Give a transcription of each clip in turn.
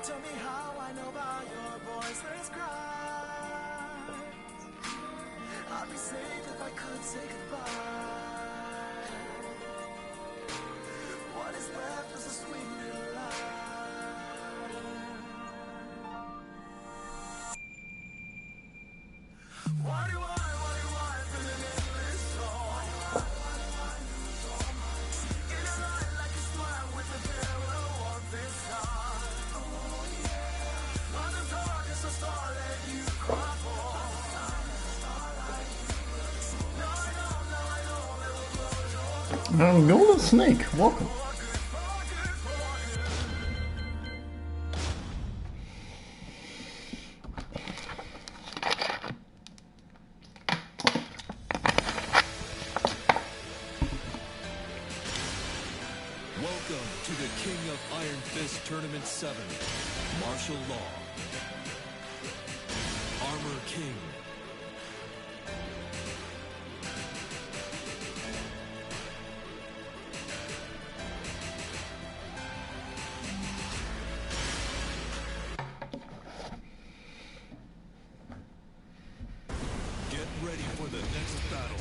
Tell me how I know by your voiceless cries. I'd be safe if I could say goodbye. What is left is a sweet little lie. What do you want for the endless song? In a light like a smile with a farewell warmth this time. On the darkest of starlight you cry for. Golden Snake, welcome. Welcome to the King of Iron Fist Tournament 7, Martial Law. Armor King. Get ready for the next battle.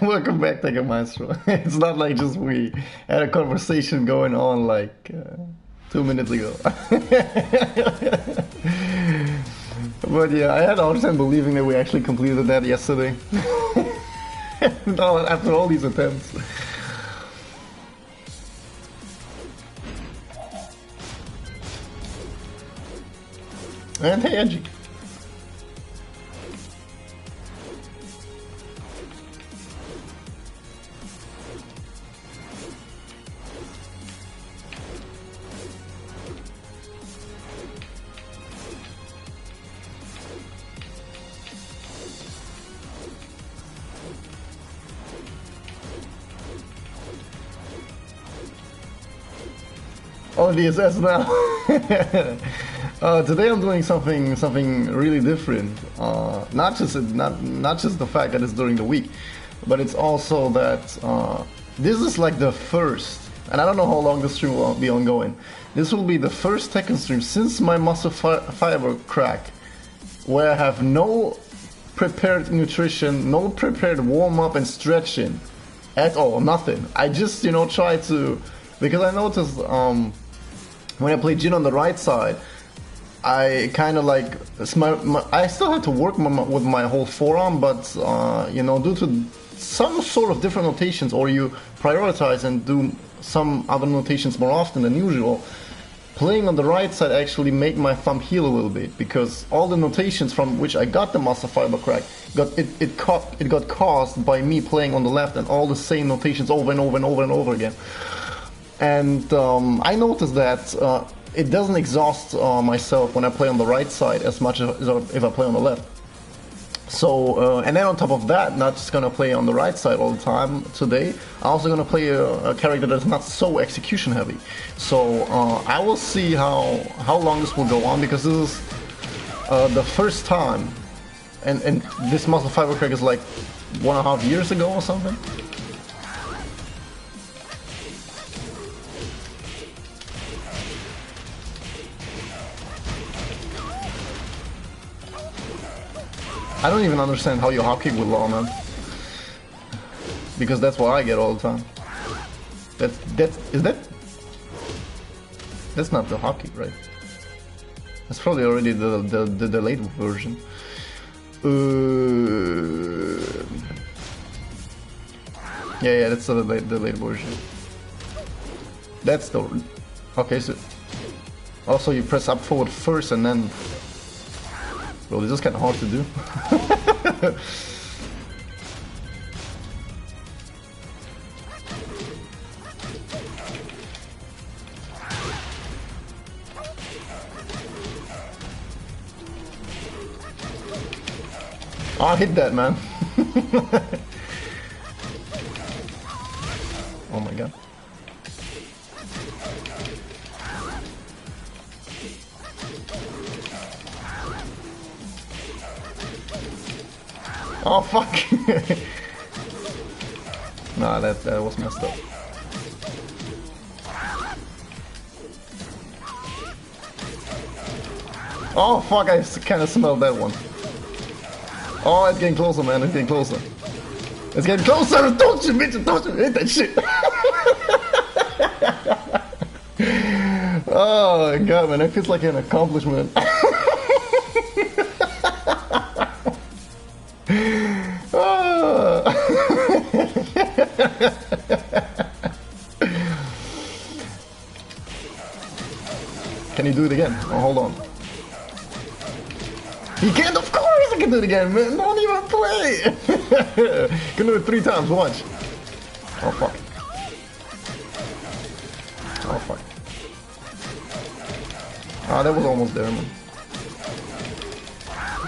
Welcome back, Tekken Maestro. It's not like just we had a conversation going on like 2 minutes ago. But yeah, I had a hard time believing that we actually completed that yesterday. No, after all these attempts. And hey, Edgy. Oh, DSS now. Today I'm doing something really different. Not just the fact that it's during the week, but it's also that this is like the first, and I don't know how long this stream will be ongoing. This will be the first Tekken stream since my muscle fiber crack, where I have no prepared nutrition, no prepared warm up and stretching at all, nothing. I just try to, because I noticed when I play Jin on the right side, I kind of like I still had to work with my whole forearm, but due to some sort of different notations, or you prioritize and do some other notations more often than usual, playing on the right side actually made my thumb heal a little bit, because all the notations from which I got the muscle fiber crack got caused by me playing on the left, and all the same notations over and over and over and over again. And I noticed that it doesn't exhaust myself when I play on the right side as much as if I play on the left. So, and then on top of that, not just gonna play on the right side all the time today, I'm also gonna play a character that's not so execution heavy. So I will see how long this will go on, because this is the first time, and this muscle fiber crack is like 1.5 years ago or something. I don't even understand how you hop kick with law, man. Because that's what I get all the time. That's not the hop kick, right? That's probably already the delayed version. Yeah, that's the delayed version. That's the okay. So also you press up forward first and then. Well, this is kind of hard to do. Oh, hit that, man. Oh my god. Oh fuck! Nah, that was messed up. Oh fuck! I kind of smelled that one. Oh, it's getting closer, man. It's getting closer. It's getting closer. Don't you, bitch! Don't you hit that shit! Oh my god, man! That feels like an accomplishment. Can he do it again? Oh, hold on. He can't, of course I can do it again, man. Don't even play. Can do it 3 times, watch. Oh, fuck. Oh, fuck. Ah, that was almost there, man.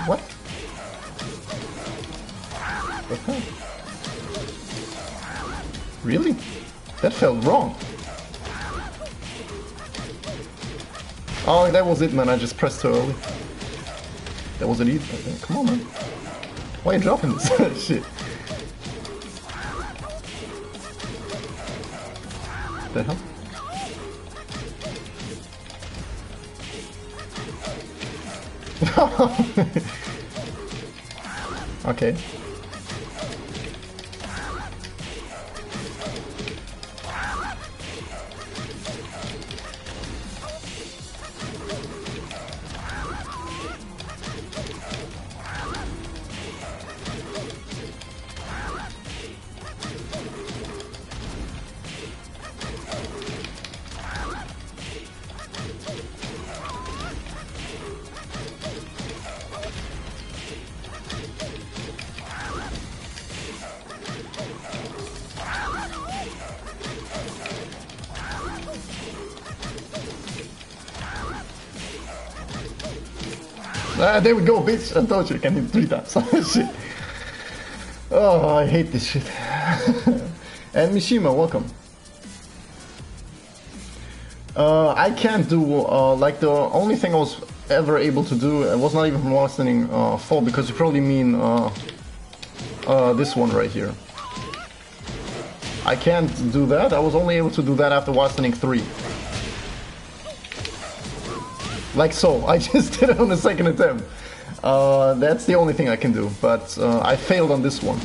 What? The hell? Really? That felt wrong. Oh, that was it, man. I just pressed too early. That was it either. Come on, man. Why are you dropping this shit? The hell? Okay. Ah, there we go, bitch. I told you I can hit 3 times. Shit. Oh, I hate this shit. And Mishima, welcome. I can't do, like, the only thing I was ever able to do, it was not even from Wastening 4, because you probably mean this one right here. I can't do that. I was only able to do that after Wastening 3. Like so, I just did it on the 2nd attempt. That's the only thing I can do, but I failed on this one.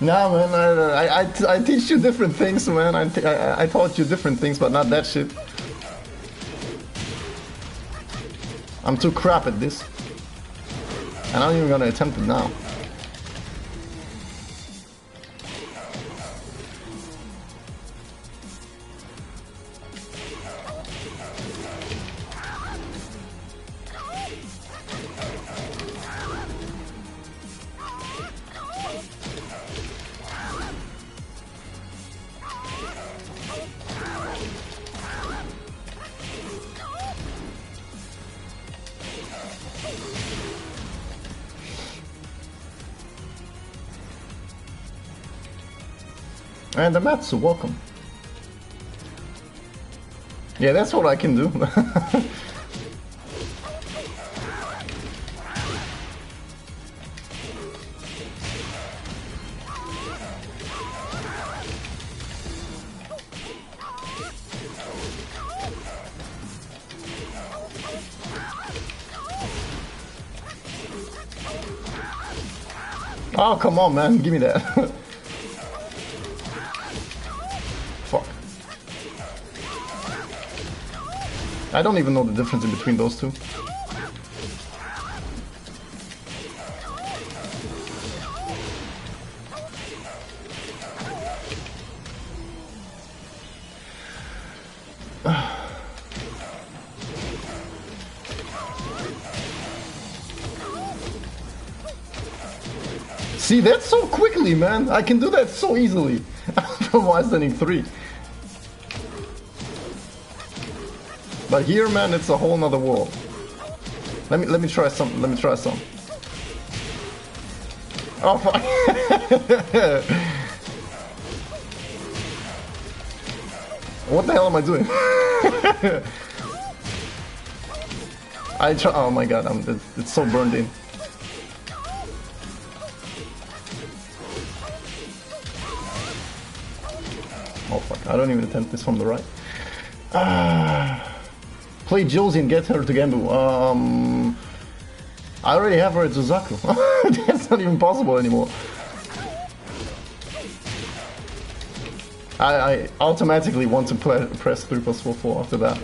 Nah, man, I teach you different things, man. I taught you different things, but not that shit. I'm too crap at this. And I'm not even gonna attempt it now. And the Matsu, welcome. Yeah, that's what I can do. Oh, come on, man, give me that. Fuck. I don't even know the difference in between those two. See, that's so quickly, man. I can do that so easily from Wastening 3. But here, man, it's a whole nother world. Let me try some. Let me try some. Oh fuck! What the hell am I doing? I try. Oh my god! It's so burned in. Oh fuck! I don't even attempt this from the right. Play Josie and get her to Gambu. I already have her at Suzaku. That's not even possible anymore. I automatically want to press 3+4 after that.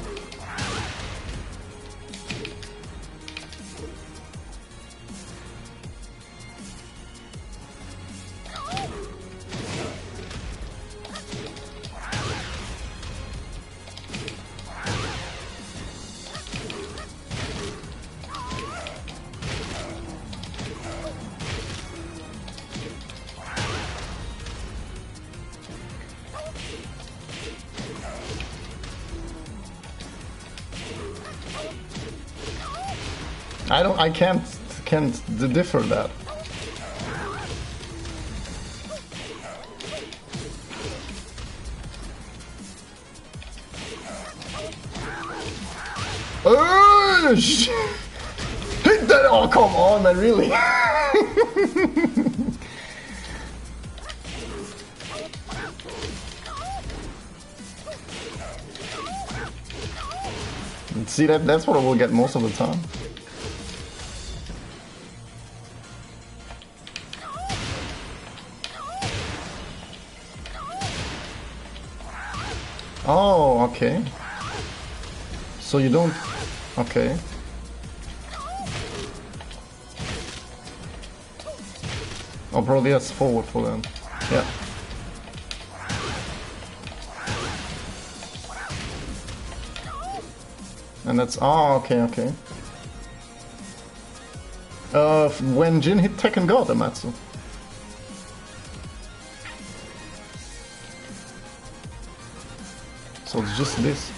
I can't differ that. Hit that! Oh come on, man! Really? See that's what I will get most of the time. Oh, okay. So you don't... Okay. Oh, probably that's forward for them. Yeah. And that's... Oh, okay, okay. When Jin hit Tekken God, Amatsu. So it's just this.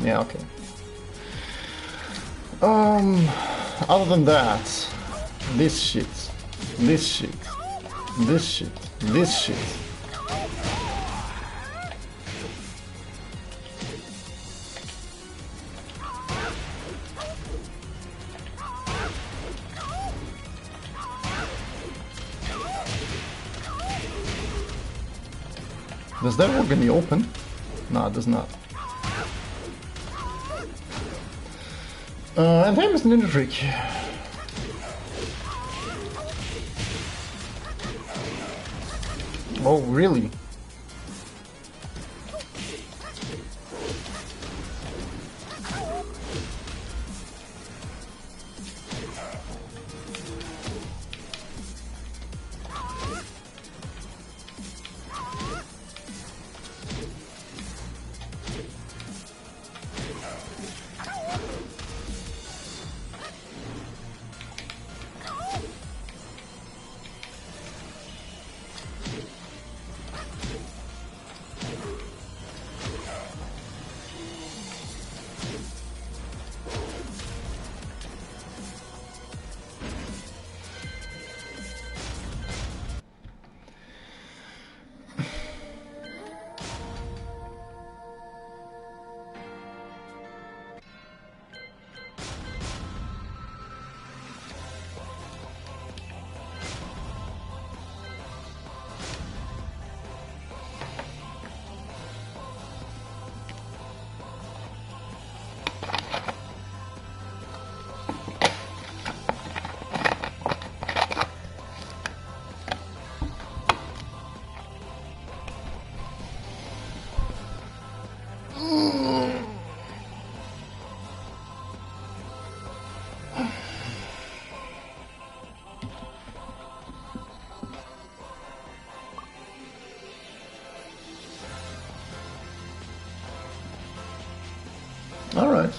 Yeah, okay. Other than that, this shit, this shit, this shit, this shit. Does that work in the open? No, it does not. And then is Ninja Trick. Oh, really? All right.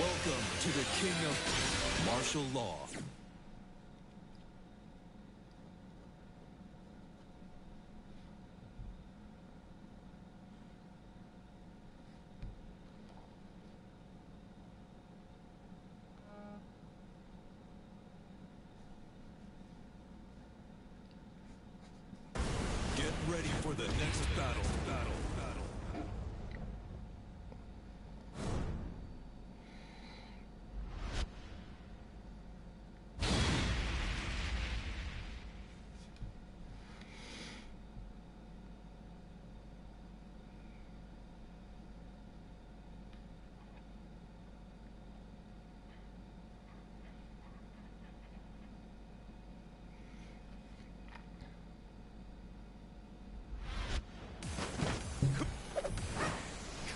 Welcome to the King of Martial Law. Get ready for the next battle.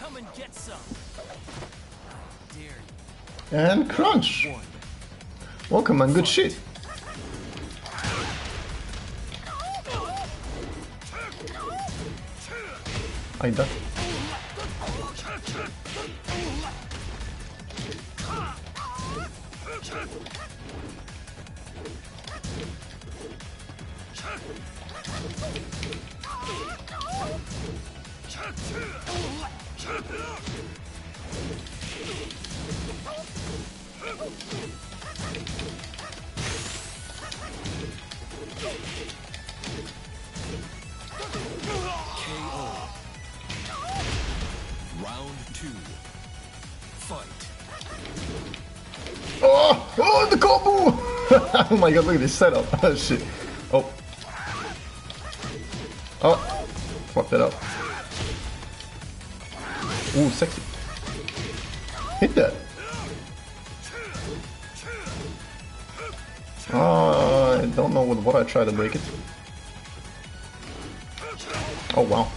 Come and get some. Dare you. And crunch. Welcome and good shit. I died. Round 2. Fight. Oh! Oh, the combo! Oh my god, look at this setup. Oh shit. Oh. Oh. Fuck that up. Ooh, sexy. Hit that. I don't know with what I try to break it. Oh wow.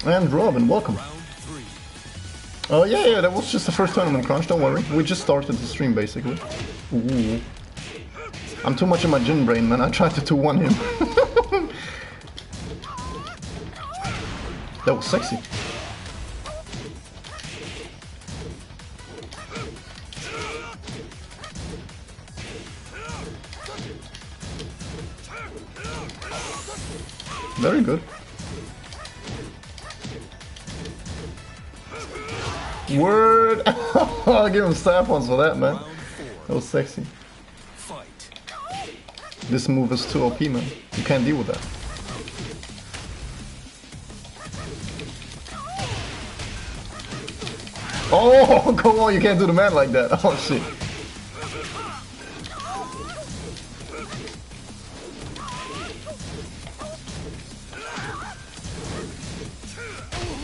And Robin, welcome. Oh yeah, that was just the first tournament crunch, don't worry. We just started the stream basically. Ooh. I'm too much in my Jin brain, man. I tried to 2-1 him. That was sexy. Very good. Word! I'll give him stab ones for that, man. That was sexy. This move is too OP, man. You can't deal with that. Oh, come on, you can't do the man like that. Oh, shit.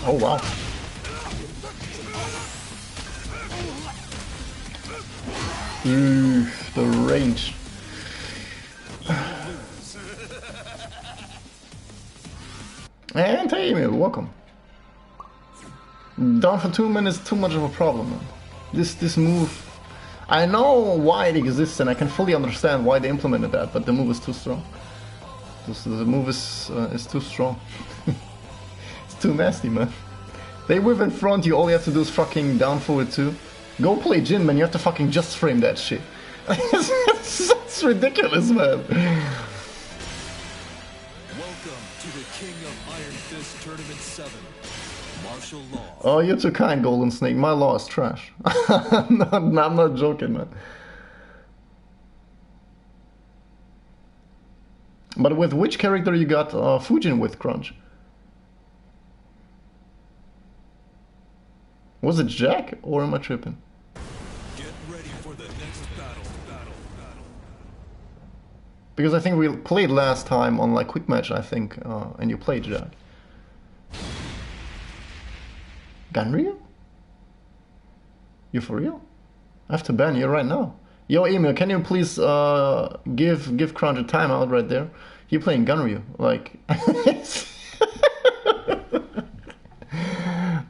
Oh, wow. The range. And hey, man, welcome. Down for 2 minutes, too much of a problem, man. This move, I know why it exists, and I can fully understand why they implemented that, but the move is too strong. The move is too strong. It's too nasty, man. They whip in front, you all you have to do is fucking down forward too. Go play Jin, man, you have to fucking just frame that shit. It's ridiculous, man. Welcome to the King of Iron Fist Tournament 7. Martial law. Oh, you're too kind, Golden Snake. My law is trash. I'm not joking, man. But with which character you got Fujin with Crunch? Was it Jack, or am I tripping? Get ready for the next battle. Because I think we played last time on like quick match, I think, and you played Jack. Ganryu? You for real? I have to ban you right now. Yo, Emil, can you please give Crunch a timeout right there? You're playing Ganryu, like.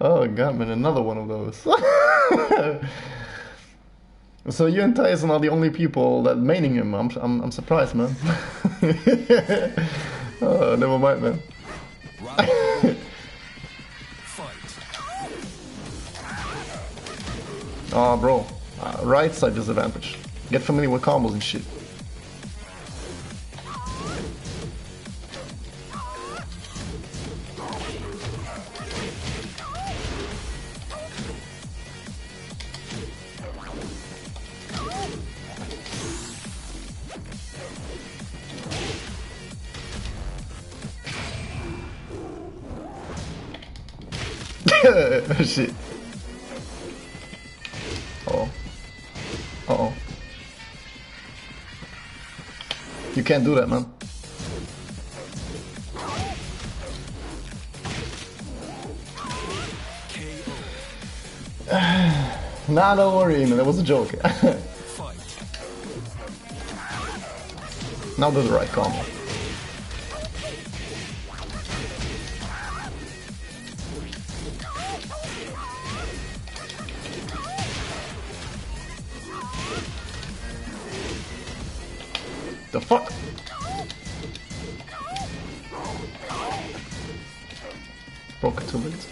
Oh god, man, another one of those. So you and Tyson are the only people that maining him. I'm surprised, man. Oh, never mind, man. Oh, bro. Right side disadvantage. Get familiar with combos and shit. Shit. Uh-oh. Uh-oh. You can't do that, man. Nah, don't worry, man. That was a joke. Now do the right combo. The fuck? too late.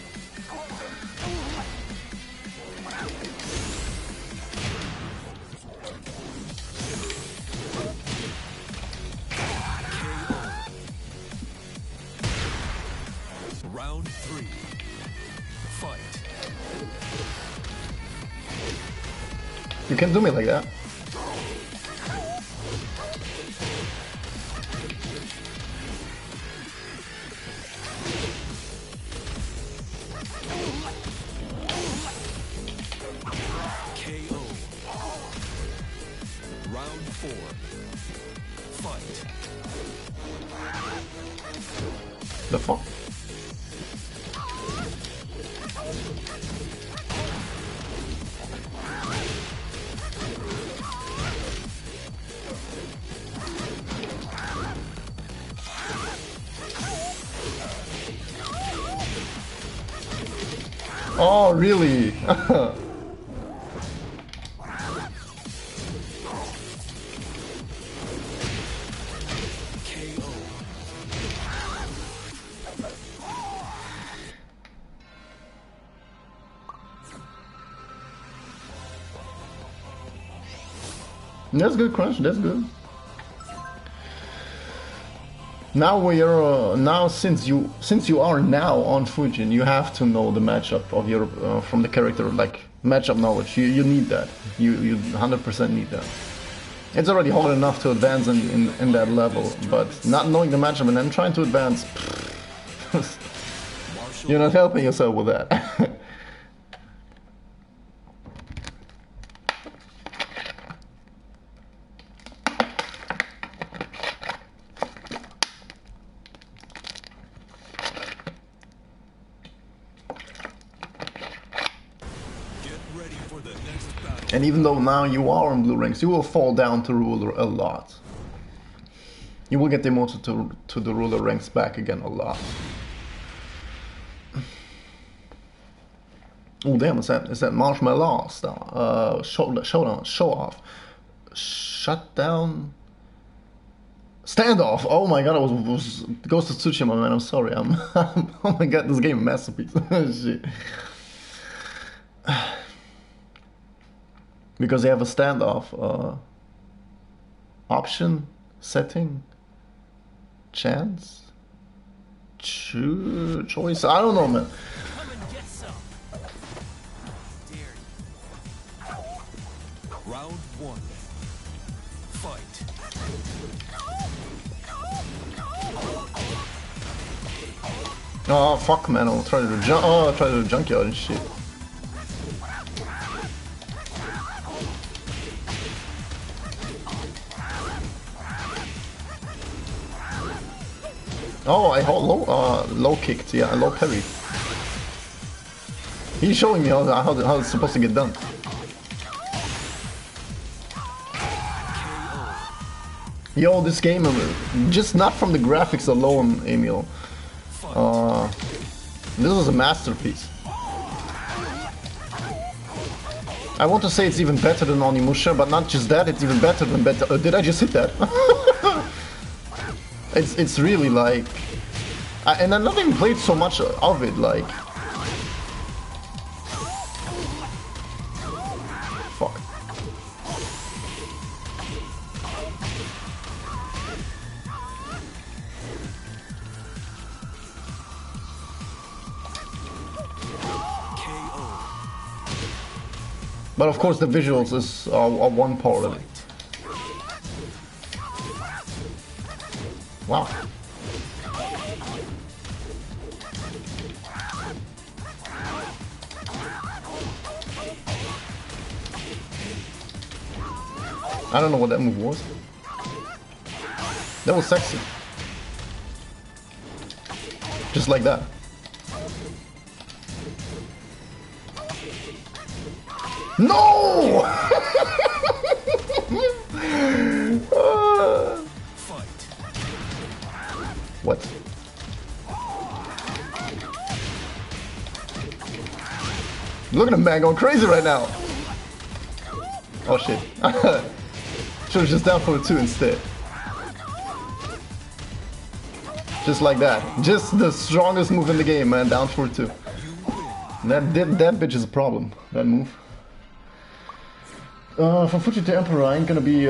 Round 3. Fight. You can't do me like that. KO. Round 4. Fight. The fuck? Oh, really? That's good, Crunch. That's good. Now we are now since you are now on Fujin, you have to know the matchup of your from the character, like matchup knowledge. You need that. You 100% need that. It's already hard enough to advance in that level, but not knowing the matchup and then trying to advance, you're not helping yourself with that. And even though now you are on blue ranks, you will fall down to ruler a lot. You will get demoted to the ruler ranks back again a lot. Oh damn, is that marshmallow style? Show off. Shut down. Standoff! Oh my god, it was Ghost of Tsushima, man, I'm sorry. Oh my god, this game is a masterpiece. Shit. Because they have a standoff option, setting, chance, choice. I don't know, man. Come and get some. Dare you. Round 1. Fight. Oh fuck, man! I'll try to do I'll try to do junkyard and shit. Oh, I low kicked, yeah, low parry. He's showing me how it's supposed to get done. Yo, this game, just not from the graphics alone, Emil. This is a masterpiece. I want to say it's even better than Onimusha, but not just that, it's even better than better. Did I just hit that? It's really like, and I've not even played so much of it, like, fuck. But of course the visuals are one part of it. Wow. I don't know what that move was. That was sexy. Just like that. No! What? Look at him, man, going crazy right now. Oh shit. Should've just down for the 2 instead. Just like that. Just the strongest move in the game, man. Down 4-2. That bitch is a problem. That move. From Fuji to Emperor, I ain't gonna be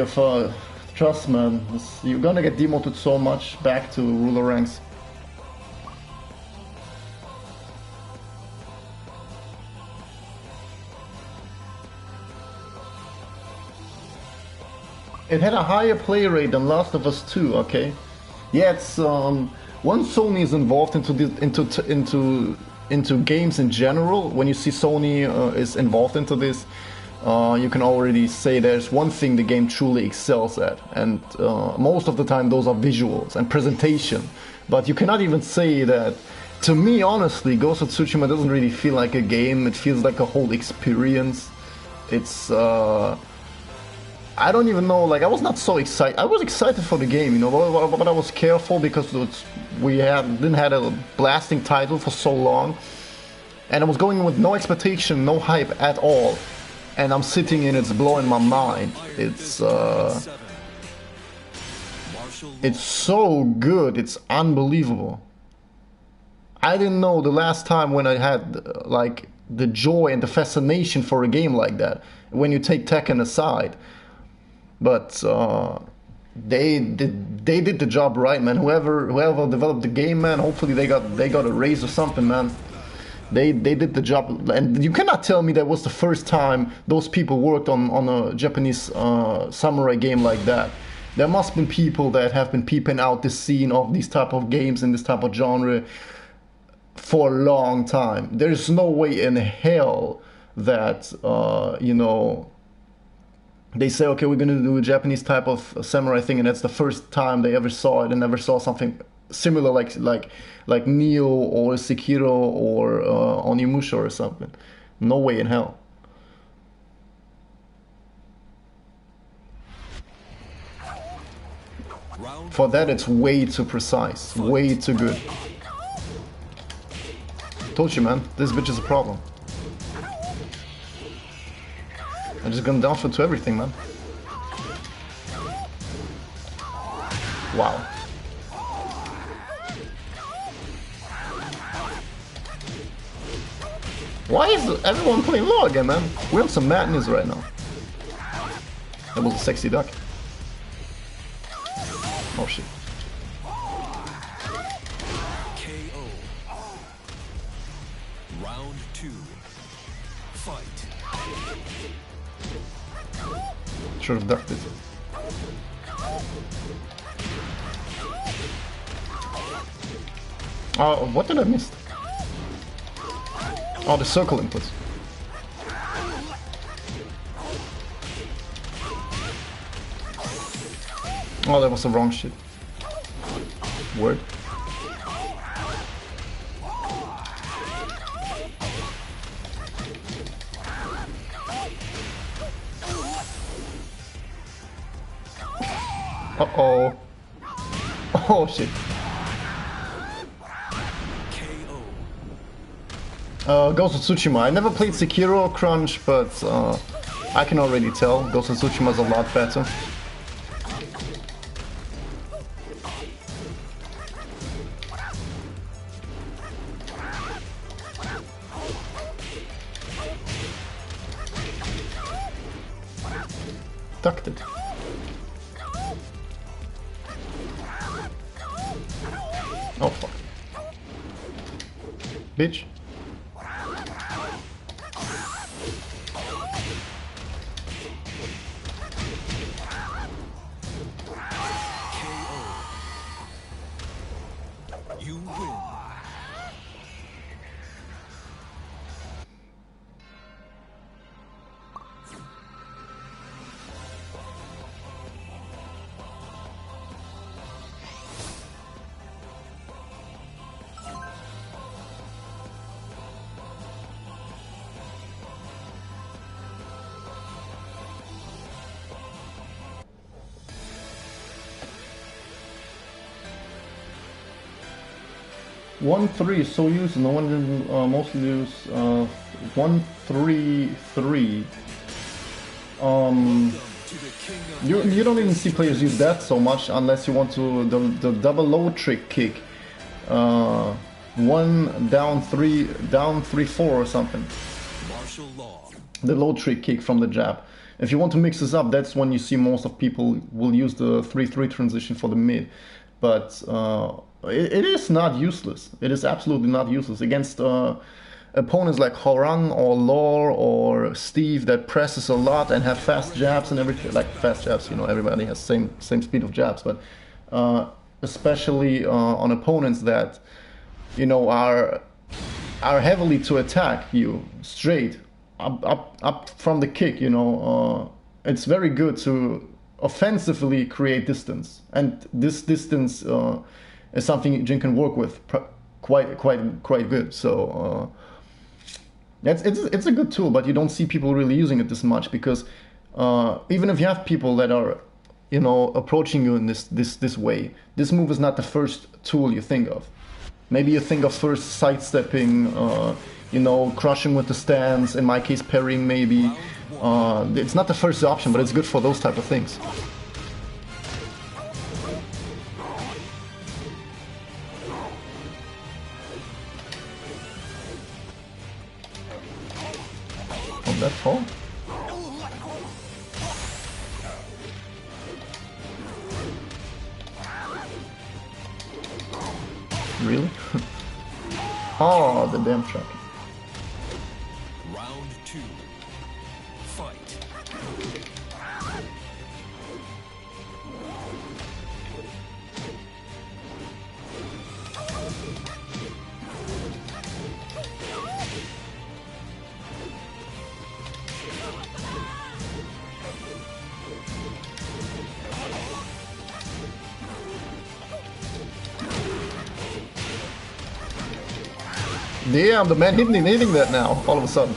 trust, man. You're gonna get demoted so much back to ruler ranks. It had a higher play rate than Last of Us 2, okay? Yeah, it's once Sony is involved into games in general, when you see Sony is involved into this, you can already say there's one thing the game truly excels at, and most of the time those are visuals and presentation. But you cannot even say that. To me, honestly, Ghost of Tsushima doesn't really feel like a game. It feels like a whole experience. It's I don't even know, like, I was not so excited. I was excited for the game, you know, but I was careful because we didn't have a blasting title for so long. And I was going with no expectation, no hype at all. And I'm sitting in, it's blowing my mind. It's so good, it's unbelievable. I didn't know the last time when I had, like, the joy and the fascination for a game like that, when you take Tekken aside. But they did the job right, man. Whoever developed the game, man, hopefully they got a raise or something, man. They did the job, and you cannot tell me that was the first time those people worked on a Japanese samurai game like that. There must have been people that have been peeping out the scene of these type of games in this type of genre for a long time. There's no way in hell that you know, they say, okay, we're gonna do a Japanese type of samurai thing, and that's the first time they ever saw it and never saw something similar like Neo or Sekiro or Onimusha or something. No way in hell. For that, it's way too precise, way too good. Told you, man, this bitch is a problem. I'm just gonna down foot to everything, man. Wow. Why is everyone playing low again, man? We're on some madness right now. That was a sexy duck. Oh shit. KO. Round 2. Fight. Should have ducked it. Oh, what did I miss? Oh, the circle inputs. Oh, that was the wrong shit. Word. Uh-oh. Oh, shit. Ghost of Tsushima. I never played Sekiro Crunch, but I can already tell. Ghost of Tsushima is a lot better. Ducked it. Oh fuck. Bitch. You win. One three is so used, no one mostly use 1-3-3. You don't even see players use that so much unless you want to the double low trick kick. one down three four or something. Martial law. The low trick kick from the jab. If you want to mix this up, that's when you see most of people will use the 3-3 transition for the mid. But it is not useless. It is absolutely not useless against opponents like Horang or Lore or Steve that presses a lot and have fast jabs and everything. Like fast jabs, you know, everybody has same speed of jabs, but especially on opponents that, you know, are heavily to attack you straight up from the kick, you know, it's very good to offensively create distance, and this distance is something Jin can work with quite good. So it's a good tool, but you don't see people really using it this much because even if you have people that are, you know, approaching you in this way, this move is not the first tool you think of. Maybe you think of first sidestepping, you know, crushing with the stance, in my case parrying maybe. It's not the first option, but it's good for those type of things. Oh, that fall? Really? Oh, the damn truck. Round 2. Fight. Damn, the man hitting that now, all of a sudden.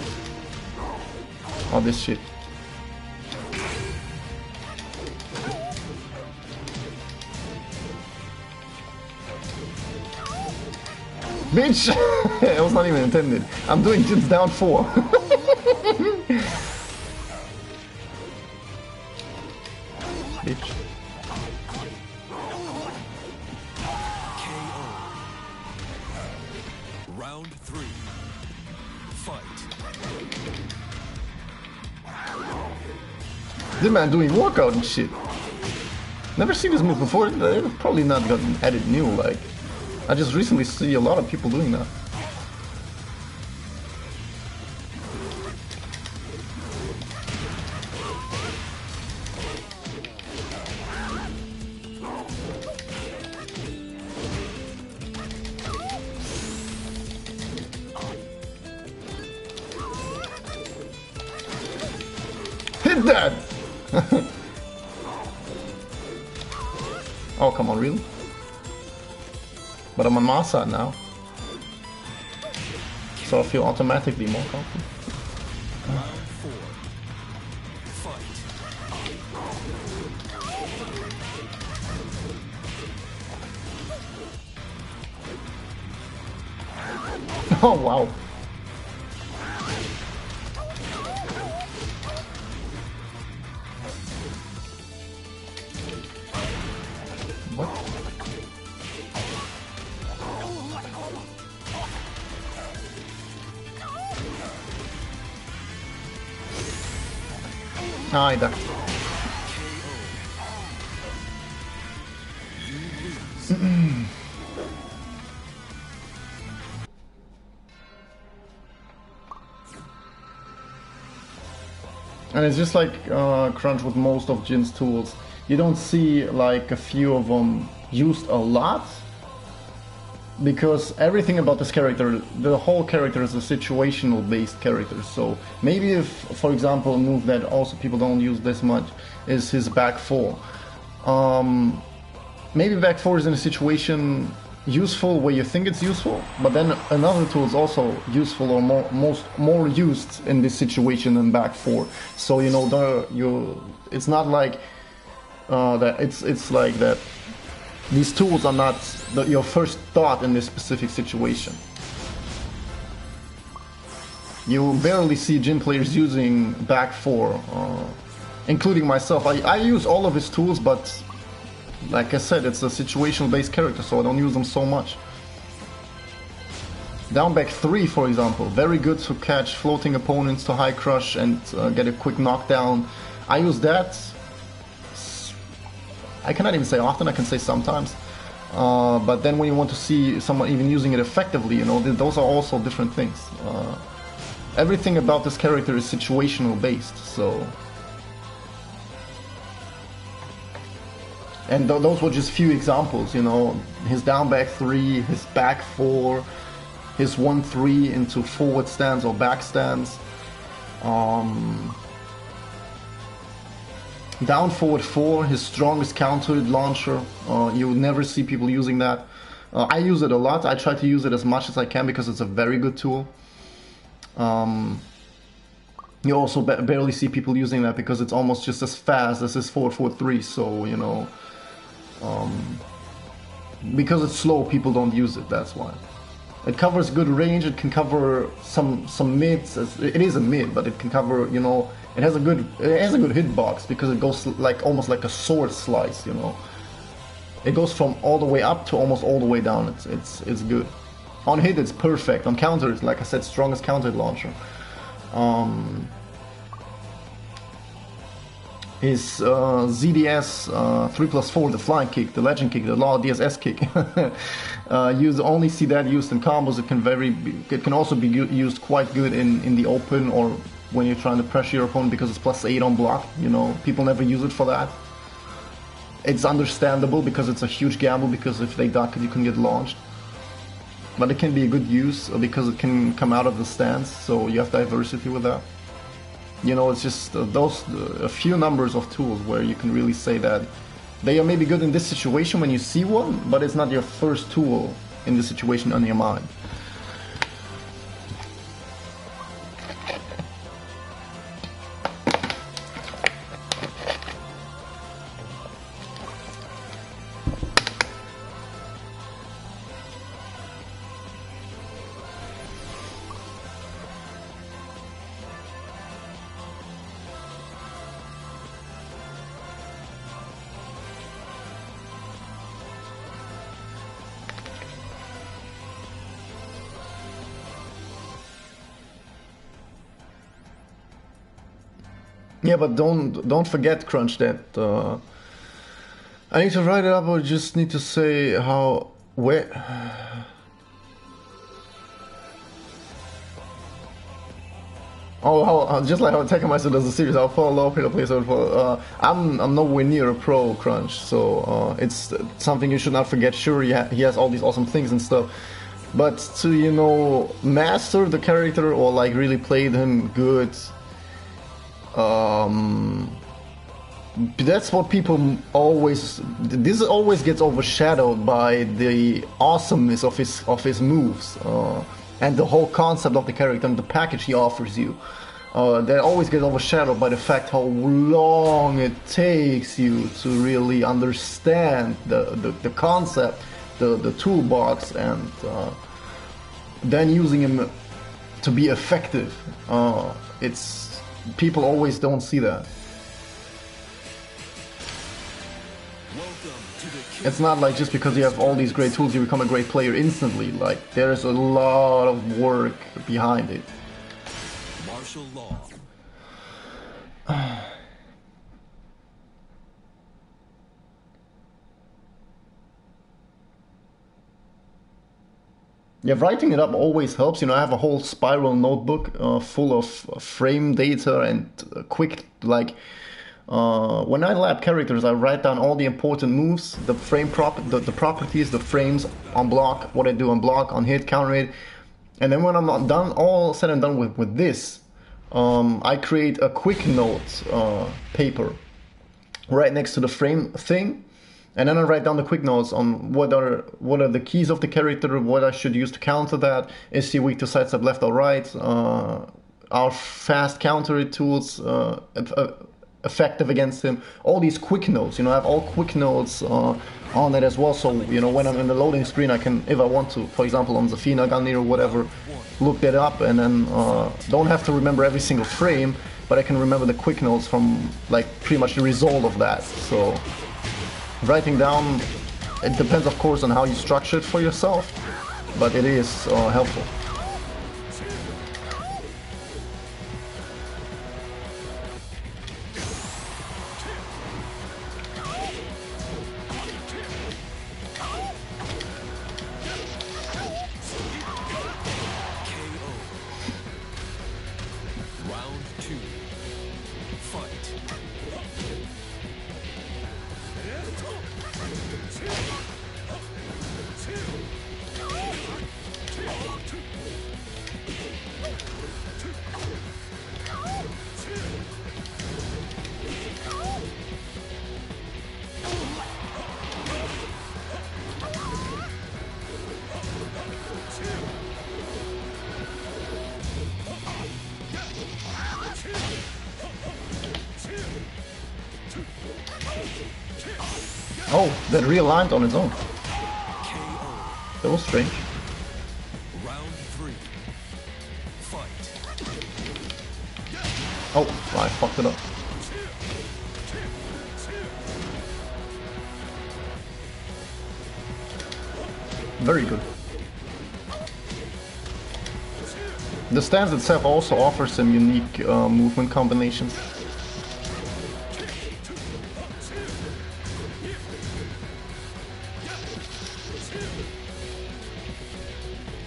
Oh, this shit. Bitch! It was not even intended. I'm doing Jin's down 4. Bitch. Round 3. Fight. This man doing workout and shit. Never seen this move before. It's probably not gotten added new. Like, I just recently see a lot of people doing that. Hit that! Oh, come on, really? But I'm on my side now. So I feel automatically more confident. Round 4. Fight. Oh, wow. What? Ah, I ducked. And it's just like Crunch with most of Jin's tools. You don't see like a few of them used a lot, because everything about this character, the whole character is a situational based character. So maybe if, for example, a move that also people don't use this much is his back 4. Maybe back 4 is in a situation useful where you think it's useful, but then another tool is also useful or more used in this situation than back 4. So you know, it's not like that. It's like that. These tools are not your first thought in this specific situation. You barely see Jin players using back 4, including myself. I use all of his tools, but like I said, it's a situational based character, so I don't use them so much. Down back 3, for example, very good to catch floating opponents to high crush and get a quick knockdown. I use that, I cannot even say often, I can say sometimes. But then when you want to see someone even using it effectively, you know, those are also different things. Everything about this character is situational based, so... And those were just few examples, you know, his down back 3, his back 4, his 1-3 into forward stance or back stance. Down forward 4, his strongest counter launcher. You would never see people using that. I use it a lot. I try to use it as much as I can because it's a very good tool. You also barely see people using that because it's almost just as fast as his 4-4-3. So, you know, because it's slow, people don't use it. That's why. It covers good range. It can cover some mids. It is a mid, but it can cover, you know, it has a good hitbox because it goes like almost like a sword slice, you know. It goes from all the way up to almost all the way down. It's good. On hit, it's perfect. On counter, it's like I said, strongest counter launcher. His ZDS 3+4, the flying kick, the legend kick, the law DSS kick. You only see that used in combos. It can also be used quite good in the open or when you're trying to pressure your opponent because it's +8 on block. You know, people never use it for that. It's understandable because it's a huge gamble because if they duck it, you can get launched. But it can be a good use because it can come out of the stance, so you have diversity with that. You know, it's just a few numbers of tools where you can really say that they are maybe good in this situation when you see one, but it's not your first tool in the situation on your mind. Yeah, but don't forget, Crunch, that I need to write it up or just need to say where. Just like how Tekken Meister does the series, I'll fall low, play the place over. I'm nowhere near a pro, Crunch, so it's something you should not forget. Sure, he has all these awesome things and stuff, but to, you know, master the character or like really play him good. That's what people always. This always gets overshadowed by the awesomeness of his moves and the whole concept of the character and the package he offers you. That always gets overshadowed by the fact how long it takes you to really understand the concept, the toolbox, and then using him to be effective. People always don't see that. It's not like just because you have all these great tools you become a great player instantly. Like, there's a lot of work behind it. Martial law. Yeah, writing it up always helps. You know, I have a whole spiral notebook full of frame data and quick, like, when I lab characters, I write down all the important moves, the frame the properties, the frames on block, what I do on block, on hit, counter hit, and then when I'm done, all said and done with this, I create a quick note paper right next to the frame thing. And then I write down the quick notes on what are the keys of the character, what I should use to counter that, is he weak to sidestep left or right, are fast counter tools effective against him, all these quick notes, you know, I have all quick notes on it as well, so, you know, when I'm in the loading screen I can, if I want to, for example on Zafina, Gunny or whatever, look that up and then don't have to remember every single frame, but I can remember the quick notes from, like, pretty much the result of that, so... Writing down, it depends of course on how you structure it for yourself, but it is helpful. Oh, that realigned on its own. That was strange. Round 3. Fight. Oh, I fucked it up. Very good. The stance itself also offers some unique movement combinations.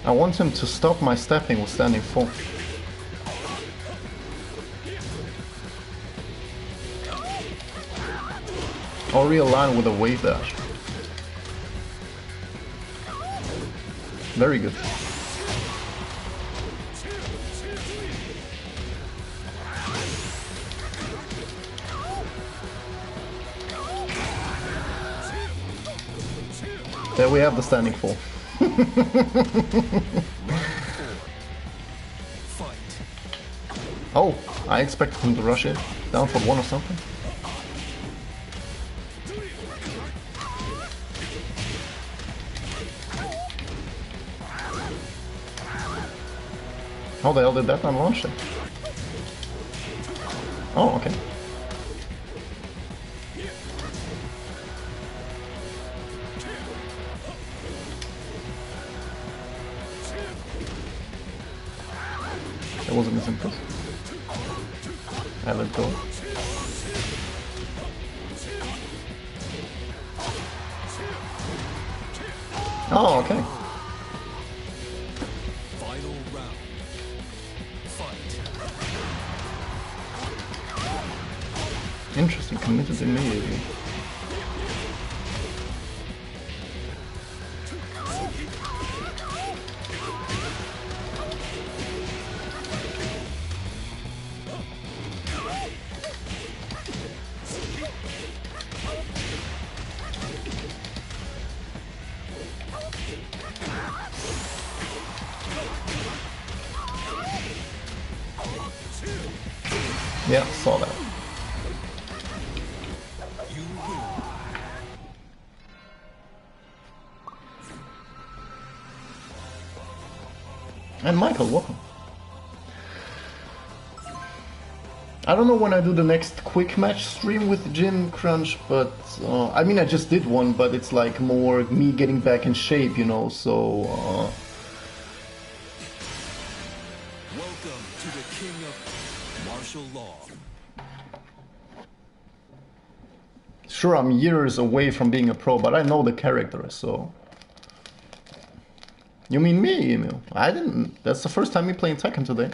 I want him to stop my stepping with standing full. Or realign with a wave dash. Very good. There we have the standing full. Oh, I expected him to rush in. Down for one or something. How the hell did that not launch it? Oh, okay. That wasn't as impressive. I let go. Oh, okay. Final round. Fight. Interesting, committed immediately. Yeah, saw that. And Michael, welcome. I don't know when I do the next quick match stream with Gym Crunch, but I mean I just did one, but it's like more me getting back in shape, you know, so Welcome to the King of Martial Law. sure I'm years away from being a pro, but I know the character, so... You mean me, Emil? I didn't. That's the first time me playing Tekken today.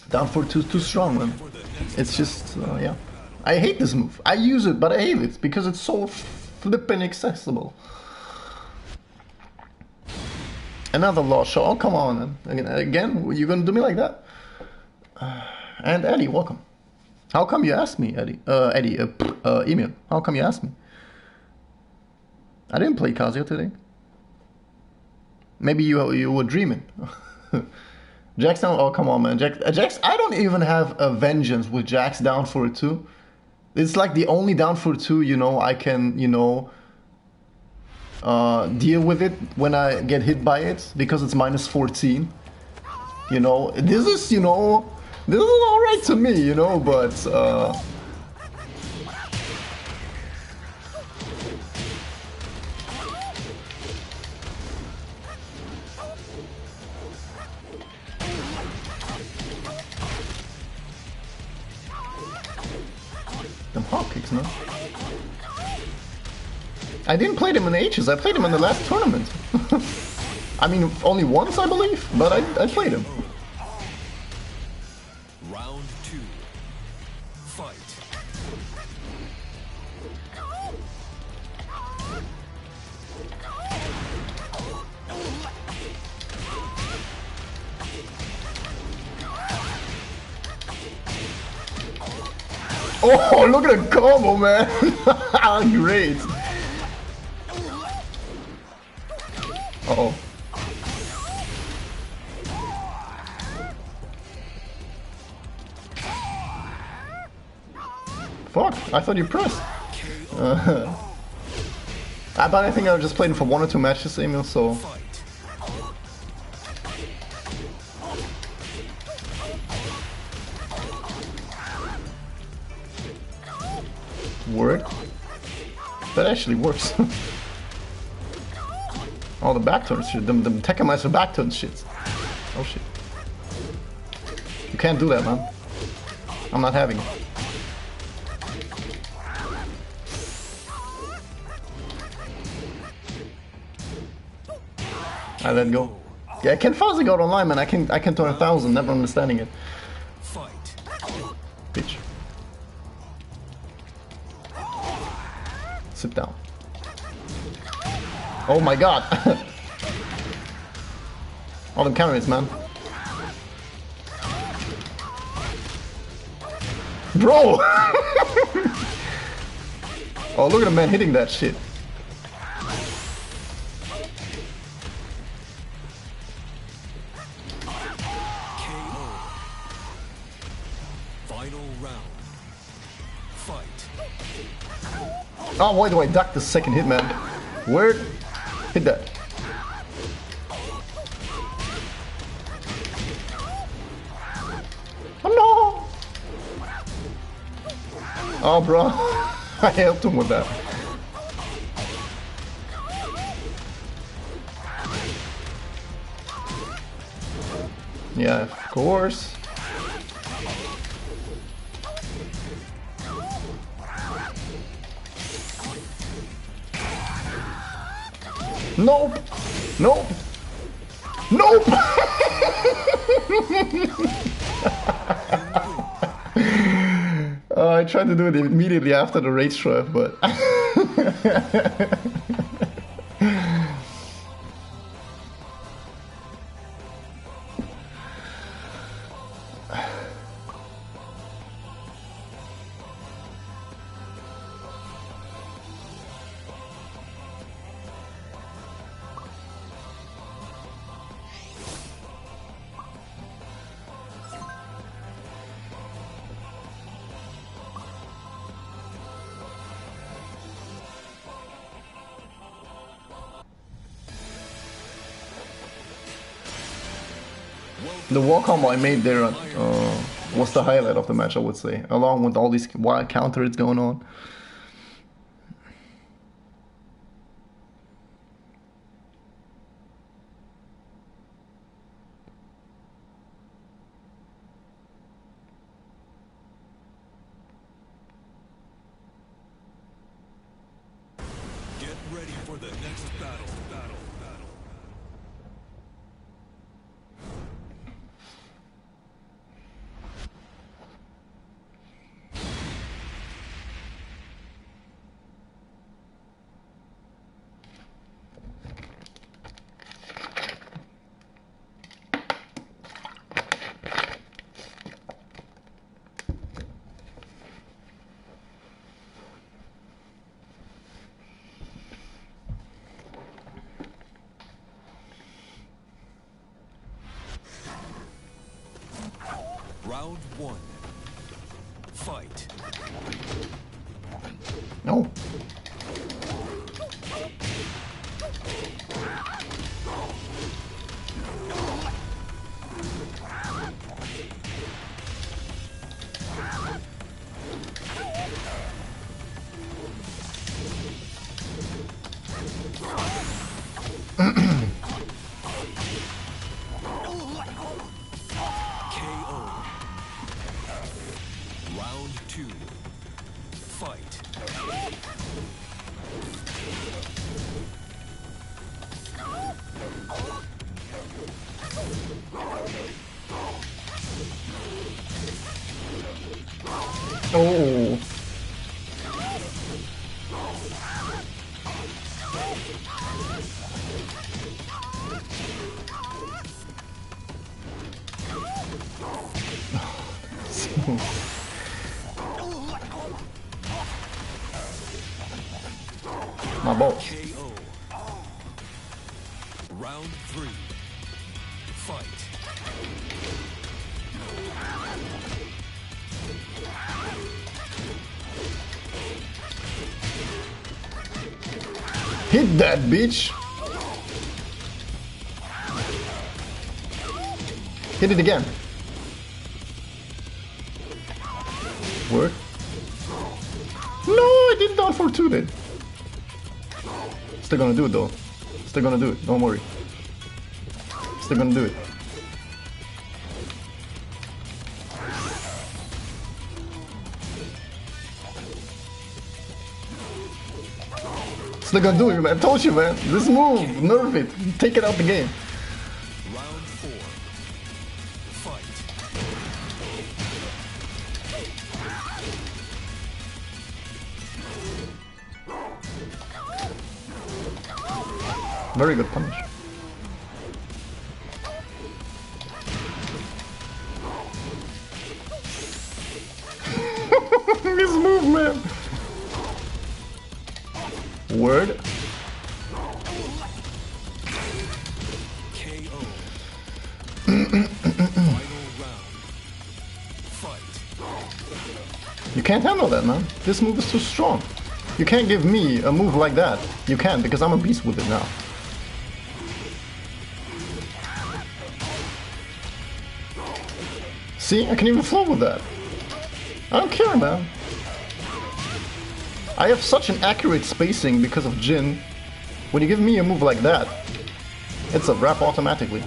Down for two, too strong, man. It's just, yeah. I hate this move. I use it, but I hate it because it's so flippin' accessible. Another lost shot. Oh, come on, man. Again, you gonna do me like that? And Eddie, welcome. How come you asked me, Eddie? Emil, how come you asked me? I didn't play Kazuya today. Maybe you were dreaming. Jack's down. Oh, come on, man. Jax, I don't even have a vengeance with Jax down for a 2. It's like the only down for 2, you know, I can, you know, deal with it when I get hit by it because it's minus 14. You know, this is, you know, this is alright to me, you know, but them hop kicks, no? I didn't play them in ages. I played them in the last tournament. I mean, only once, I believe, but I played them. Round 2. Fight. Oh, look at the combo, man! Great! Uh-oh. Fuck, I thought you pressed. But I think I was just playing for 1 or 2 matches, Emil, so... Work? That actually works. Oh, the back turn shit. Them Tekken are back turn shit. Oh shit. You can't do that, man. I'm not having it. I let go. Yeah, can Fuzzy go online, man? I can turn 1,000, never understanding it. Fight. Bitch. Sit down. Oh my god! All them carries, man. Bro! Oh, look at the man hitting that shit. Final round. Fight. Oh, why do I duck the second hit, man? Where? Hit that. Oh no! Oh, bro. I helped him with that. Yeah, of course. Nope! Nope! Nope! I tried to do it immediately after the rage drive, but... The wall combo I made there was the highlight of the match, I would say, along with all these wild counters going on. Get ready for the next battle. Round 1. Fight. No. Round 2. Fight. Oh. My balls. KO. Round 3. Fight. Hit that bitch. Hit it again. Work. No, I didn't down for 2 then. Still gonna do it though. Still gonna do it, don't worry. Still gonna do it. Still gonna do it, man. I told you, man. This move, nerf it. Take it out the game. Round 4. Fight. Very good punish. This move, man. Word. KO. Final round. Fight. You can't handle that, man. This move is too strong. You can't give me a move like that. You can't, because I'm a beast with it now. See, I can even flow with that. I don't care, man. I have such an accurate spacing because of Jin. When you give me a move like that, it's a wrap automatically.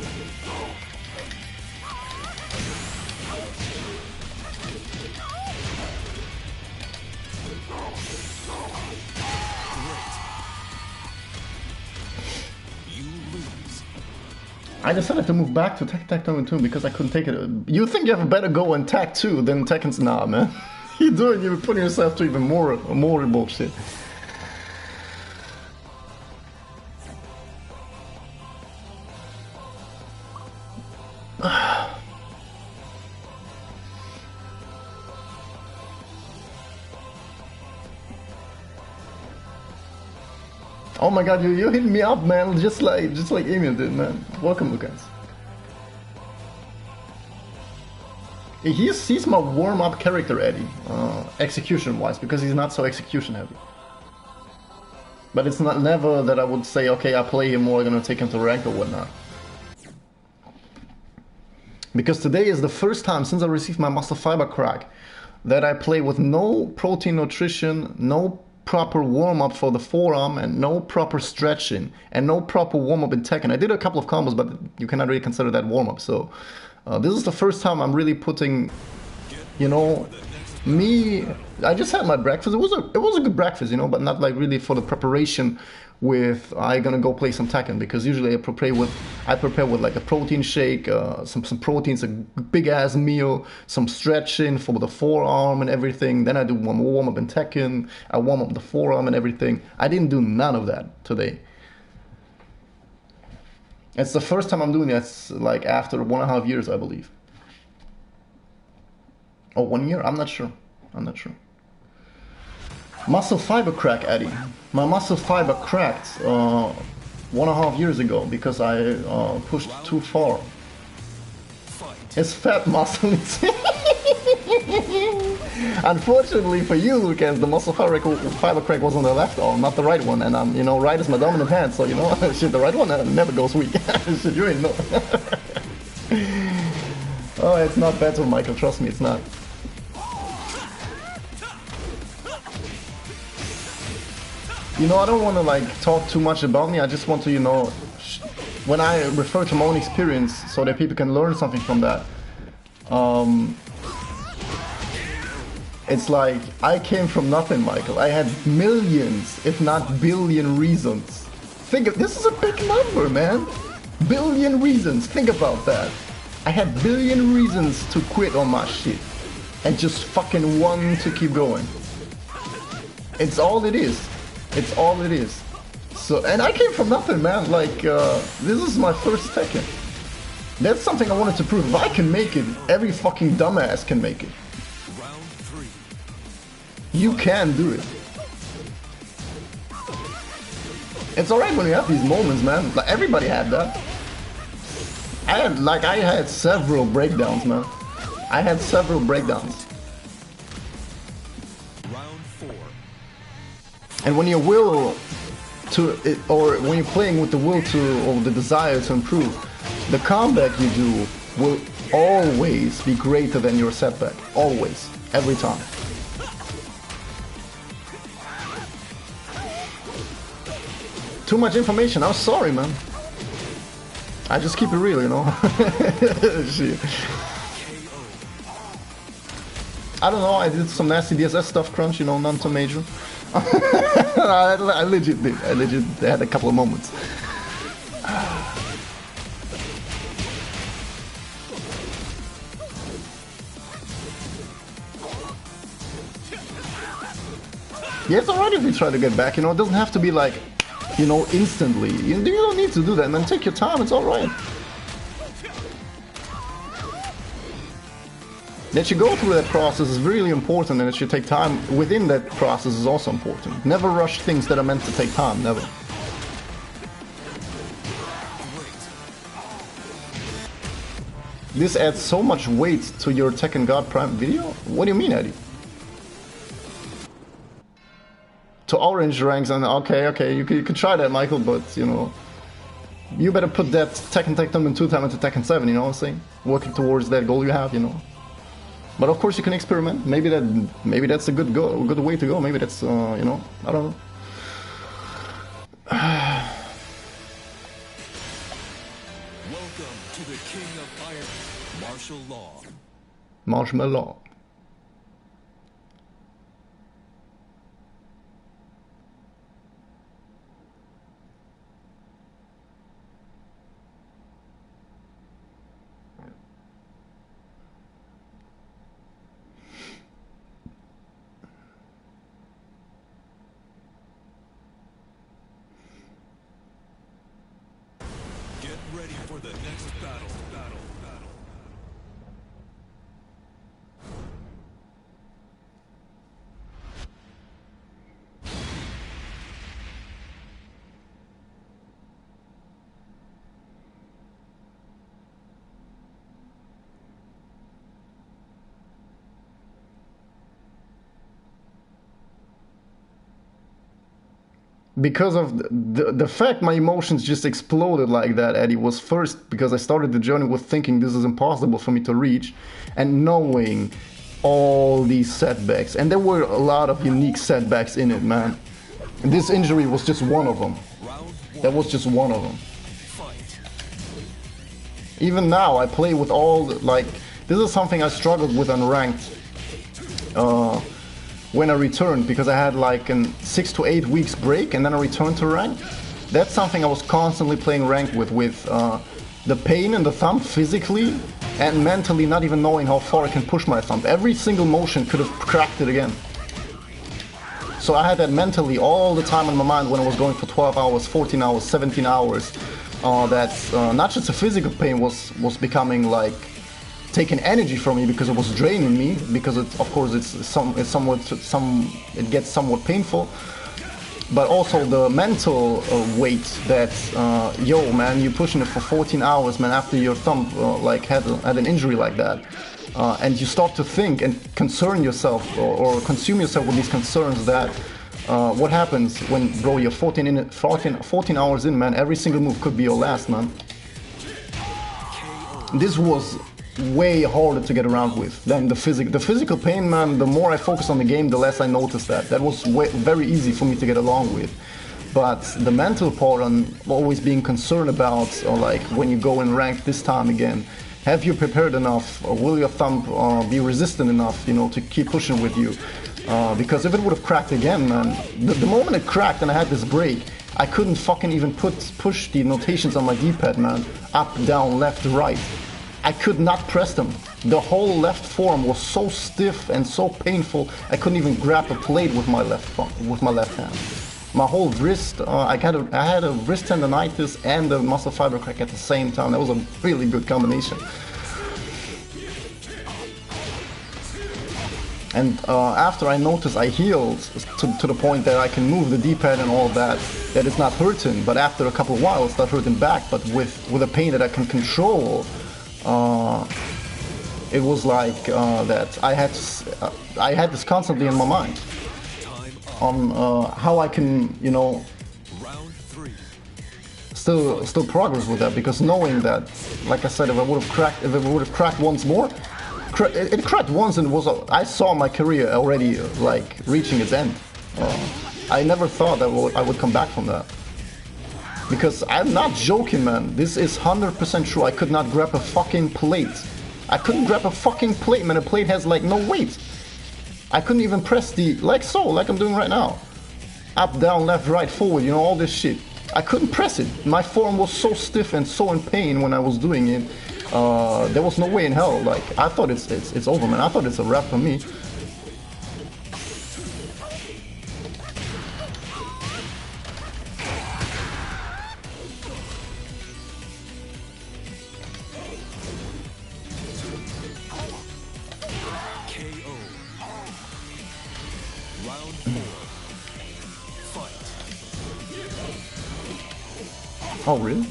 I decided to move back to Tekken 2 because I couldn't take it. You think you have a better go in Tekken 2 than Tekken's? Nah, man. You're putting yourself to even more bullshit. Oh my god, you hit me up, man, just like Emil did, man. Welcome, Lucas. He's my warm-up character, Eddie, execution-wise, because he's not so execution-heavy. But it's not never that I would say, okay, I play him more, I'm gonna take him to rank or whatnot. Because today is the first time since I received my muscle fiber crack that I play with no protein nutrition, no proper warm-up for the forearm, and no proper stretching, and no proper warm-up in Tekken. I did a couple of combos, but you cannot really consider that warm-up, so this is the first time I'm really putting, you know, me. I just had my breakfast. It was a good breakfast, you know, but not like really for the preparation with I gonna go play some Tekken, because usually I prepare with like a protein shake, some proteins, a big ass meal, some stretching for the forearm and everything. Then I do one warm up in Tekken. I warm up the forearm and everything. I didn't do none of that today. It's the first time I'm doing it, like after 1.5 years, I believe. Oh, 1 year? I'm not sure. Muscle fiber crack, Eddie. My muscle fiber cracked 1.5 years ago because I pushed too far. It's fat muscle. Unfortunately for you, Lucas, the muscle fiber crack was on the left arm, not the right one. And you know, right is my dominant hand, so you know, shit, the right one never goes weak. Shit, you ain't know. Oh, it's not better, Michael. Trust me, it's not. You know, I don't want to like talk too much about me. I just want to, you know, when I refer to my own experience so that people can learn something from that. It's like, I came from nothing, Michael. I had millions, if not billion reasons. Think of, this is a big number, man. Billion reasons, think about that. I had billion reasons to quit on my shit. and just fucking want to keep going. It's all it is. It's all it is. So, and I came from nothing, man. Like, this is my first Tekken. That's something I wanted to prove. If I can make it, every fucking dumbass can make it. Round 3. You can do it. It's alright when you have these moments, man. Like, everybody had that. I had several breakdowns, man. I had several breakdowns. Round 4. And when your will to, or when you're playing with the will to, or the desire to improve, the comeback you do will always be greater than your setback. Always. Every time. Too much information. I'm sorry, man. I just keep it real, you know. Shit. I don't know. I did some nasty DSS stuff, crunch, you know, none too major. I legit did. I legit had a couple of moments. Yeah, it's alright if you try to get back, you know. It doesn't have to be like, you know, instantly. You don't need to do that, man. Take your time. It's alright. That you go through that process is really important, and that you take time within that process is also important. Never rush things that are meant to take time, never. This adds so much weight to your Tekken God Prime video? What do you mean, Eddie? To orange ranks, and okay, you can try that, Michael, but, you know, you better put that Tekken Tag Tournament 2 time into Tekken 7, you know what I'm saying? Working towards that goal you have, you know. But of course you can experiment. Maybe that's a good way to go. Maybe that's you know, I don't know. Welcome to the King of Iron, Martial Law. Marshmallow. Get ready for the next battle. Because of the fact my emotions just exploded like that, Eddie, was first because I started the journey with thinking this is impossible for me to reach, and knowing all these setbacks. And there were a lot of unique setbacks in it, man. And this injury was just one of them. That was just one of them. Even now, I play with all, like, this is something I struggled with on ranked. When I returned, because I had like a 6 to 8 weeks break and then I returned to rank. That's something I was constantly playing ranked with the pain in the thumb physically and mentally, not even knowing how far I can push my thumb. Every single motion could have cracked it again. So I had that mentally all the time in my mind when I was going for 12 hours, 14 hours, 17 hours. That not just the physical pain was becoming like taking energy from me because it was draining me, because of course it gets somewhat painful, but also the mental weight that yo man, you're pushing it for 14 hours, man, after your thumb like had an injury like that, and you start to think and concern yourself or consume yourself with these concerns that what happens when, bro, you're 14 hours in, man. Every single move could be your last, man. This was way harder to get around with than the physical pain, man. The more I focus on the game, the less I notice that. That was very easy for me to get along with. But the mental part on always being concerned about, or like when you go in rank this time again, have you prepared enough? Or will your thumb be resistant enough, you know, to keep pushing with you? Because if it would have cracked again, man, the moment it cracked and I had this break, I couldn't fucking even push the notations on my D-pad, man. Up, down, left, right. I could not press them. The whole left forearm was so stiff and so painful. I couldn't even grab a plate with my left hand. My whole wrist, I had a wrist tendonitis and a muscle fiber crack at the same time. That was a really good combination. And after I noticed I healed to the point that I can move the D-pad and all that it's not hurting. But after a couple of while, it started hurting back. But with a pain that I can control, it was like that I had this constantly in my mind on how I can, you know, still progress with that, because knowing that, like I said, if it would have cracked once more. It cracked once and I saw my career already like reaching its end. I never thought that I would come back from that. Because I'm not joking, man. This is 100% true. I could not grab a fucking plate. I couldn't grab a fucking plate, man. A plate has like no weight. I couldn't even press like I'm doing right now. Up, down, left, right, forward, you know, all this shit. I couldn't press it. My forearm was so stiff and so in pain when I was doing it. There was no way in hell. Like, I thought it's over, man. I thought it's a wrap for me. KO. Round 4. Fight. Oh, really?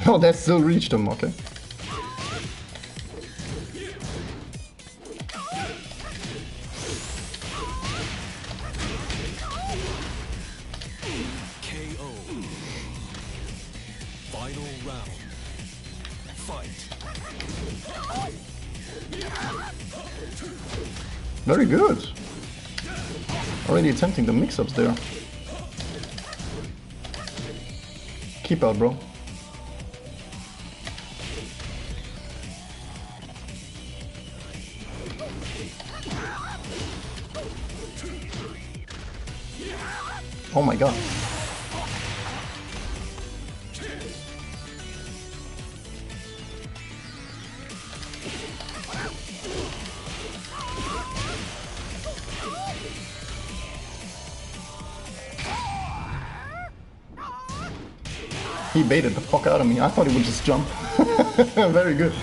Oh, that still reached him, okay. KO. Final round. Fight. Very good. Already attempting the mix-ups there. Keep out, bro. Oh my god. He baited the fuck out of me. I thought he would just jump. Very good.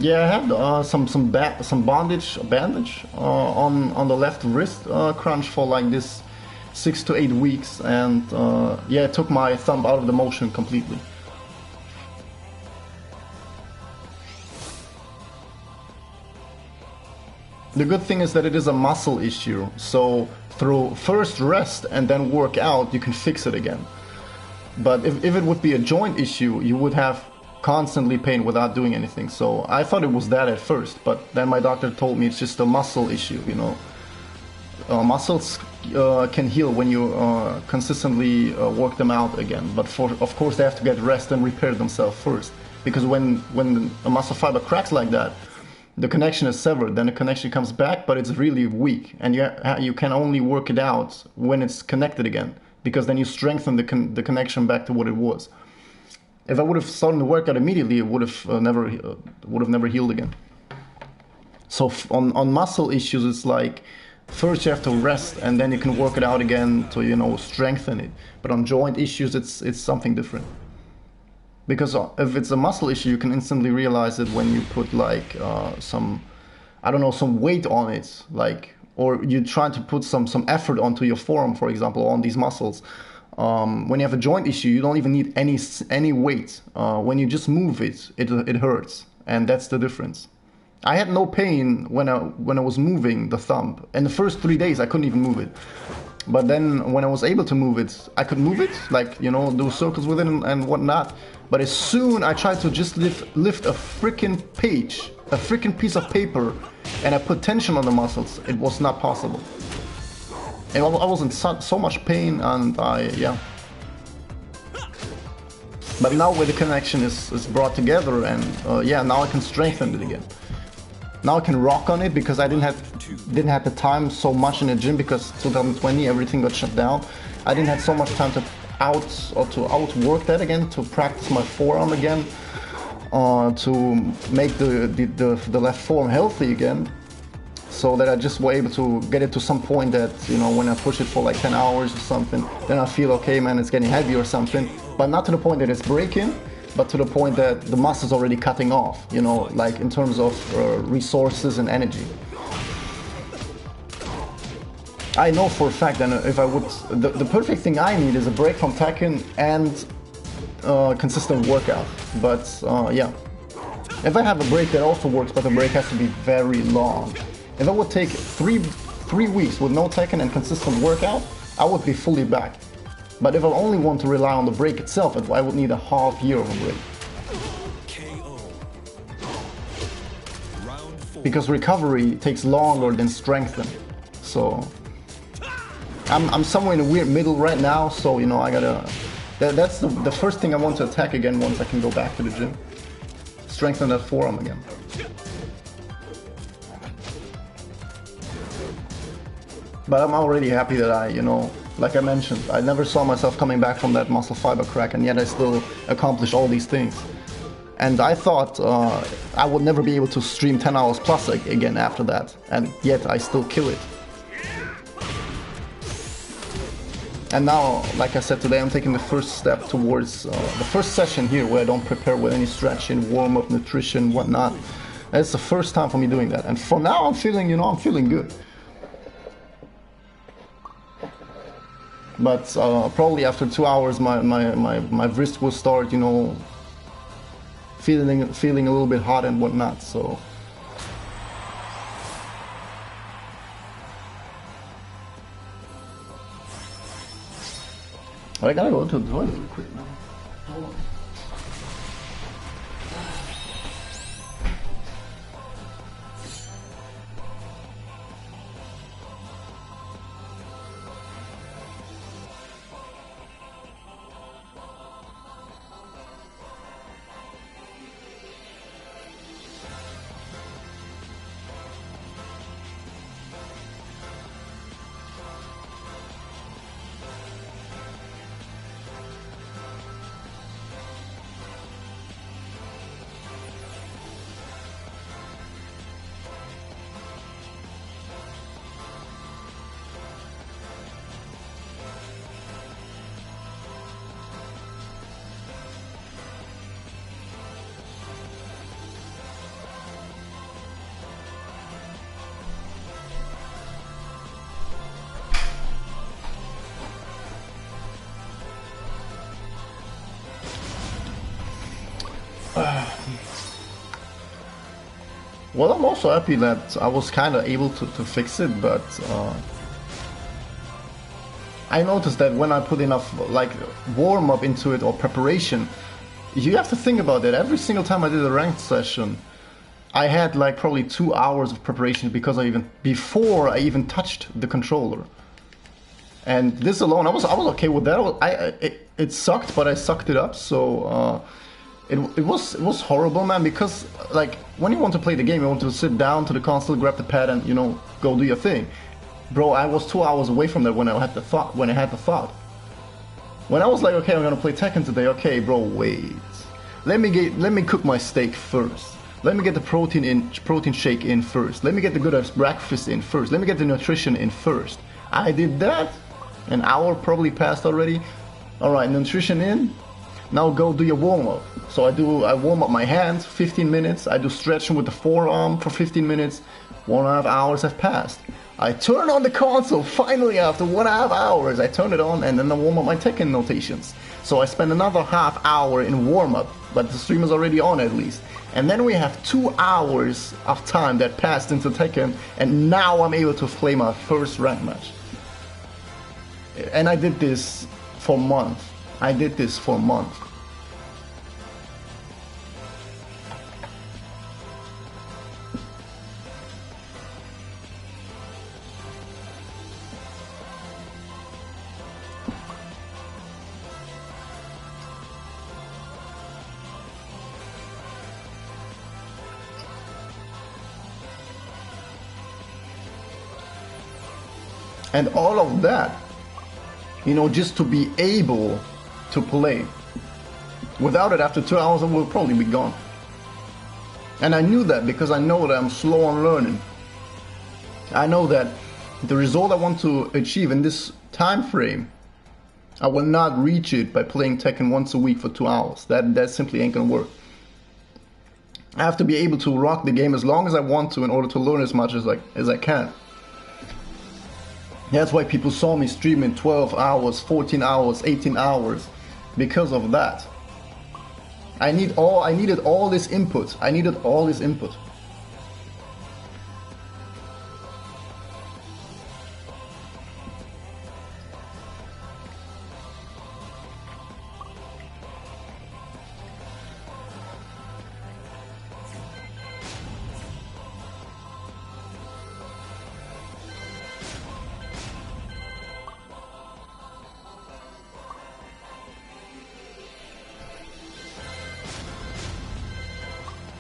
Yeah, I have some bandage on the left wrist crunch for like this 6 to 8 weeks, and yeah, it took my thumb out of the motion completely. The good thing is that it is a muscle issue, so through first rest and then work out, you can fix it again. But if it would be a joint issue, you would have constantly pain without doing anything. So I thought it was that at first, but then my doctor told me it's just a muscle issue, you know. Muscles can heal when you consistently work them out again, but of course they have to get rest and repair themselves first, because when a muscle fiber cracks like that, the connection is severed, then the connection comes back, but it's really weak, and you can only work it out when it's connected again, because then you strengthen the connection back to what it was. If I would have started the workout immediately, it would have never healed again. So on muscle issues, it's like first you have to rest, and then you can work it out again to, you know, strengthen it. But on joint issues, it's something different. Because if it's a muscle issue, you can instantly realize it when you put like some weight on it, like, or you try to put some effort onto your forearm, for example, on these muscles. When you have a joint issue, you don't even need any weight. When you just move it hurts, and that's the difference. I had no pain when I was moving the thumb. In the first 3 days, I couldn't even move it. But then when I was able to move it, I could move it, like, you know, do circles with it and whatnot. But as soon I tried to just lift a freaking page, a freaking piece of paper, and I put tension on the muscles, it was not possible. And I was in so much pain, and yeah. But now where the connection is brought together, and yeah, now I can strengthen it again. Now I can rock on it because I didn't have the time so much in the gym because 2020 everything got shut down. I didn't have so much time to outwork that again, to practice my forearm again, to make the left forearm healthy again, so that I just were able to get it to some point that, you know, when I push it for like 10 hours or something, then I feel okay, man, it's getting heavy or something, but not to the point that it's breaking, but to the point that the muscle's already cutting off, you know, like in terms of resources and energy. I know for a fact that if I would, the perfect thing I need is a break from Tekken and consistent workout. But yeah, if I have a break that also works, but the break has to be very long. If I would take three weeks with no Tekken and consistent workout, I would be fully back. But if I only want to rely on the break itself, I would need a half year of a break. Because recovery takes longer than strengthening. So I'm somewhere in the weird middle right now, so, you know, I gotta... That's the first thing I want to attack again once I can go back to the gym. Strengthen that forearm again. But I'm already happy that I, you know, like I mentioned, I never saw myself coming back from that muscle fiber crack, and yet I still accomplished all these things. And I thought I would never be able to stream 10 hours plus again after that, and yet I still kill it. And now, like I said, today I'm taking the first step towards the first session here where I don't prepare with any stretching, warm-up, nutrition, whatnot. And it's the first time for me doing that. And for now I'm feeling, you know, I'm feeling good. But probably after 2 hours my wrist will start, you know, feeling a little bit hot and whatnot, so... I gotta go to the toilet real quick now. Hold on. Well, I'm also happy that I was kind of able to fix it, but I noticed that when I put enough like warm-up into it or preparation, you have to think about that. Every single time I did a ranked session, I had like probably 2 hours of preparation before I even touched the controller. And this alone, I was okay with that. It sucked, but I sucked it up. So it was horrible, man. Because like when you want to play the game, you want to sit down to the console, grab the pad, and, you know, go do your thing. Bro, I was 2 hours away from that when I had the thought. When I was like, okay, I'm gonna play Tekken today. Okay, bro, wait. Let me cook my steak first. Let me get the protein shake in first. Let me get the good breakfast in first. Let me get the nutrition in first. I did that. An hour probably passed already. All right, nutrition in. Now go do your warm-up. So I warm up my hands, 15 minutes. I do stretching with the forearm for 15 minutes. 1.5 hours have passed. I turn on the console, finally after 1.5 hours. I turn it on and then I warm up my Tekken notations. So I spend another half hour in warm-up, but the stream is already on at least. And then we have 2 hours of time that passed into Tekken, and now I'm able to play my first rank match. and I did this for months. I did this for months. And all of that, you know, just to be able to play. Without it, after 2 hours, I would probably be gone. And I knew that because I know that I'm slow on learning. I know that the result I want to achieve in this time frame, I will not reach it by playing Tekken once a week for 2 hours. That simply ain't gonna work. I have to be able to rock the game as long as I want to in order to learn as much as I can. That's why people saw me streaming 12 hours, 14 hours, 18 hours, because of that. I needed all this input. I needed all this input.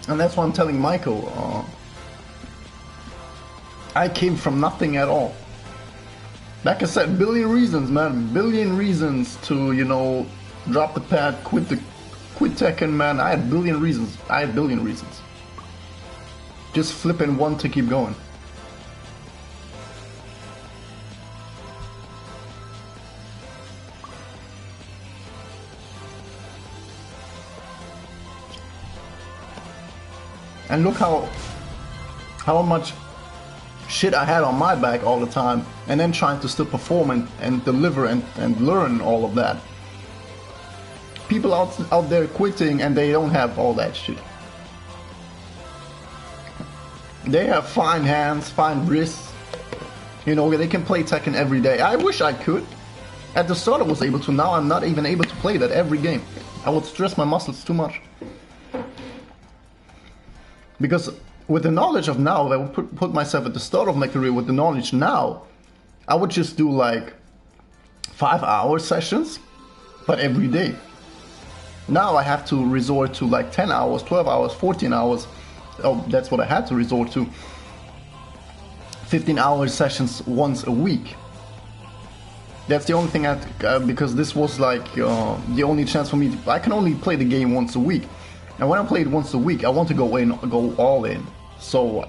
And that's why I'm telling Michael, I came from nothing at all. Like I said, billion reasons, man. Billion reasons to, you know, drop the pad, quit Tekken, man. I had billion reasons. Just flipping one to keep going. And look how much shit I had on my back all the time, and then trying to still perform and deliver and learn all of that. People out there quitting and they don't have all that shit. They have fine hands, fine wrists. You know, they can play Tekken every day. I wish I could. At the start I was able to, now I'm not even able to play that every game. I would stress my muscles too much. Because with the knowledge of now, if I would put myself at the start of my career with the knowledge now, I would just do like 5-hour sessions, but every day. Now I have to resort to like 10 hours, 12 hours, 14 hours. Oh, that's what I had to resort to. 15-hour sessions once a week. That's the only thing because this was like the only chance for me. I can only play the game once a week. And when I play it once a week, I want to go all in. So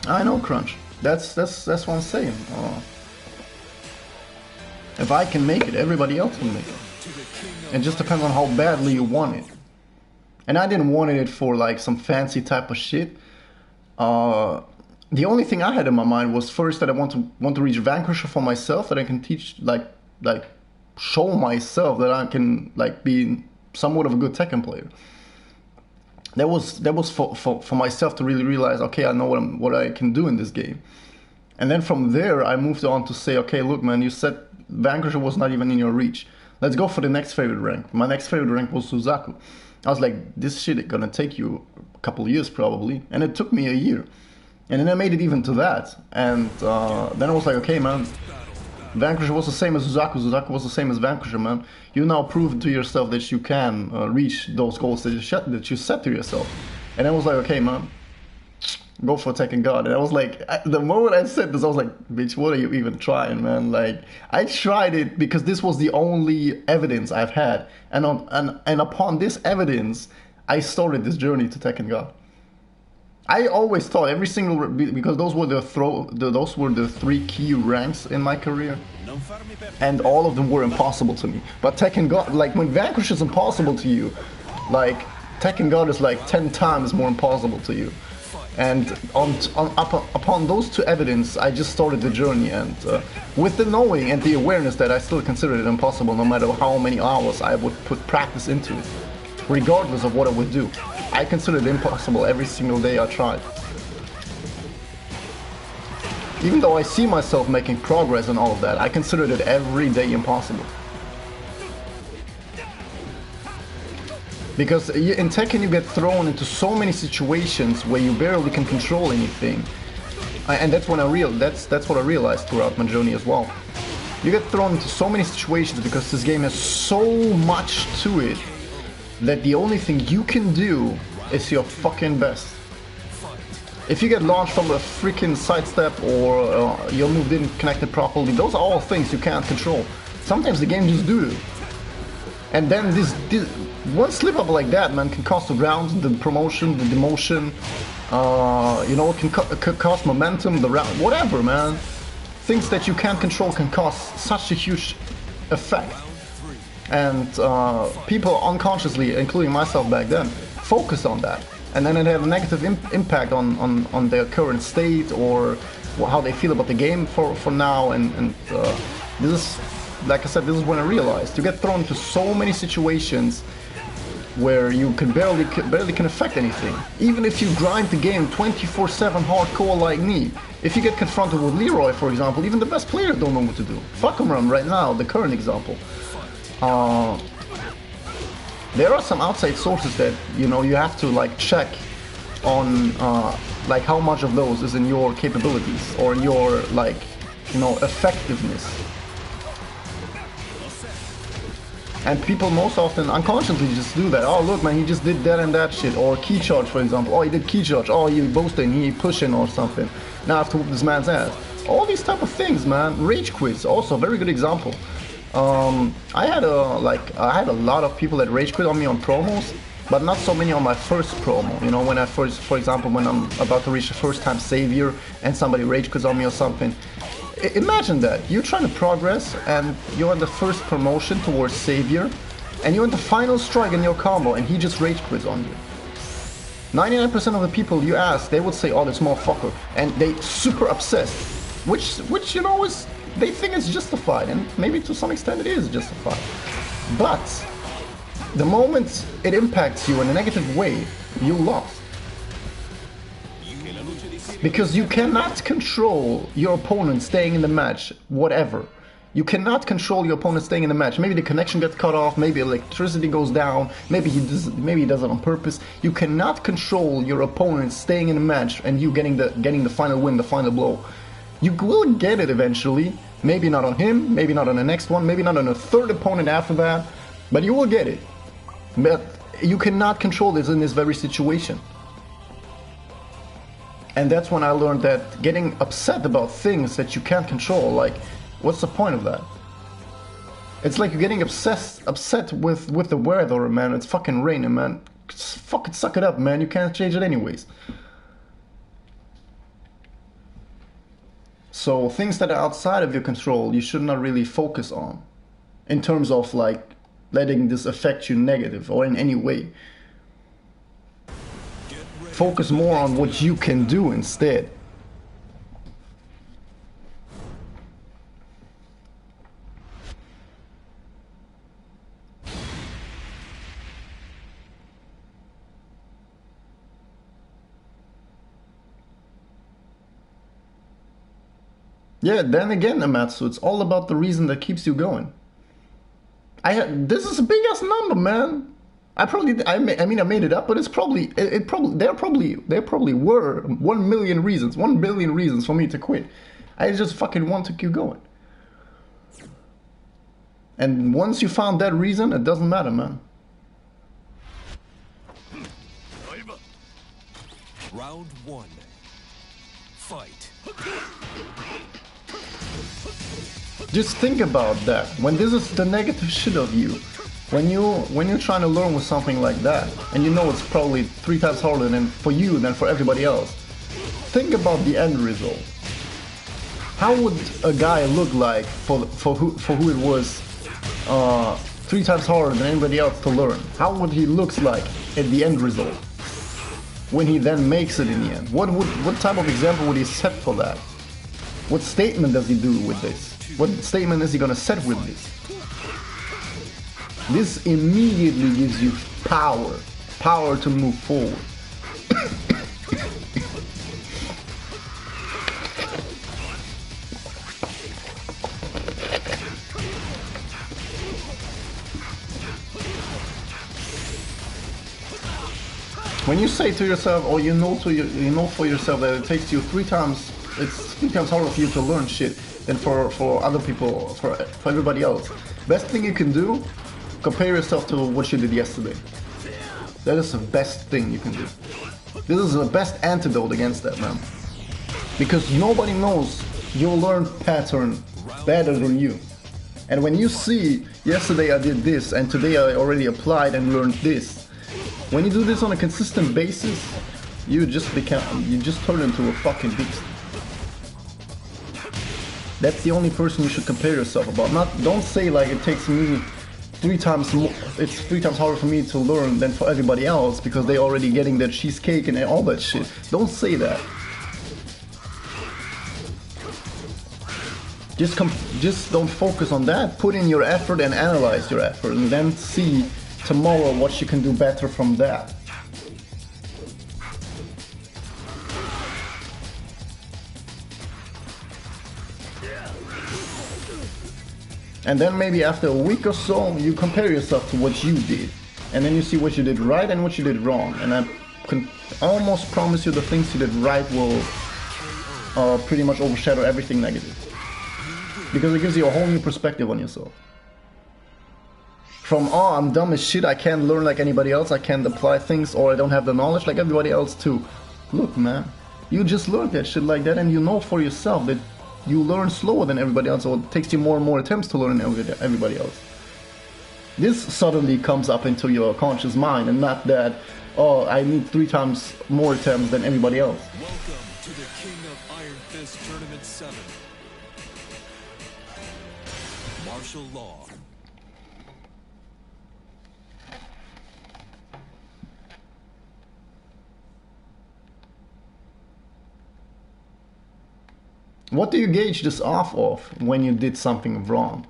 I know, Crunch. That's what I'm saying. If I can make it, everybody else can make it. It just depends on how badly you want it. And I didn't want it for like some fancy type of shit. The only thing I had in my mind was first that I want to reach Vanquisher for myself, that I can teach like show myself that I can like be somewhat of a good Tekken player. That was for myself to really realize, okay, I know what I can do in this game. And then from there I moved on to say, okay, look, man, you said Vanquisher was not even in your reach. Let's go for the next favorite rank. My next favorite rank was Suzaku. I was like, this shit is gonna take you a couple of years probably, and it took me a year. And then I made it even to that, and then I was like, okay, man, Vanquisher was the same as Suzaku, Suzaku was the same as Vanquisher, man. You now proved to yourself that you can reach those goals that you set to yourself. And I was like, okay, man, go for Tekken God. And I was like, the moment I said this, I was like, bitch, what are you even trying, man? Like, I tried it because this was the only evidence I've had. And upon this evidence, I started this journey to Tekken God. I always thought every single, because those were the 3 key ranks in my career, and all of them were impossible to me. But Tekken God, like when Vanquish is impossible to you, like Tekken God is like 10 times more impossible to you. And upon those two evidence, I just started the journey, and with the knowing and the awareness that I still consider it impossible no matter how many hours I would put practice into it, regardless of what I would do. I consider it impossible every single day I tried. Even though I see myself making progress and all of that, I consider it every day impossible. Because in Tekken you get thrown into so many situations where you barely can control anything. And that's when that's what I realized throughout my journey as well. You get thrown into so many situations because this game has so much to it that the only thing you can do is your fucking best. If you get launched from a freaking sidestep or your move didn't connect it properly, those are all things you can't control. Sometimes the game just do it. And then this one slip up like that, man, can cost the round, the promotion, the demotion, you know, it can cost momentum, the round, whatever, man. Things that you can't control can cause such a huge effect. And people unconsciously, including myself back then, focus on that. And then it had a negative impact on their current state or how they feel about the game for now. And this is, like I said, this is when I realized you get thrown into so many situations where you can barely can affect anything. Even if you grind the game 24/7 hardcore like me, if you get confronted with Leroy, for example, even the best players don't know what to do. Fuck him around right now, the current example. There are some outside sources that, you know, you have to like check on like how much of those is in your capabilities or in your, like, you know, effectiveness. And people most often unconsciously just do that. Oh, look, man, he just did that and that shit. Or key charge, for example. Oh, he did key charge. Oh, he boasting, he pushing or something. Now I have to whoop this man's ass. All these type of things, man. Rage quits, also a very good example. I had a lot of that rage quit on me on promos, but not so many on my first promo. You know, when I first, for example, when I'm about to reach the first time savior and somebody rage quits on me or something. Imagine that, you're trying to progress and you're in the first promotion towards savior and you're in the final strike in your combo and he just rage quits on you. 99% of the people you ask, they would say, oh, this motherfucker, and they super obsessed, which you know is, they think it's justified, and maybe to some extent it is justified. But the moment it impacts you in a negative way, you lost. Because you cannot control your opponent staying in the match, whatever. You cannot control your opponent staying in the match. Maybe the connection gets cut off, maybe electricity goes down, maybe he does it on purpose. You cannot control your opponent staying in the match and you getting the final win, the final blow. You will get it eventually. Maybe not on him, maybe not on the next one, maybe not on a third opponent after that, but you will get it. But you cannot control this in this very situation. And that's when I learned that getting upset about things that you can't control, like, what's the point of that? It's like you're getting upset with the weather, man. It's fucking raining, man. Fucking suck it up, man. You can't change it anyways. So things that are outside of your control, you should not really focus on, in terms of like letting this affect you negative or in any way. Focus more on what you can do instead. Yeah, then again, Amatsu, it's all about the reason that keeps you going. This is a big ass number, man. I mean I made it up, but it's probably there probably were 1 million reasons, 1 billion reasons for me to quit. I just fucking want to keep going. And once you found that reason, it doesn't matter, man. Round 1. Fight. Just think about that. When this is the negative shit of you, when you're trying to learn with something like that, and you know it's probably 3 times harder for you than for everybody else, think about the end result. How would a guy look like for who it was 3 times harder than anybody else to learn? How would he look like at the end result? when he then makes it in the end? What type of example would he set for that? What statement does he do with this? What statement is he gonna set with this? This immediately gives you power to move forward. When you say to yourself, or you know for yourself that it takes you it's 3 times harder for you to learn shit than for other people, for everybody else. Best thing you can do, compare yourself to what you did yesterday. That is the best thing you can do. This is the best antidote against that, man. Because nobody knows your learned pattern better than you. And when you see, yesterday I did this, and today I already applied and learned this. When you do this on a consistent basis, you just turn into a fucking beast. That's the only person you should compare yourself about. Don't say like it takes me 3 times more, it's 3 times harder for me to learn than for everybody else because they already getting their cheesecake and all that shit. Don't say that. Just don't focus on that. Put in your effort and analyze your effort, and then see tomorrow what you can do better from that. And then maybe after a week or so, you compare yourself to what you did. And then you see what you did right and what you did wrong. And I can almost promise you the things you did right will pretty much overshadow everything negative. Because it gives you a whole new perspective on yourself. From, oh, I'm dumb as shit, I can't learn like anybody else, I can't apply things, or I don't have the knowledge like everybody else too. Look, man, you just learned that shit like that, and you know for yourself that you learn slower than everybody else, or it takes you more and more attempts to learn than everybody else. This suddenly comes up into your conscious mind, and not that, oh, I need 3 times more attempts than everybody else. Welcome to the King of Iron Fist Tournament 7. Martial Law. What do you gauge this off of when you did something wrong?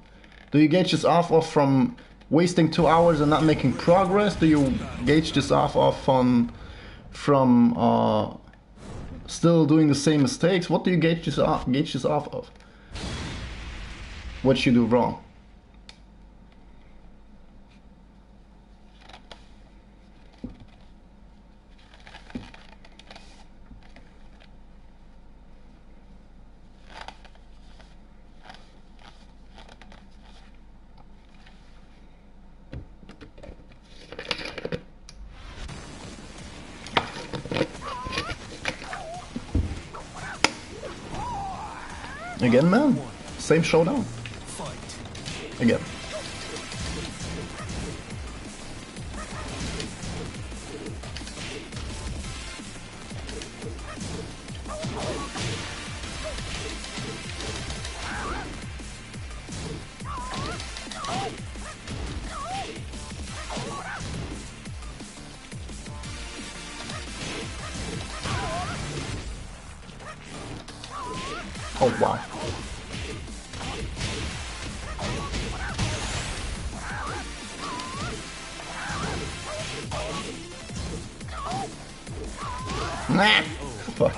Do you gauge this off of from wasting 2 hours and not making progress? Do you gauge this off of from still doing the same mistakes? What do you gauge this off of? What you do wrong? Again, man? Same showdown? Again. Oh, wow. Nah. Fuck.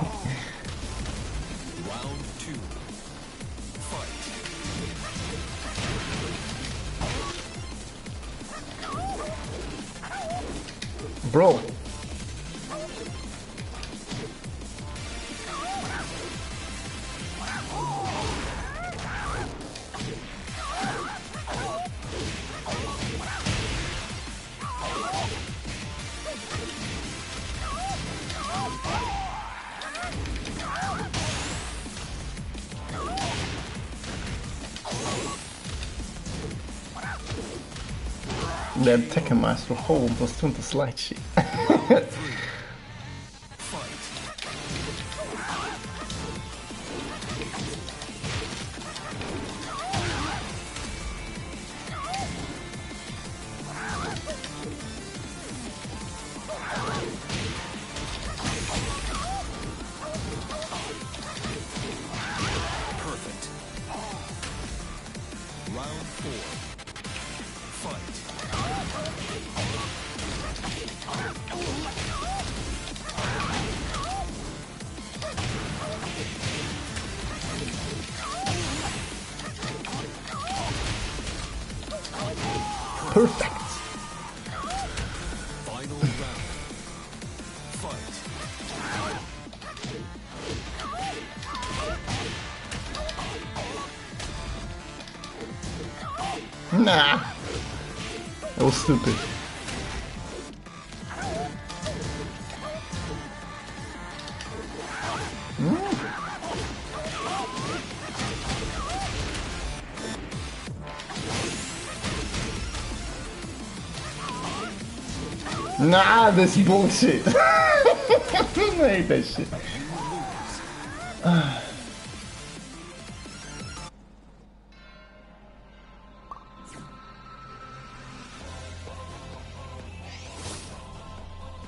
Round 2. Fight. Bro. Den Tekken Master Home på stund till slide sheet. Perfect. Final round. Fight. Nah. That was stupid. Nah, this bullshit. I hate that shit.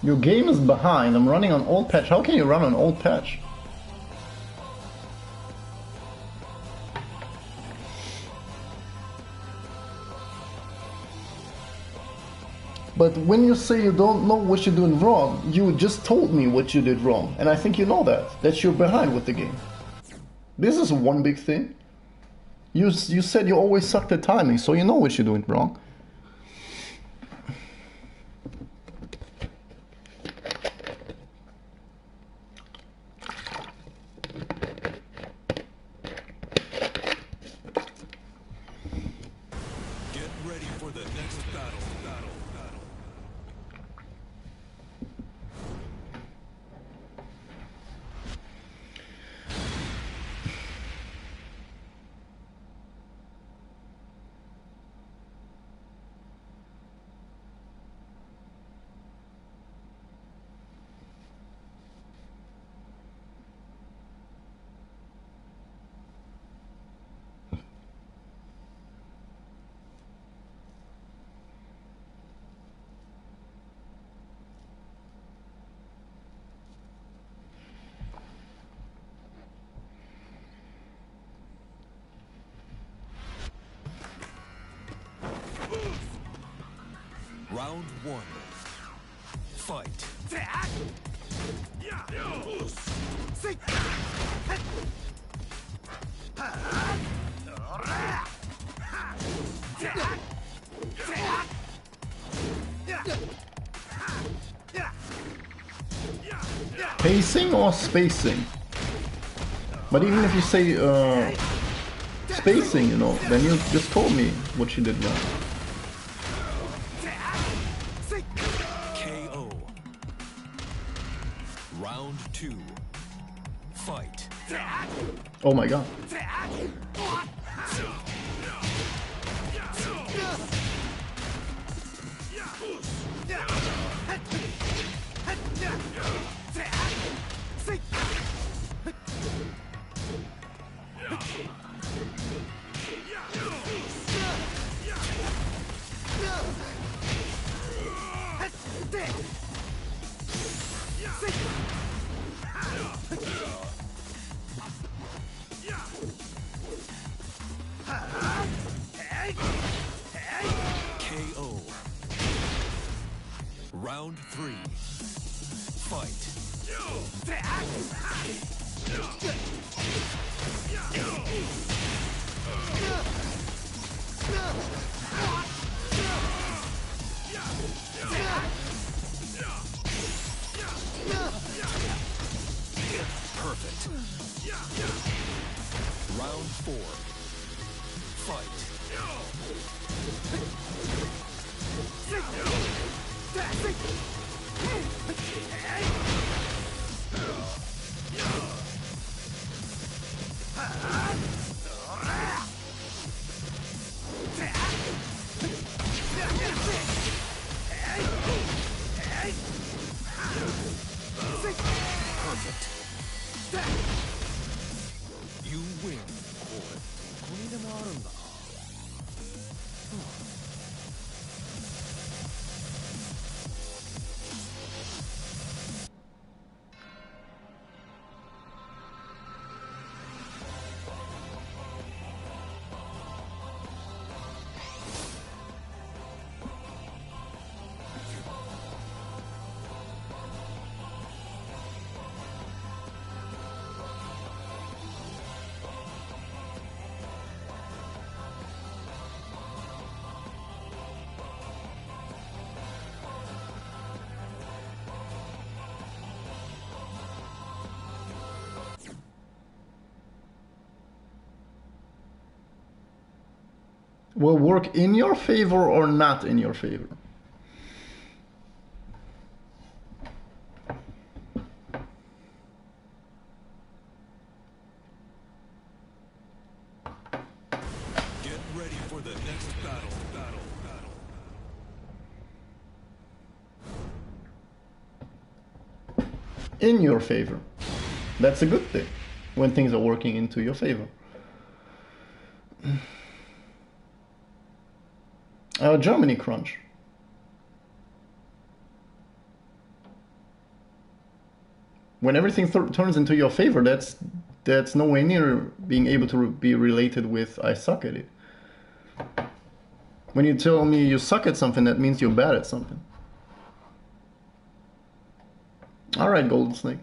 Your game is behind. I'm running on old patch. How can you run on old patch? But when you say you don't know what you're doing wrong, you just told me what you did wrong. And I think you know that you're behind with the game. This is one big thing. You said you always sucked at timing, so you know what you're doing wrong. Get ready for the next battle. Round one. Fight. Pacing or spacing? But even if you say spacing, you know, then you just told me what you did wrong. KO. Round two. Fight. Oh my god. KO. Round three. Fight. Perfect. Round four. Fight. Perfect. You win. will work in your favor or not in your favor. Get ready for the next battle. In your favor. That's a good thing when things are working into your favor. Germany crunch. When everything turns into your favor, that's nowhere near being able to be related with I suck at it. When you tell me you suck at something, that means you're bad at something. Alright, Golden Snake.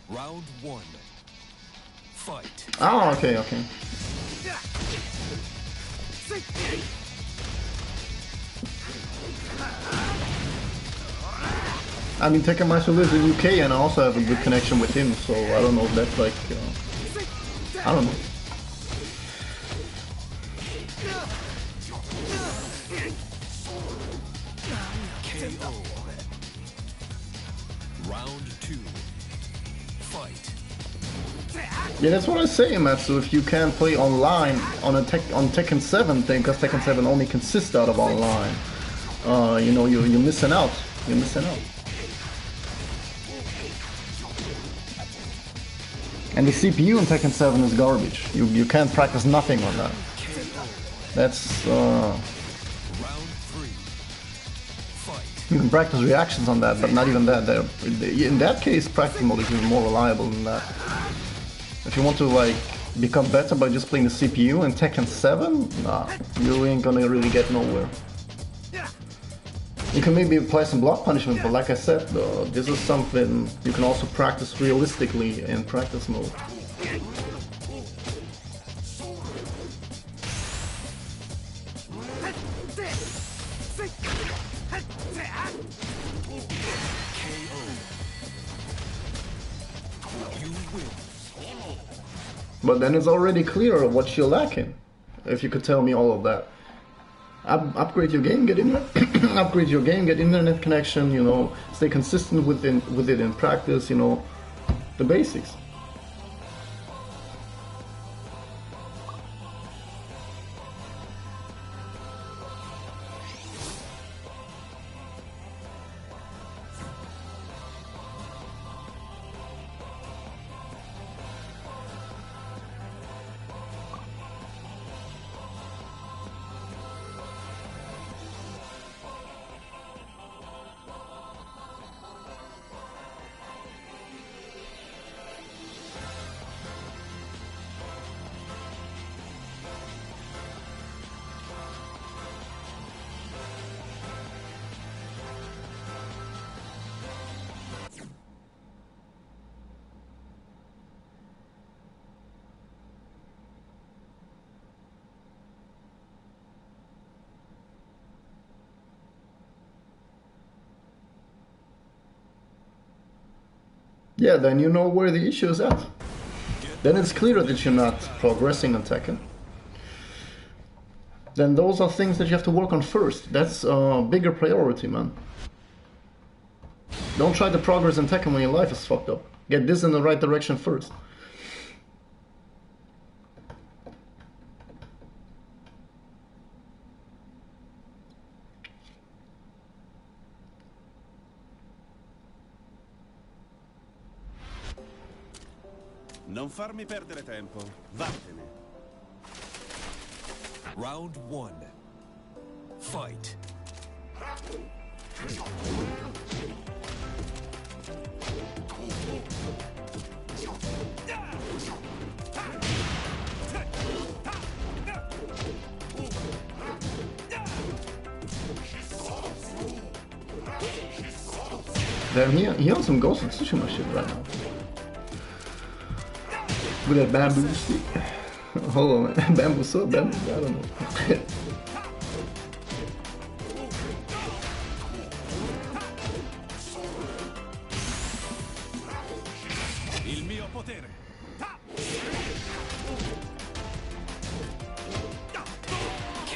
Round one. Fight. Oh, okay. I mean, Tekken Master lives in UK and I also have a good connection with him, so I don't know if that's like, I don't know. KO. Round two. Fight. Yeah, that's what I say, Matsu. If you can't play online on Tekken 7 thing, because Tekken 7 only consists out of online, you know, you're missing out. You're missing out. And the CPU in Tekken 7 is garbage. You can't practice nothing on that. That's Round three. Fight. you can practice reactions on that, but not even that. In that case, practice mode is even more reliable than that. If you want to like become better by just playing the CPU in Tekken 7, nah, you ain't gonna really get nowhere. You can maybe apply some block punishment, but like I said, this is something you can also practice realistically in practice mode. But then it's already clear what you're lacking, if you could tell me all of that. Upgrade your game, get upgrade your game, get internet connection, you know, stay consistent with it in practice, you know, the basics. Yeah, then you know where the issue is at. Then it's clear that you're not progressing on Tekken. Then those are things that you have to work on first. That's a bigger priority, man. Don't try to progress in Tekken when your life is fucked up. Get this in the right direction first. Non farmi perdere tempo. Vattene. Round one. Fight. Damn, he on some Ghost of Tsushima shit right now. With that bamboo stick. Hold on, man. Bamboo sword? Bamboo? I don't know.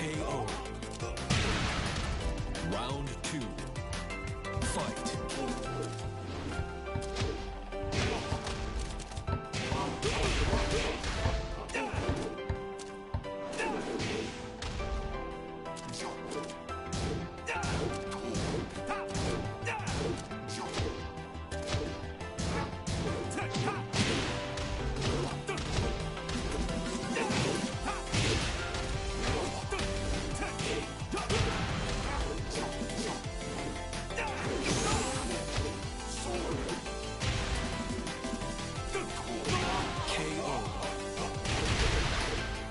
KO. Round 2. Fight.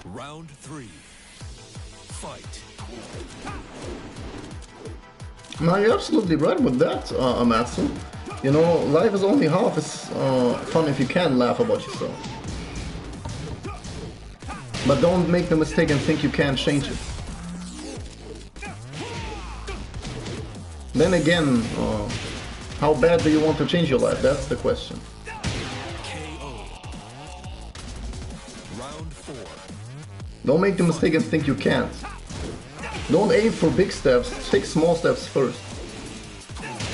Round 3. Fight. No, you're absolutely right with that, Amatsu. You know, life is only half as fun if you can laugh about yourself. But don't make the mistake and think you can't change it. Then again, how bad do you want to change your life? That's the question. KO. Round 4. Don't make the mistake and think you can't. Don't aim for big steps, take small steps first.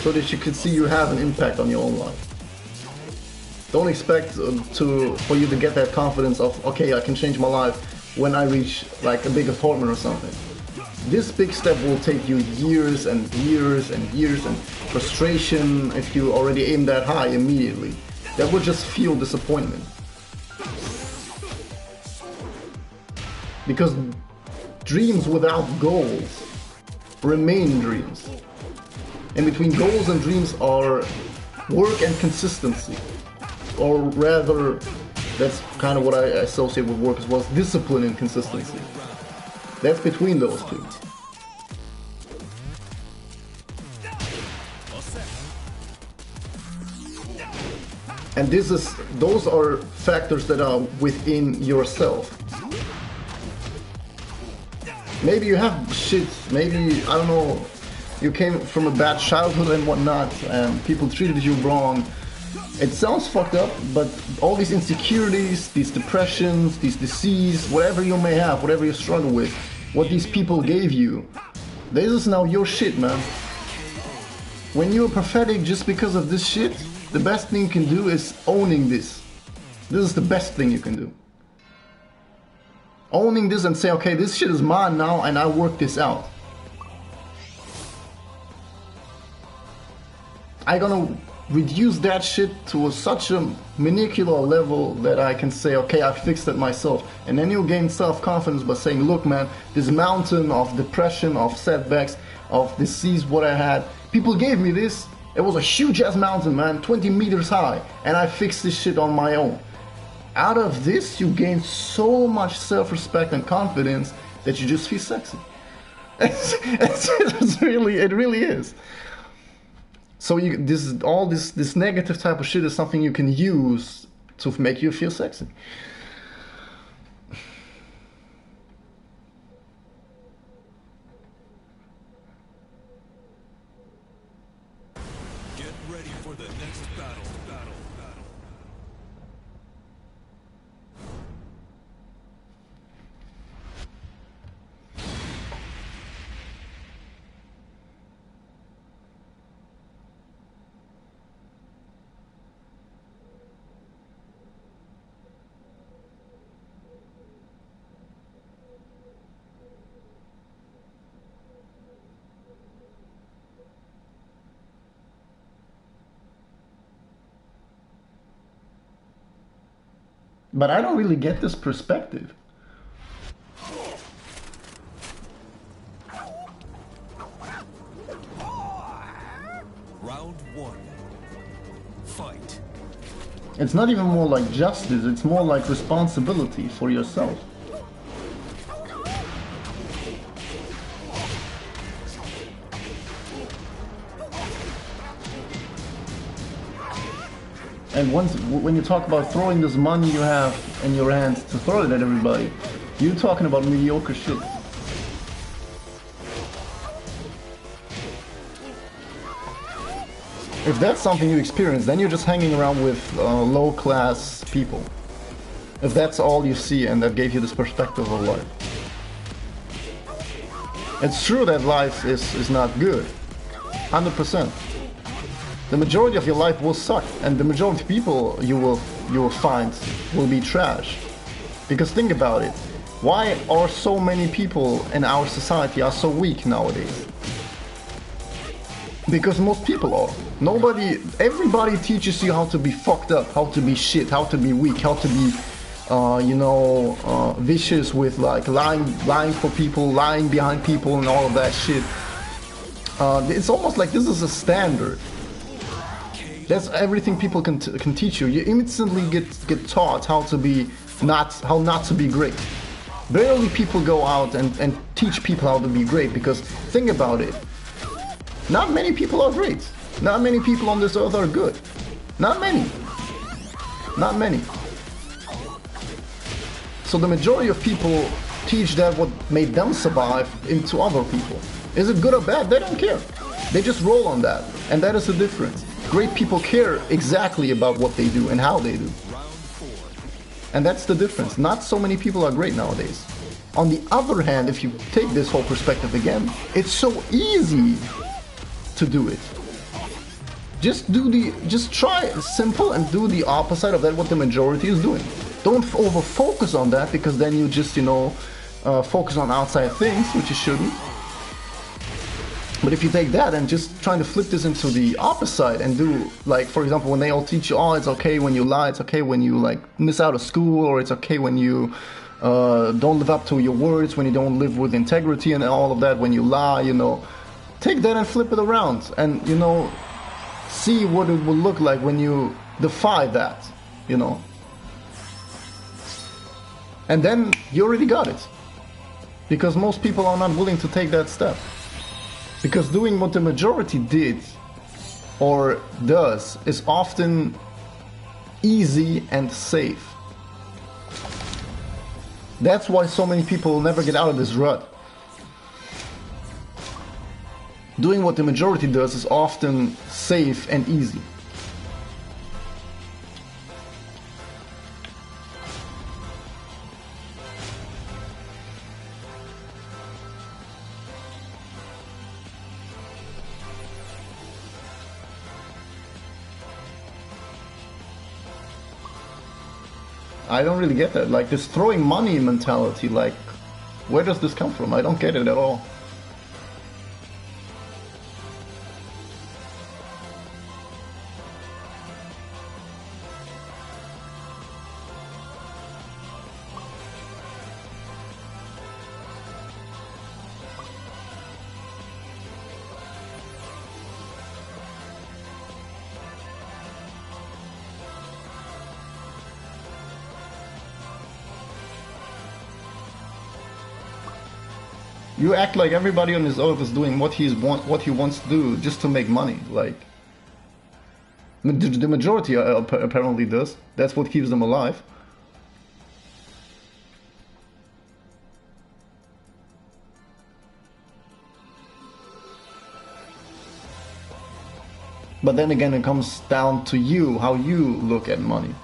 So that you can see you have an impact on your own life. Don't expect for you to get that confidence of, okay, I can change my life when I reach like a big apartment or something. This big step will take you years and years and years, and frustration if you already aim that high immediately. That will just fuel disappointment. Because dreams without goals remain dreams. And between goals and dreams are work and consistency. Or rather, that's kind of what I associate with work as well, as discipline and consistency. That's between those two. And those are factors that are within yourself. Maybe you have shit, maybe, I don't know, you came from a bad childhood and whatnot, and people treated you wrong. It sounds fucked up, but all these insecurities, these depressions, these disease, whatever you may have, whatever you struggle with, what these people gave you, this is now your shit, man. When you're pathetic just because of this shit, the best thing you can do is owning this. This is the best thing you can do. Owning this and say, okay, this shit is mine now and I work this out. I'm gonna reduce that shit to such a maniacal level that I can say, okay, I fixed it myself. And then you gain self-confidence by saying, look man, this mountain of depression, of setbacks, of disease, what I had, people gave me this. It was a huge ass mountain, man, 20 meters high, and I fixed this shit on my own. Out of this, you gain so much self-respect and confidence that you just feel sexy. It really is. So this negative type of shit is something you can use to make you feel sexy. Get ready for the next battle. But I don't really get this perspective. Round 1. Fight. It's not even more like justice, it's more like responsibility for yourself. And when you talk about throwing this money you have in your hands to throw it at everybody, you're talking about mediocre shit. If that's something you experience, then you're just hanging around with low-class people. If that's all you see and that gave you this perspective of life. It's true that life is not good, 100%. The majority of your life will suck, and the majority of people you will find will be trash. Because think about it, why are so many people in our society are so weak nowadays? Because most people are. Everybody teaches you how to be fucked up, how to be shit, how to be weak, how to be, vicious with like lying for people, lying behind people, and all of that shit. It's almost like this is a standard. That's everything people can teach you. You instantly get taught how not to be great. Barely people go out and teach people how to be great, because think about it. Not many people are great. Not many people on this earth are good. Not many. Not many. So the majority of people teach that what made them survive into other people. Is it good or bad? They don't care. They just roll on that. And that is the difference. Great people care exactly about what they do and how they do. And that's the difference. Not so many people are great nowadays. On the other hand, if you take this whole perspective again, it's so easy to do it. Just try simple and do the opposite of that what the majority is doing. Don't over focus on that, because then you just focus on outside things, which you shouldn't. But if you take that and just trying to flip this into the opposite and do, like, for example, when they all teach you, oh, it's okay when you lie, it's okay when you like miss out of school, or it's okay when you don't live up to your words, when you don't live with integrity and all of that, when you lie, take that and flip it around and, see what it will look like when you defy that, And then you already got it. Because most people are not willing to take that step. Because doing what the majority did or does is often easy and safe. That's why so many people never get out of this rut. Doing what the majority does is often safe and easy. I don't really get that. Like, this throwing money mentality, like, where does this come from? I don't get it at all. You act like everybody on this earth is doing what he wants to do just to make money. Like, the majority apparently does. That's what keeps them alive. But then again, it comes down to you, how you look at money.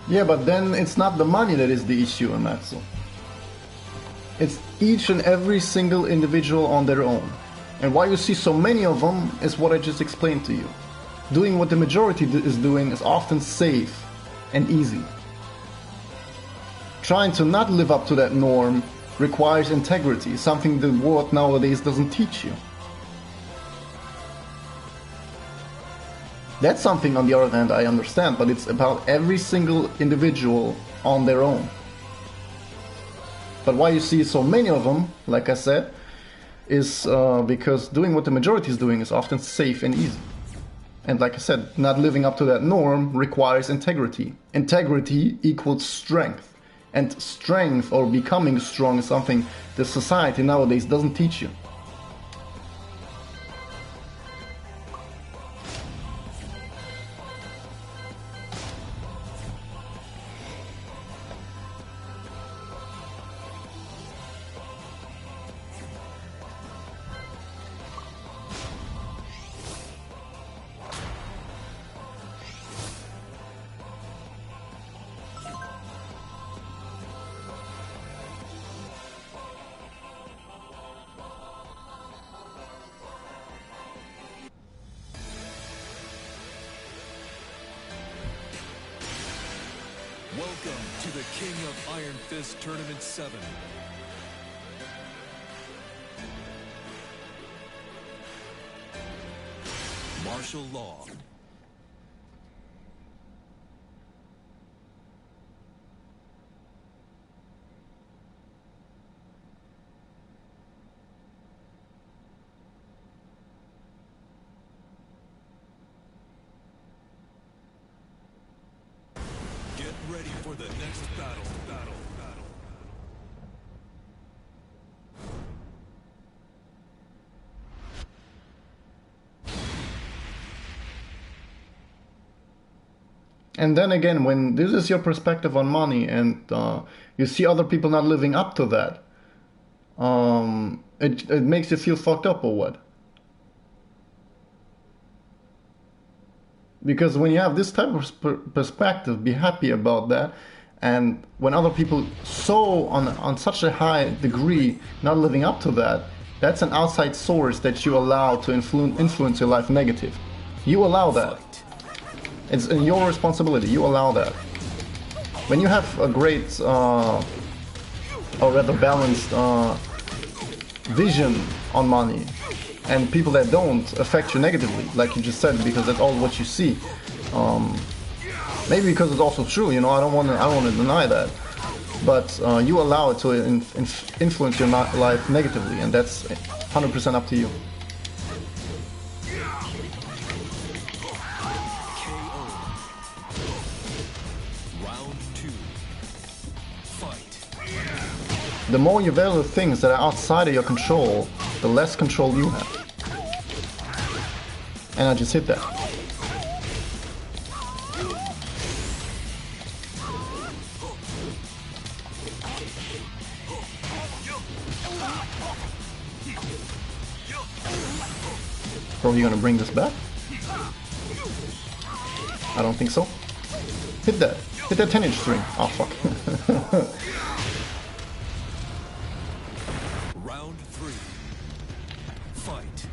Yeah, but then it's not the money that is the issue, Amatsu. It's each and every single individual on their own. And why you see so many of them is what I just explained to you. Doing what the majority is doing is often safe and easy. Trying to not live up to that norm requires integrity, something the world nowadays doesn't teach you. That's something, on the other hand, I understand, but it's about every single individual on their own. But why you see so many of them, like I said, is because doing what the majority is doing is often safe and easy. And like I said, not living up to that norm requires integrity. Integrity equals strength. And strength, or becoming strong, is something the society nowadays doesn't teach you. Welcome to the King of Iron Fist Tournament 7. Martial Law. Get ready for the next battle. And then again, when this is your perspective on money and you see other people not living up to that, it makes you feel fucked up or what? Because when you have this type of perspective, be happy about that. And when other people so on such a high degree not living up to that, that's an outside source that you allow to influence your life negative. You allow that. It's your responsibility. You allow that. When you have a great, or rather balanced vision on money, and people that don't affect you negatively, like you just said, because that's all what you see. Maybe because it's also true, you know. I don't want to deny that, but you allow it to influence your life negatively, and that's 100% up to you. The more you value things that are outside of your control, the less control you have. And I just hit that. Bro, you gonna bring this back? I don't think so. Hit that. Hit that 10-inch string. Oh, fuck. Round 3. Fight.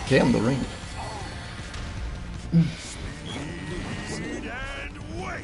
Okay, I'm the ring. Sit and wait.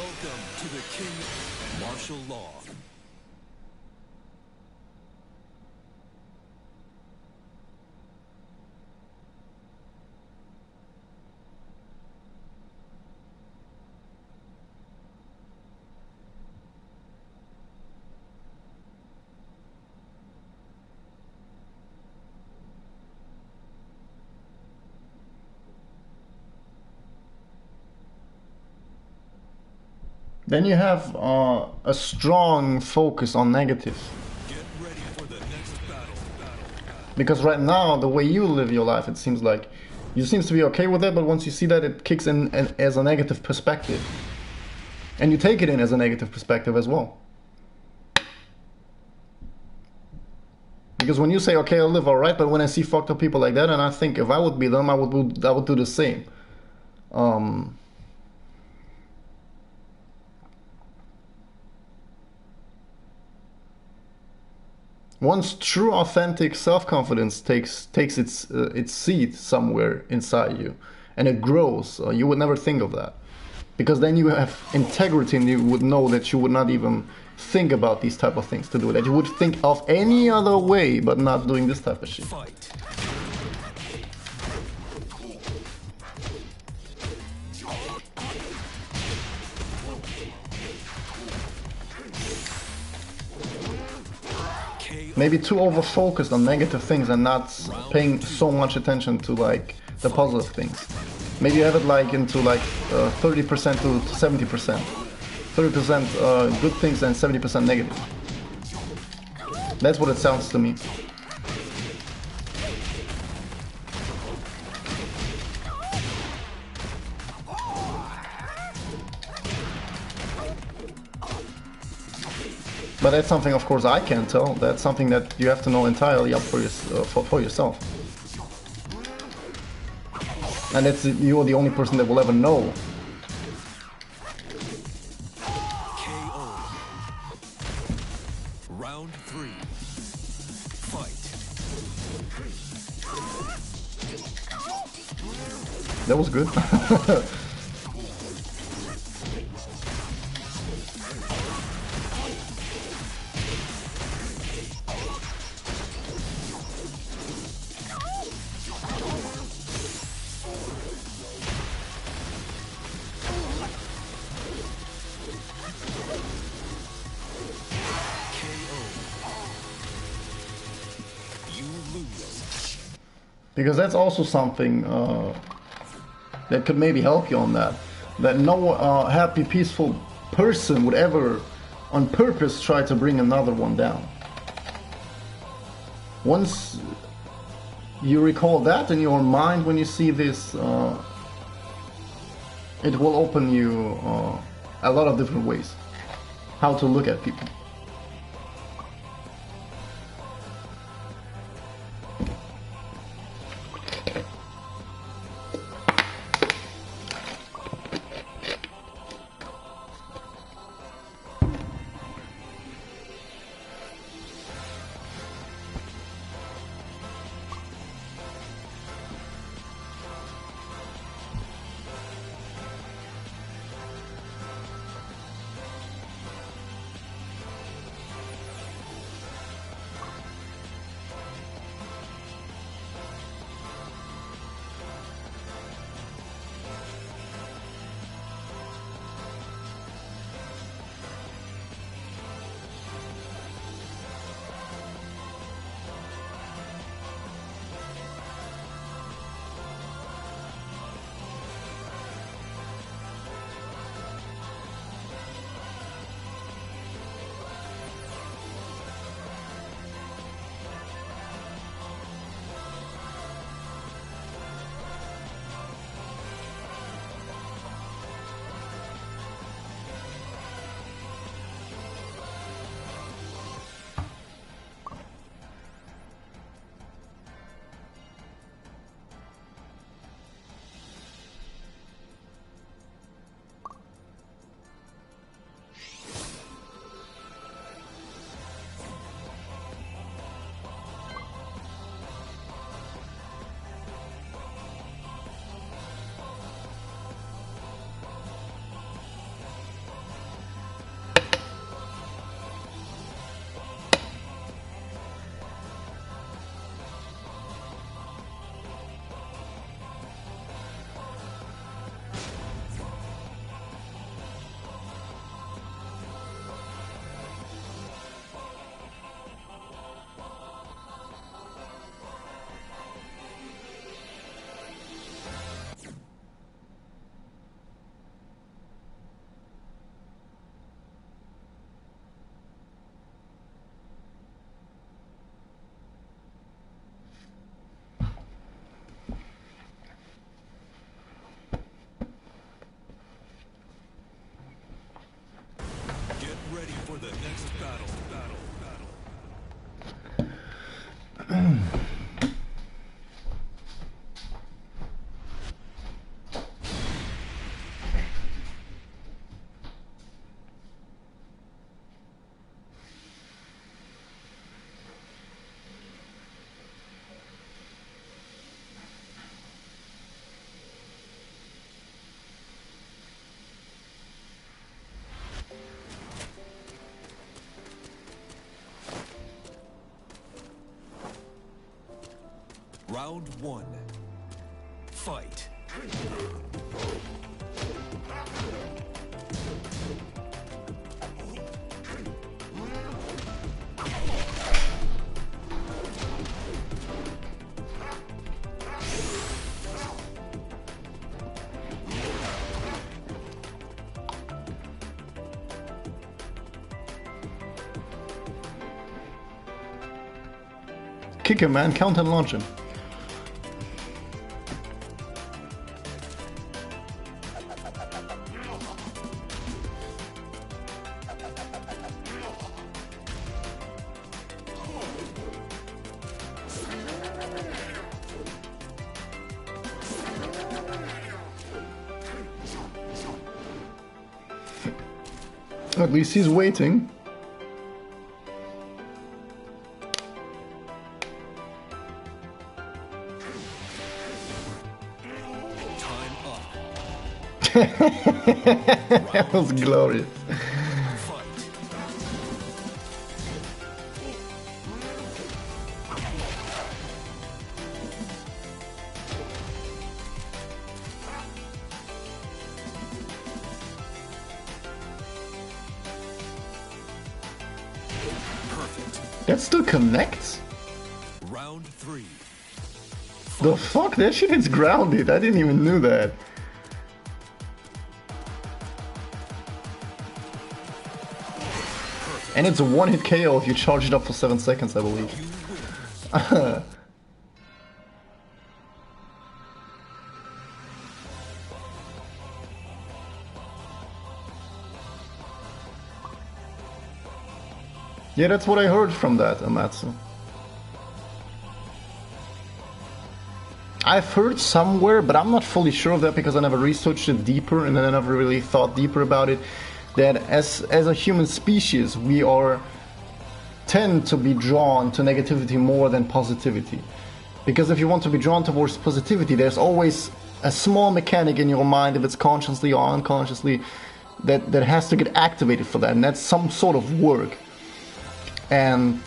Welcome to the King of Martial Law. Then you have a strong focus on negative. Get ready for the next battle. Because right now, the way you live your life, it seems like you seems to be okay with it, but once you see that, it kicks in as a negative perspective. And you take it in as a negative perspective as well. Because when you say, okay, I'll live alright, but when I see fucked up people like that, and I think if I would be them, I would do the same. Once true, authentic self-confidence takes its seat somewhere inside you, and it grows, you would never think of that, because then you have integrity, and you would know that you would not even think about these type of things to do that. You would think of any other way, but not doing this type of shit. Fight. Maybe too over-focused on negative things and not paying so much attention to like the positive things. Maybe you have it like into like 30% to 70%. 30% good things and 70% negative. That's what it sounds to me. But that's something, of course, I can't tell. That's something that you have to know entirely up for yourself. And that's, you're the only person that will ever know. KO. Round 3. Fight. That was good. Because that's also something that could maybe help you on that. That no happy, peaceful person would ever, on purpose, try to bring another one down. Once you recall that in your mind when you see this, it will open you a lot of different ways how to look at people. the next battle. Round one. Fight. Kick him, man. Count and launch him. At least he's waiting. Time up. That was glorious. Fight. That still connects? Round three. The fuck? That shit is grounded. I didn't even know that. And it's a one-hit KO if you charge it up for 7 seconds, I believe. Yeah, that's what I heard from that, Amatsu. I've heard somewhere, but I'm not fully sure of that because I never researched it deeper and then I never really thought deeper about it, that as a human species, we tend to be drawn to negativity more than positivity. Because if you want to be drawn towards positivity, there's always a small mechanic in your mind, if it's consciously or unconsciously, that has to get activated for that, and that's some sort of work. And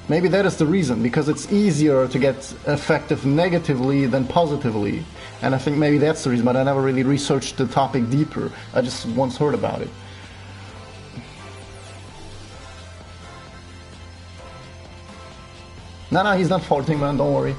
maybe that is the reason, because it's easier to get effective negatively than positively. And I think maybe that's the reason, but I never really researched the topic deeper. I just once heard about it. No, he's not faulting, man, don't worry.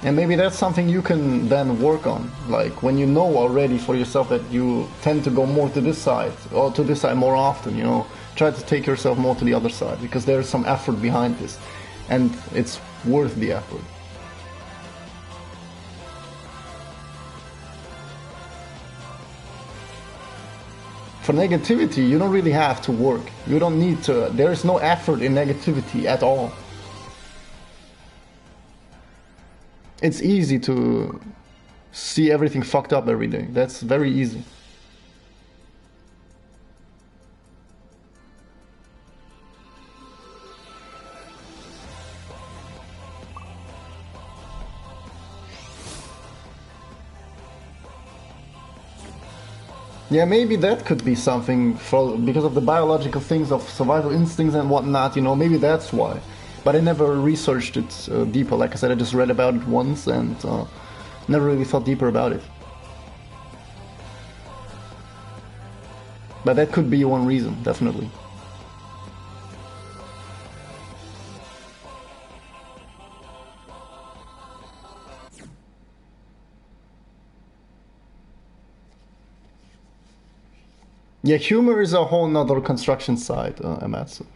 And maybe that's something you can then work on. Like when you know already for yourself that you tend to go more to this side or to this side more often, you know, try to take yourself more to the other side because there's some effort behind this and it's worth the effort. For negativity, you don't really have to work. You don't need to. There is no effort in negativity at all. It's easy to see everything fucked up every day. That's very easy. Yeah, maybe that could be something because of the biological things of survival instincts and whatnot, you know, maybe that's why. But I never researched it deeper. Like I said, I just read about it once and never really thought deeper about it. But that could be one reason, definitely. Yeah, humor is a whole nother construction side, Amatsu.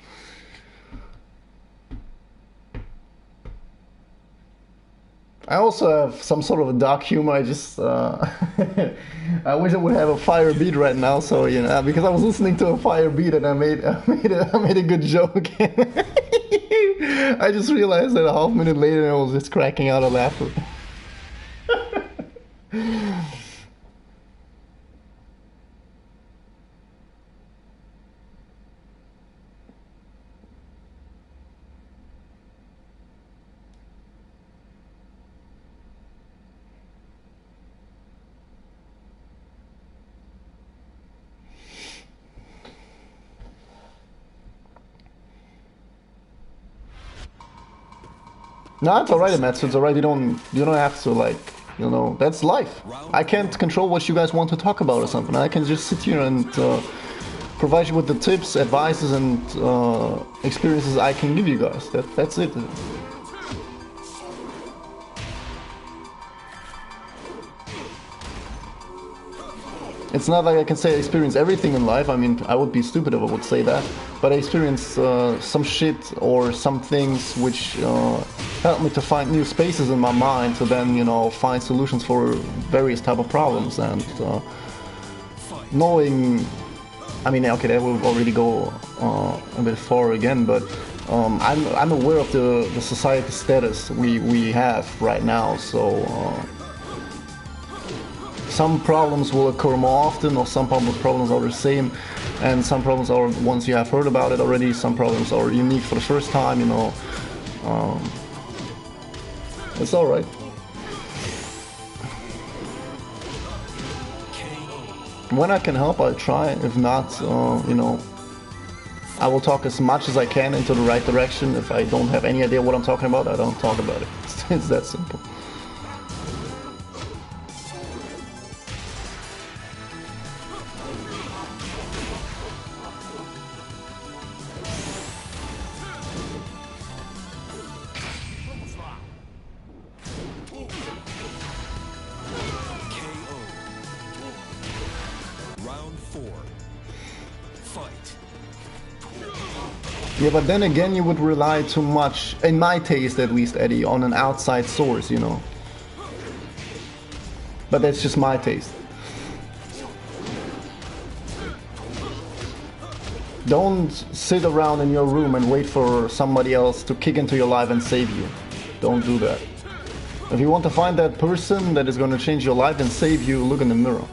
I also have some sort of a dark humor. I just I wish I would have a fire beat right now. So you know, because I was listening to a fire beat and I made a good joke. I just realized that a half minute later I was just cracking out of laughter. No, it's alright, Matsu. It's alright. You don't have to, like, you know, that's life. I can't control what you guys want to talk about or something. I can just sit here and provide you with the tips, advices, and experiences I can give you guys. That's it. It's not like I can say I experience everything in life. I mean, I would be stupid if I would say that. But I experience some shit or some things which help me to find new spaces in my mind to then, you know, find solutions for various type of problems. And knowing, I mean, okay, that will already go a bit far again, but I'm aware of the society status we have right now, so some problems will occur more often, or some problems are the same, and some problems are once you have heard about it already, some problems are unique for the first time, you know. It's alright. When I can help, I'll try. If not, you know, I will talk as much as I can into the right direction. If I don't have any idea what I'm talking about, I don't talk about it. It's that simple. Yeah, but then again, you would rely too much, in my taste at least, Eddie, on an outside source, you know. But that's just my taste. Don't sit around in your room and wait for somebody else to kick into your life and save you. Don't do that. If you want to find that person that is going to change your life and save you, look in the mirror.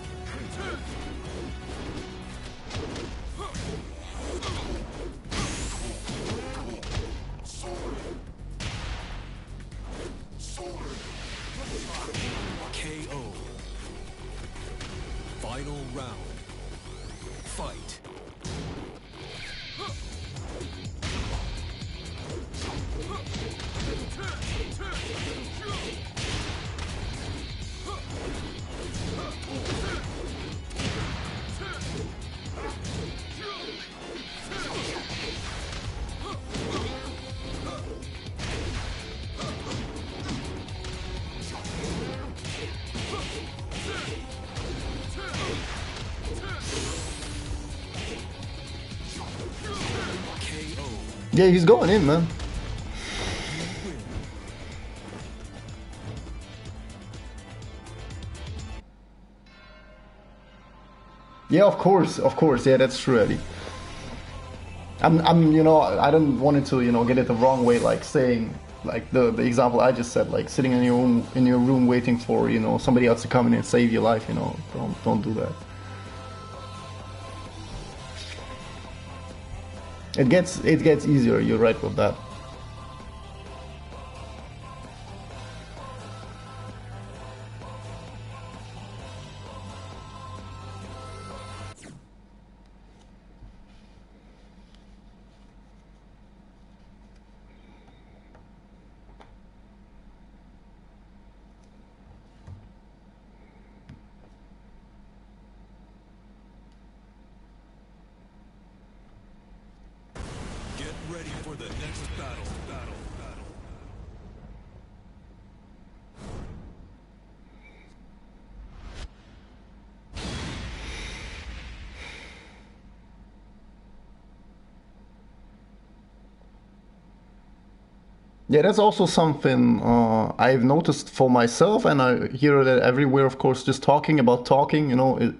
Yeah, he's going in, man. Yeah, of course, yeah, that's true, Eddie. I'm, you know, I don't want it to, you know, get it the wrong way, like saying, like the example I just said, like sitting in your room waiting for, you know, somebody else to come in and save your life, you know, don't do that. It gets easier, you're right with that. Ready for the next battle. Yeah, that's also something I've noticed for myself, and I hear that everywhere. Of course, just talking about talking, you know, it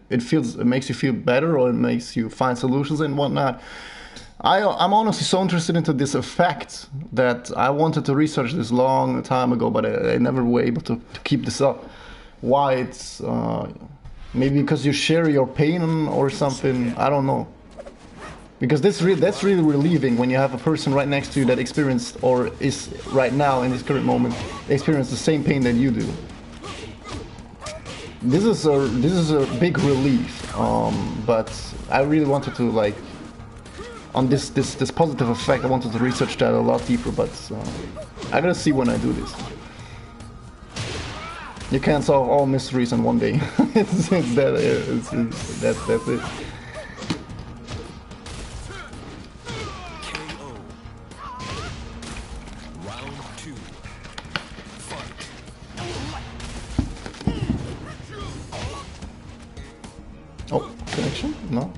makes you feel better, or it makes you find solutions and whatnot. I'm honestly so interested into this effect that I wanted to research this long time ago, but I never were able to keep this up. Why it's maybe because you share your pain or something. I don't know. Because that's really relieving when you have a person right next to you that experienced or is right now in this current moment experience the same pain that you do. This is a big relief. But I really wanted to like on this positive effect. I wanted to research that a lot deeper, but I gotta see when I do this. You can't solve all mysteries in one day. That's it. Oh, connection? No.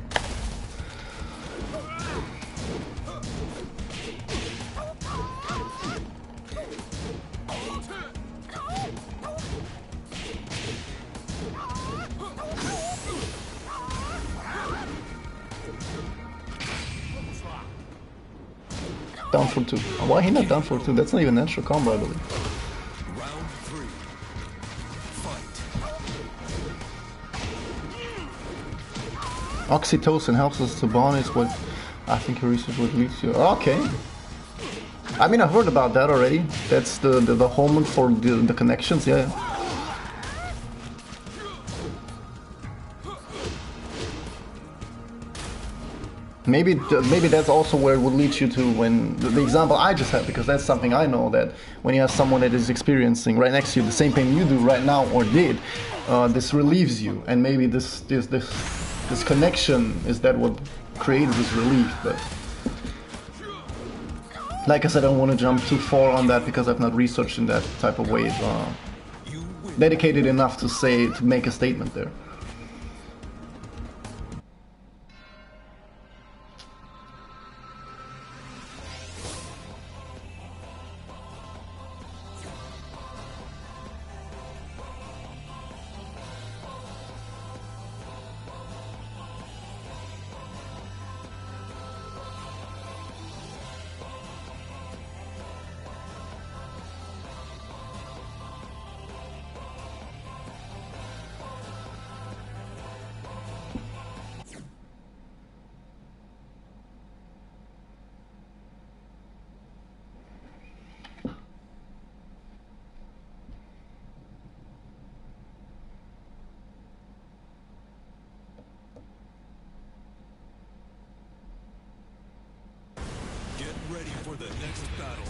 Down for 2. Why he not down for 2? That's not even natural combo, I believe. Round 3. Fight. Oxytocin helps us to bond. Is what I think your research would lead to. Okay. I mean, I heard about that already. That's the hormone for the connections, yeah. Maybe that's also where it would lead you to when the example I just had, because that's something I know, that when you have someone that is experiencing right next to you the same pain you do right now or did, this relieves you, and maybe this connection is that what created this relief. But like I said, I don't want to jump too far on that because I've not researched in that type of way, dedicated enough to make a statement there. Get ready for the next battle.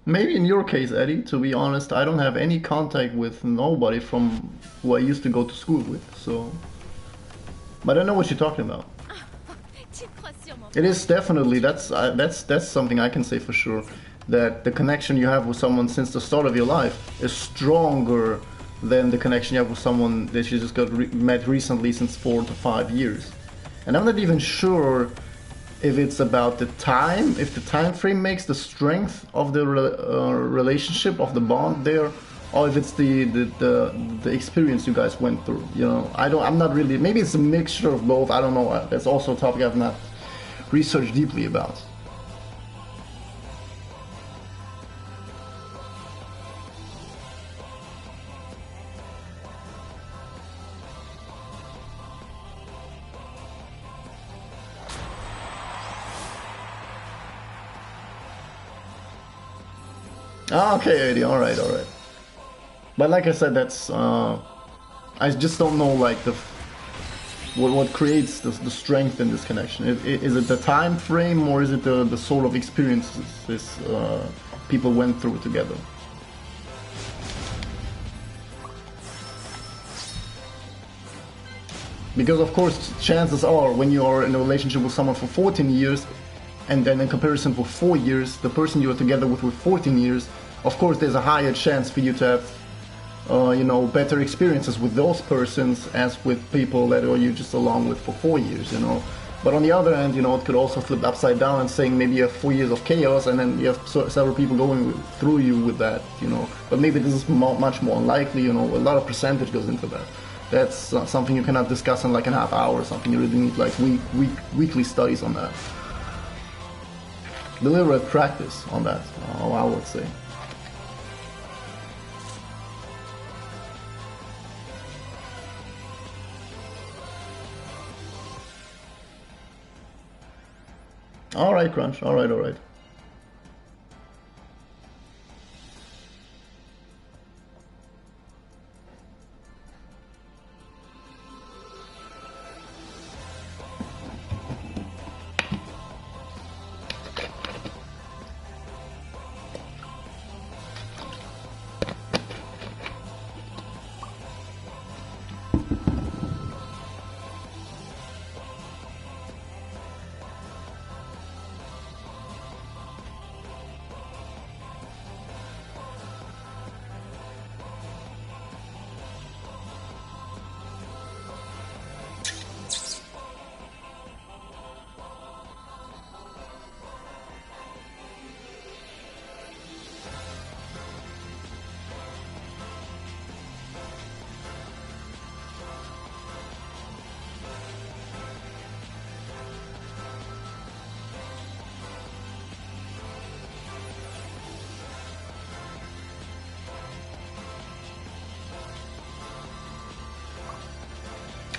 Maybe in your case, Eddie, to be honest, I don't have any contact with nobody from who I used to go to school with, so... But I know what you're talking about. It is definitely, that's something I can say for sure, that the connection you have with someone since the start of your life is stronger than the connection you have with someone that you just met recently since 4 to 5 years. And I'm not even sure if it's about the time, if the time frame makes the strength of the relationship, of the bond there, or if it's the experience you guys went through. You know, I'm not really. Maybe it's a mixture of both. I don't know. That's also a topic I've not researched deeply about. Ah, okay, Eddie. All right. But like I said, that's I just don't know like What creates the strength in this connection? Is it the time frame, or is it the sort of experiences this people went through together? Because of course, chances are when you are in a relationship with someone for 14 years, and then in comparison for 4 years, the person you are together with 14 years, of course there's a higher chance for you to have better experiences with those persons as with people that you just along with for 4 years, But on the other hand, it could also flip upside down and saying maybe you have 4 years of chaos and then you have several people going through you with that, But maybe this is much more unlikely, a lot of percentage goes into that. That's something you cannot discuss in like a half hour or something. You really need like weekly studies on that. Deliberate practice on that, I would say. Alright, Crunch. Alright.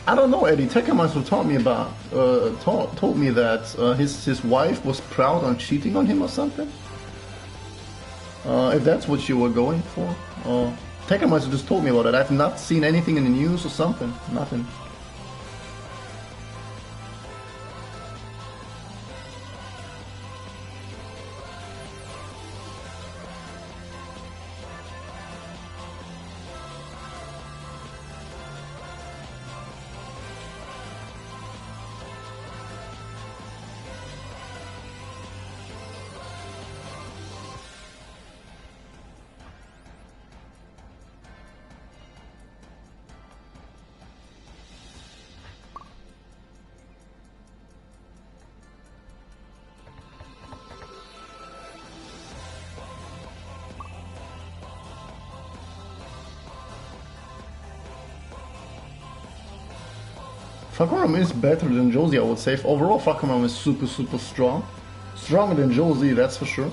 I don't know, Eddie. Tekken must have told me that his wife was proud on cheating on him or something. If that's what you were going for, Tekken must have just told me about it. I've not seen anything in the news or something. Nothing. Fakaram is better than Josie, I would say. Overall, Fakaram is super strong. Stronger than Josie, that's for sure.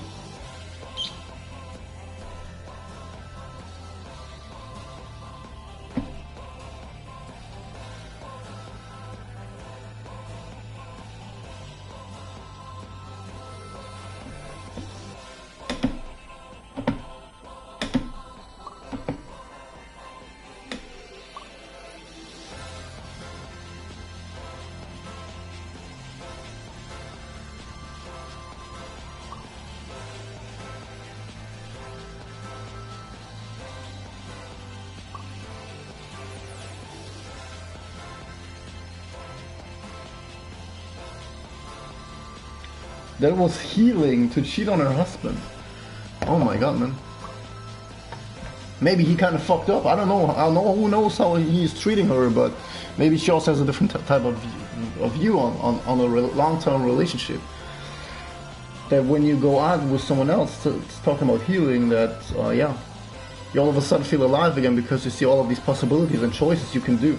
That was healing to cheat on her husband. Oh my god, man. Maybe he kind of fucked up. I don't know. Who knows how he's treating her, but maybe she also has a different type of view on a long-term relationship. That when you go out with someone else, it's talking about healing, that, yeah, you all of a sudden feel alive again because you see all of these possibilities and choices you can do.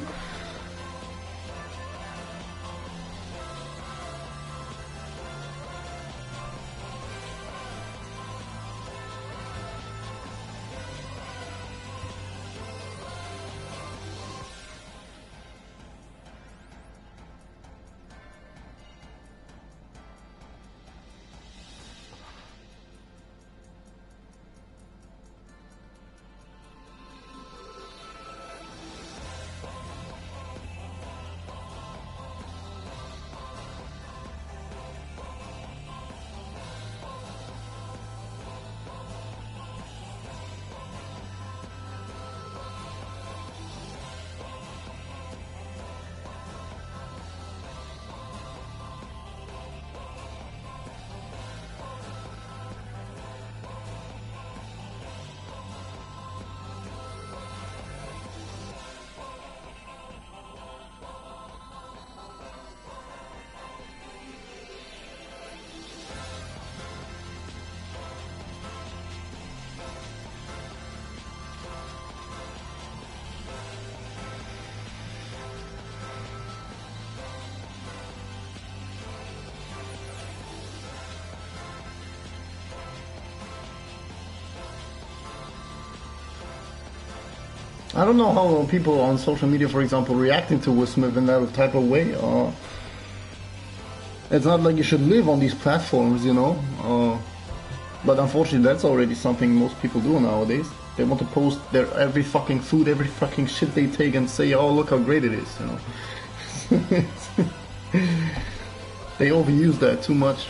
I don't know how people on social media, for example, reacting to Will Smith in that type of way. It's not like you should live on these platforms, you know. But unfortunately, that's already something most people do nowadays. They want to post their every fucking food, every fucking shit they take, and say, "Oh, look how great it is," you know. They overuse that too much.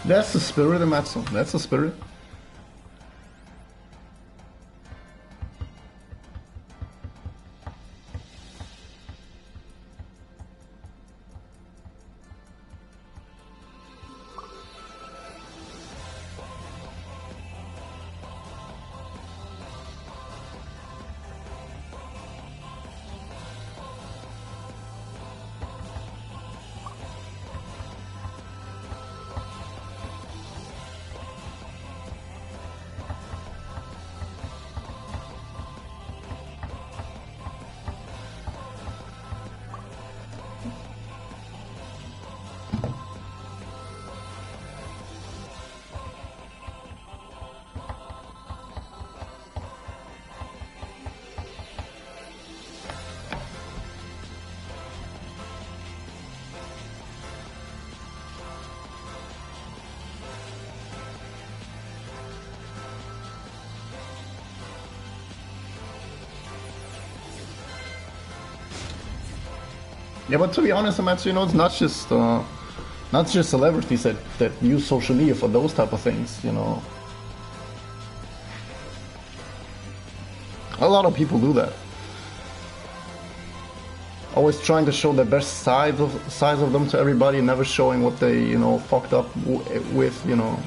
That's the spirit, Matsu. That's the spirit. Yeah, but to be honest, Matsu, you know, it's not just celebrities that use social media for those type of things, you know. A lot of people do that. Always trying to show the best sides of them to everybody, never showing what they, you know, fucked up with, you know.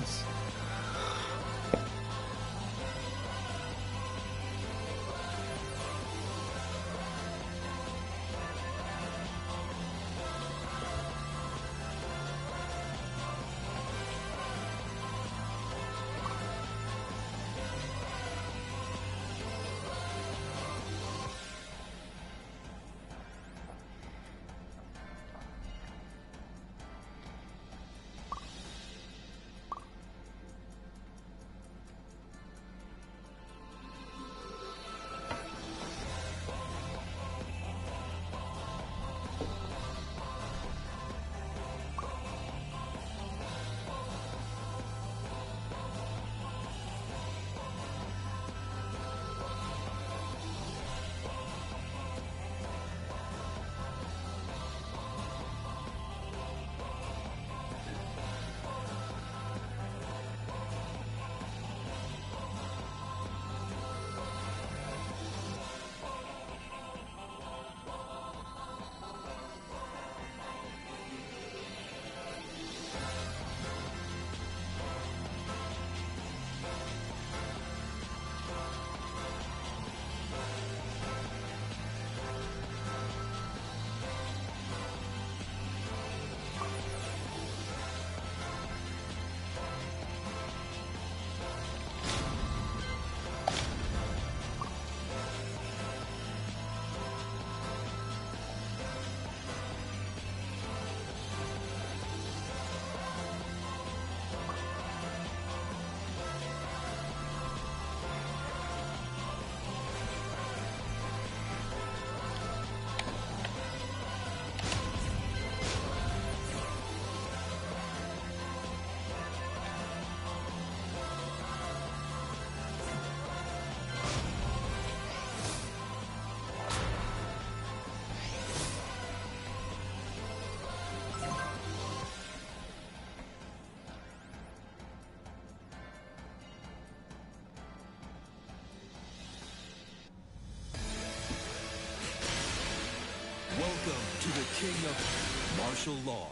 Welcome to the king of martial law.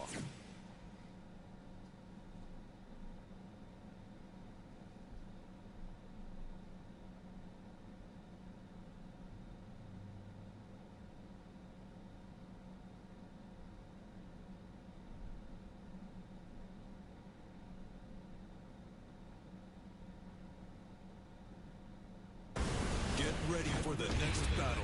Get ready for the next battle.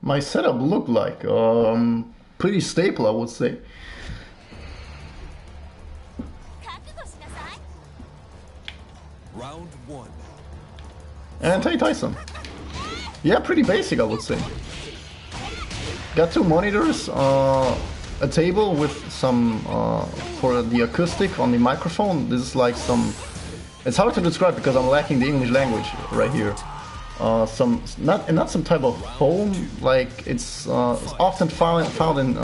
My setup looked like pretty stable, I would say. Round one. And hey, Tyson. Yeah, pretty basic, I would say. Got two monitors, a table with some for the acoustic on the microphone. This is like some. It's hard to describe because I'm lacking the English language right here. Some not some type of foam, like it's often found in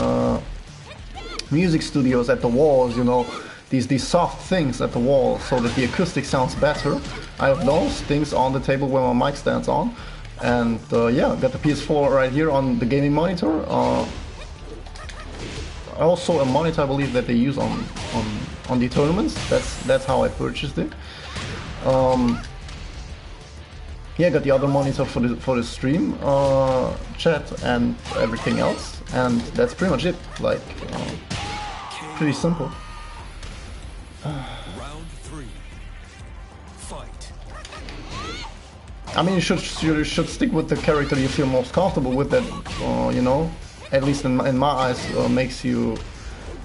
music studios at the walls, you know, these soft things at the wall so that the acoustic sounds better. I have those things on the table where my mic stands on, and yeah, got the PS4 right here on the gaming monitor. Also a monitor I believe that they use on the tournaments. That's how I purchased it. Yeah, got the other monitor for the stream chat and everything else, and that's pretty much it. Like, pretty simple. Round three. Fight. I mean, you should stick with the character you feel most comfortable with. That you know, at least in my eyes, makes you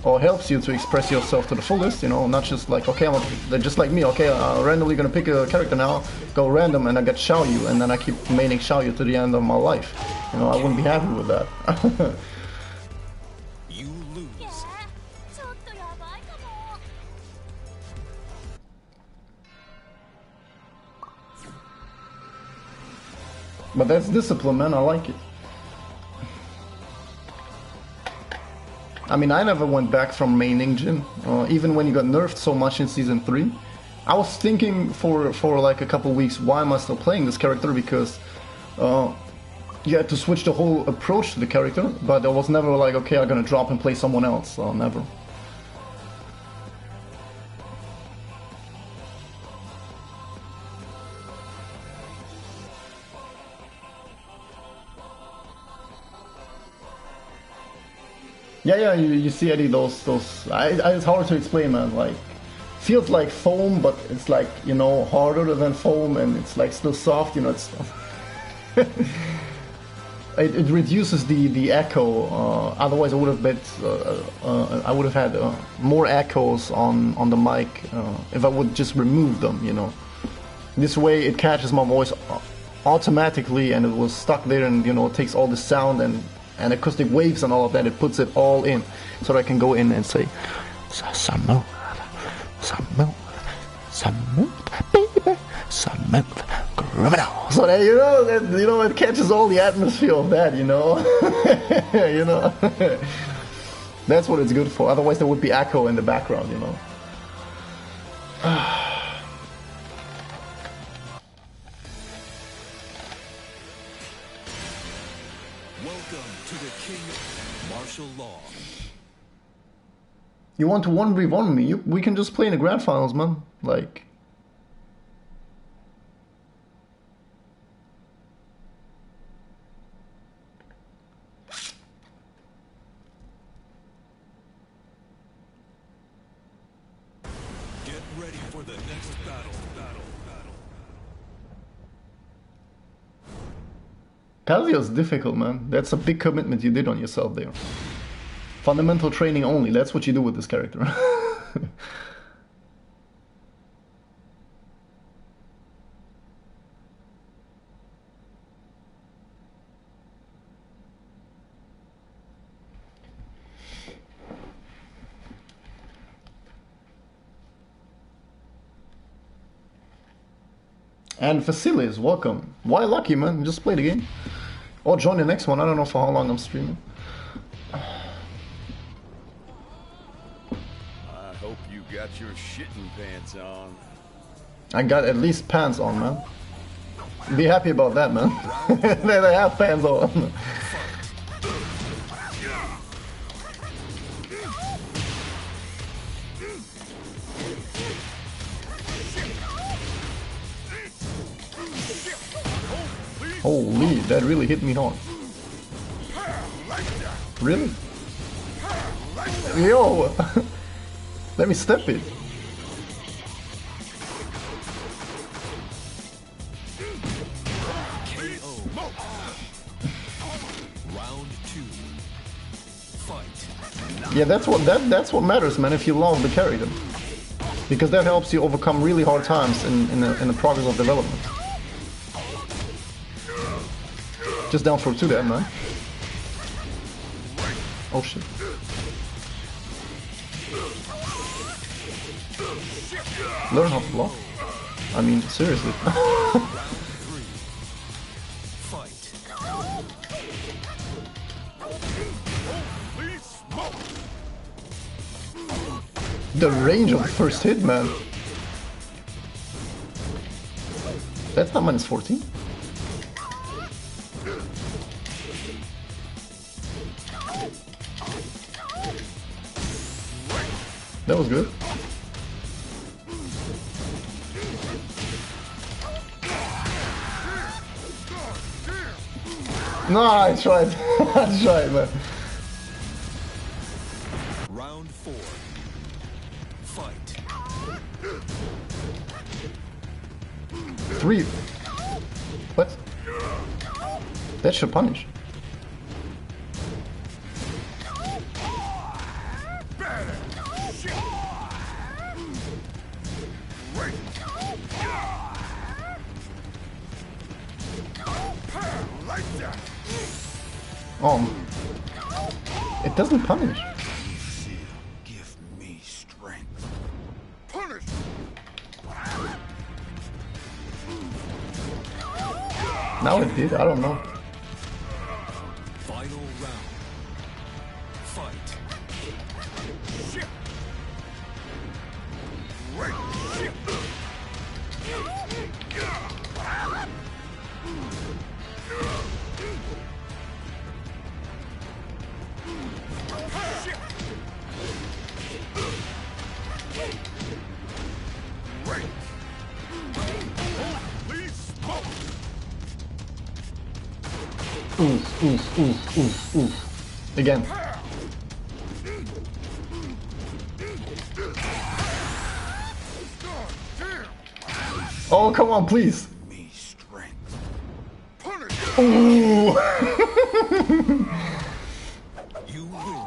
or helps you to express yourself to the fullest, you know, not just like, okay, they're just like me, okay, I'm randomly gonna pick a character now, go random, and I get Xiaoyu, and then I keep maining Xiaoyu to the end of my life. You know, I wouldn't be happy with that. You lose. But that's discipline, man, I like it. I mean, I never went back from main engine, even when you got nerfed so much in Season 3. I was thinking for like a couple weeks, why am I still playing this character, because you had to switch the whole approach to the character, but I was never like, okay, I'm gonna drop and play someone else, never. Yeah, you see Eddie, those it's hard to explain, man, like, feels like foam, but it's like, you know, harder than foam, and it's like still soft, you know, it's it reduces the echo, otherwise I would have had more echoes on the mic if I would just remove them, you know. This way it catches my voice automatically, and it was stuck there, and, you know, it takes all the sound and acoustic waves and all of that, it puts it all in, so that I can go in and say, some milk, baby, some milk, criminal. So that, you know, it catches all the atmosphere of that, you know, you know, that's what it's good for. Otherwise there would be echo in the background, you know. Welcome to the king of martial law. You want to 1v1 me? We can just play in the grand finals, man. Like, Get ready for the next battle. Casio's difficult, man. That's a big commitment you did on yourself there. Fundamental training only, that's what you do with this character. And Vasilis, welcome. Why lucky, man? Just play the game. Or join the next one. I don't know for how long I'm streaming. I hope you got your shitting pants on. I got at least pants on, man. Be happy about that, man. They have pants on. Holy, that really hit me hard. Really? Yo! Let me step it. Round 2. Fight. Yeah, that's what matters, man. If you love the carry them, because that helps you overcome really hard times in the progress of development. Just down for 2 there, man. Oh shit. Learn how to block. I mean, seriously. The range of the first hit, man. That's not minus 14. That was good. No, I tried. I tried, man. Round 4. Fight. 3. What? That should punish. It doesn't punish. Give me strength. Punish. Now it did. I don't know. Final round. Fight. Oof, oof, oof, oof, oof. Again. Oh, come on, please. Me strength. Ooh. You win.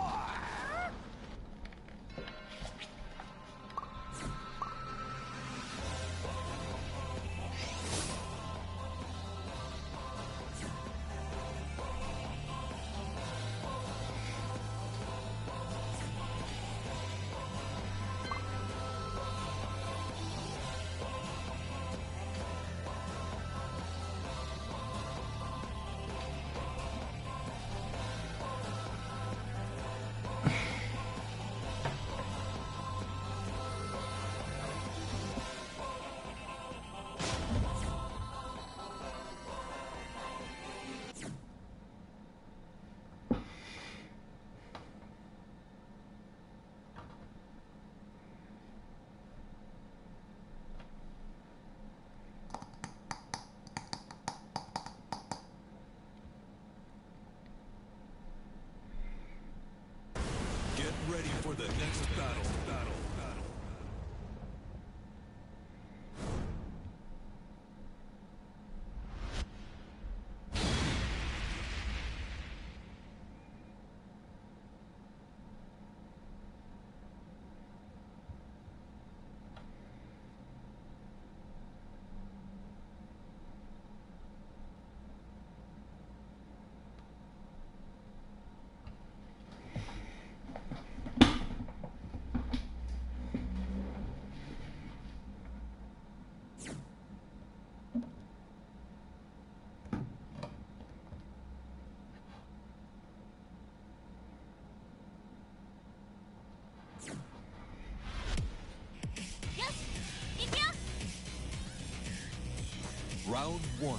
Round one.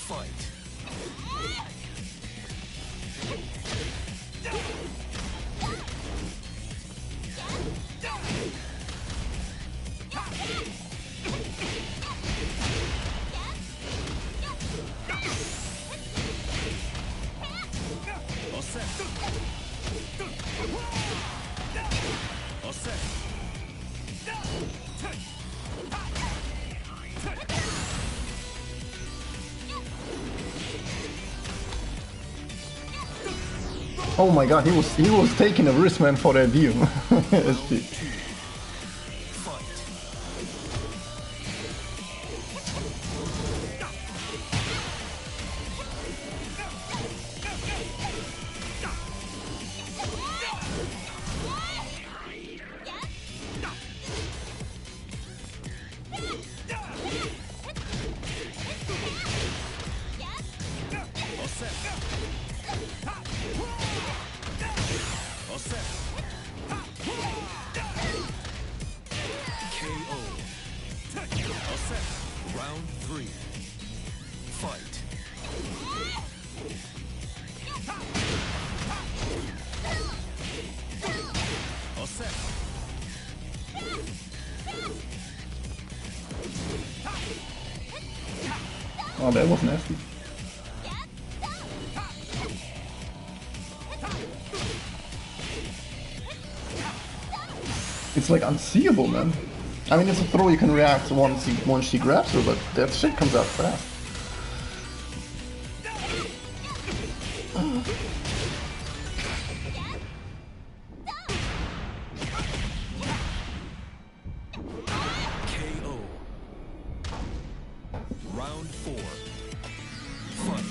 Fight. All set. All set. Oh my god, he was taking a risk, man, for that view. Round three. Fight. All set. Oh, that was nasty. It's like unseeable, man. I mean, it's a throw you can react once she grabs her, but that shit comes out fast. KO. Round four. Fight.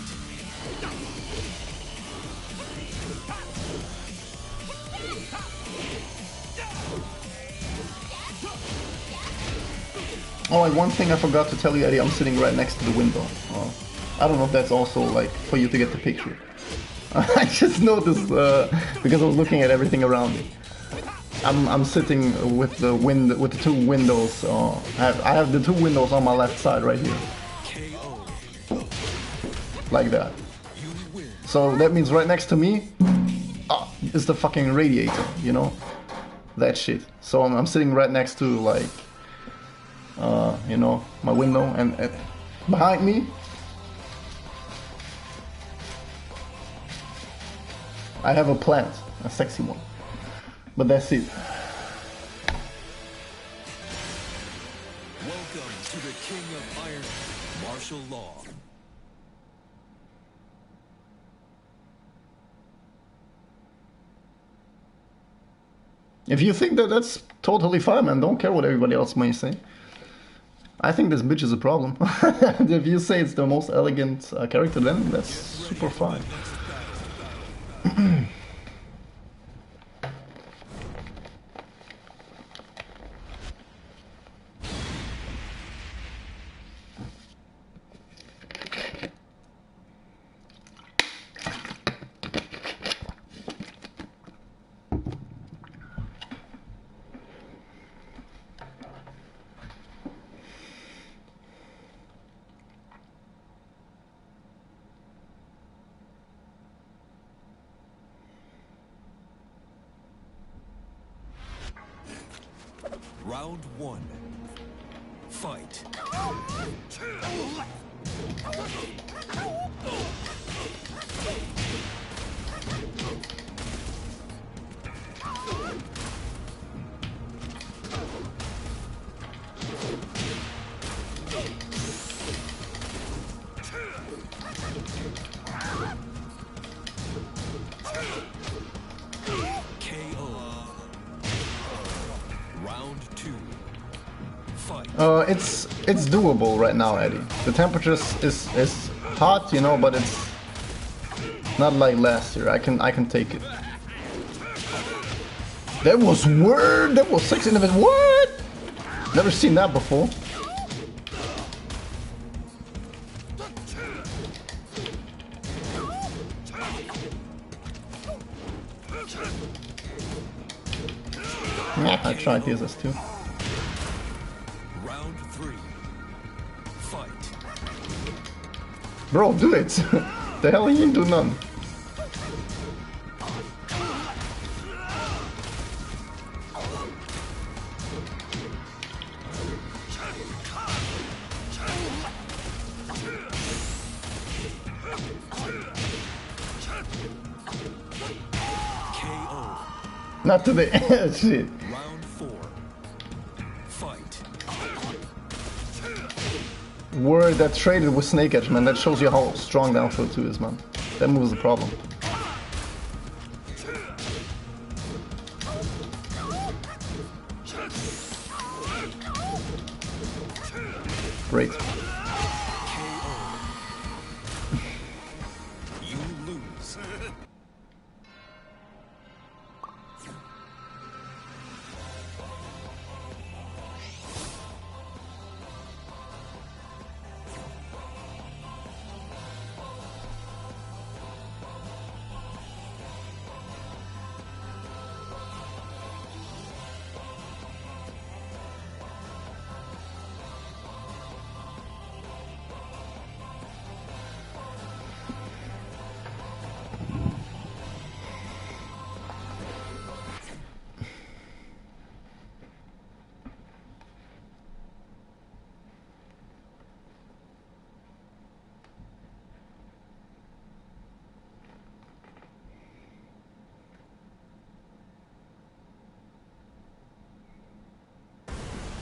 Oh, like one thing I forgot to tell you, Eddie, I'm sitting right next to the window. I don't know if that's also like for you to get the picture. I just noticed because I was looking at everything around me. I'm sitting with the two windows. I have the two windows on my left side right here, like that. So that means right next to me is the fucking radiator, you know, that shit. So I'm sitting right next to like, you know, my window, and behind me I have a plant, a sexy one, but that's it. Welcome to the King of Iron, martial law. If you think that, that's totally fine, man. Don't care what everybody else may say. I think this bitch is a problem. If you say it's the most elegant character, then that's super fine. Round one. Fight. It's doable right now, Eddie. The temperature is hot, you know, but it's not like last year. I can take it. That was weird. That was sexy. What? Never seen that before. Yeah, I tried this too. Round three. Fight. Bro, do it! The hell you do none. KO. Not to the edge, shit. Round 4. Fight. Word that traded with Snake Edge, man. That shows you how strong down throw 2 is, man. That move is a problem. Great. You lose.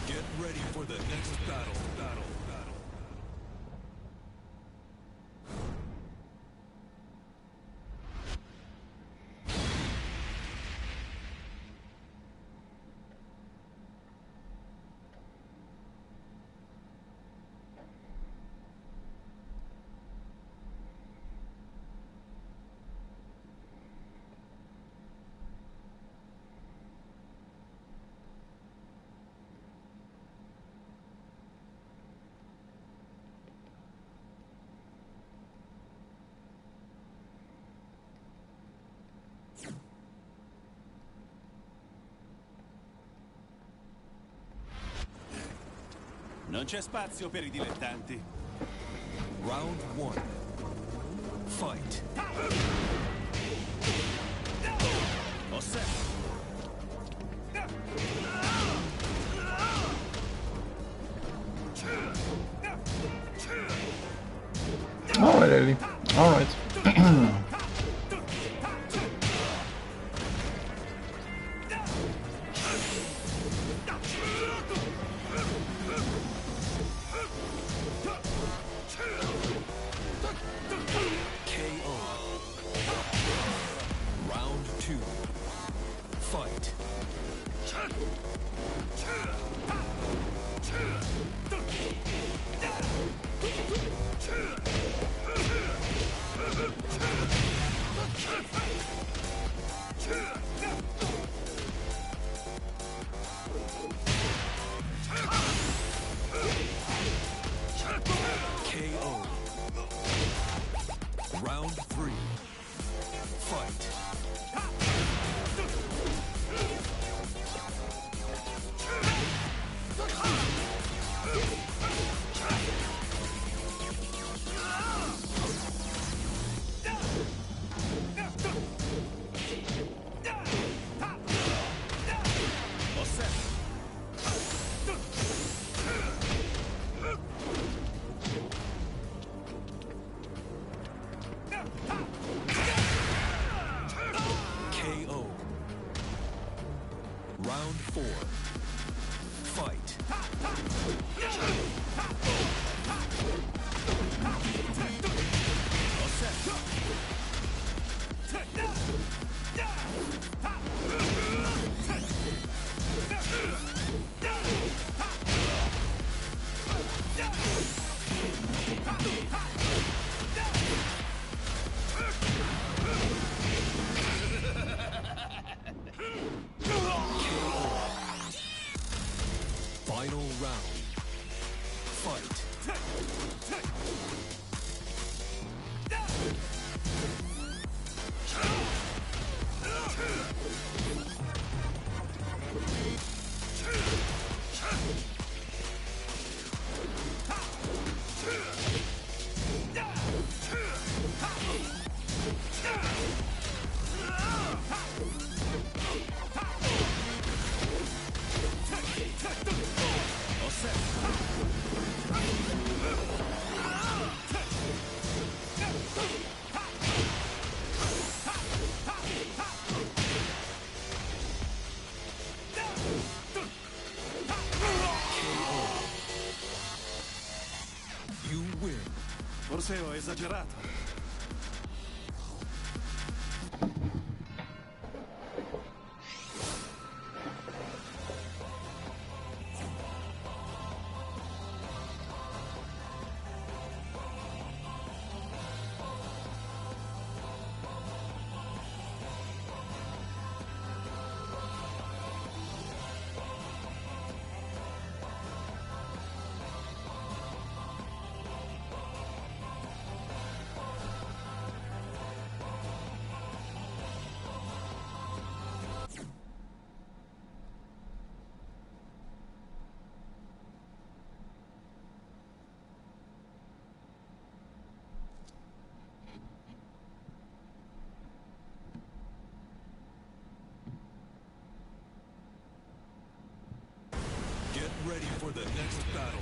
Get ready for the next battle. Non c'è spazio per i dilettanti. Round 1. Fight. Osserva. Alright, Eddie. Alright. KO. Round 2. Fight. KO. Round 3. Fight. KO. Round 4. Fight. Final round. Fight. You win. Forse ho esagerato. Get ready for the next battle.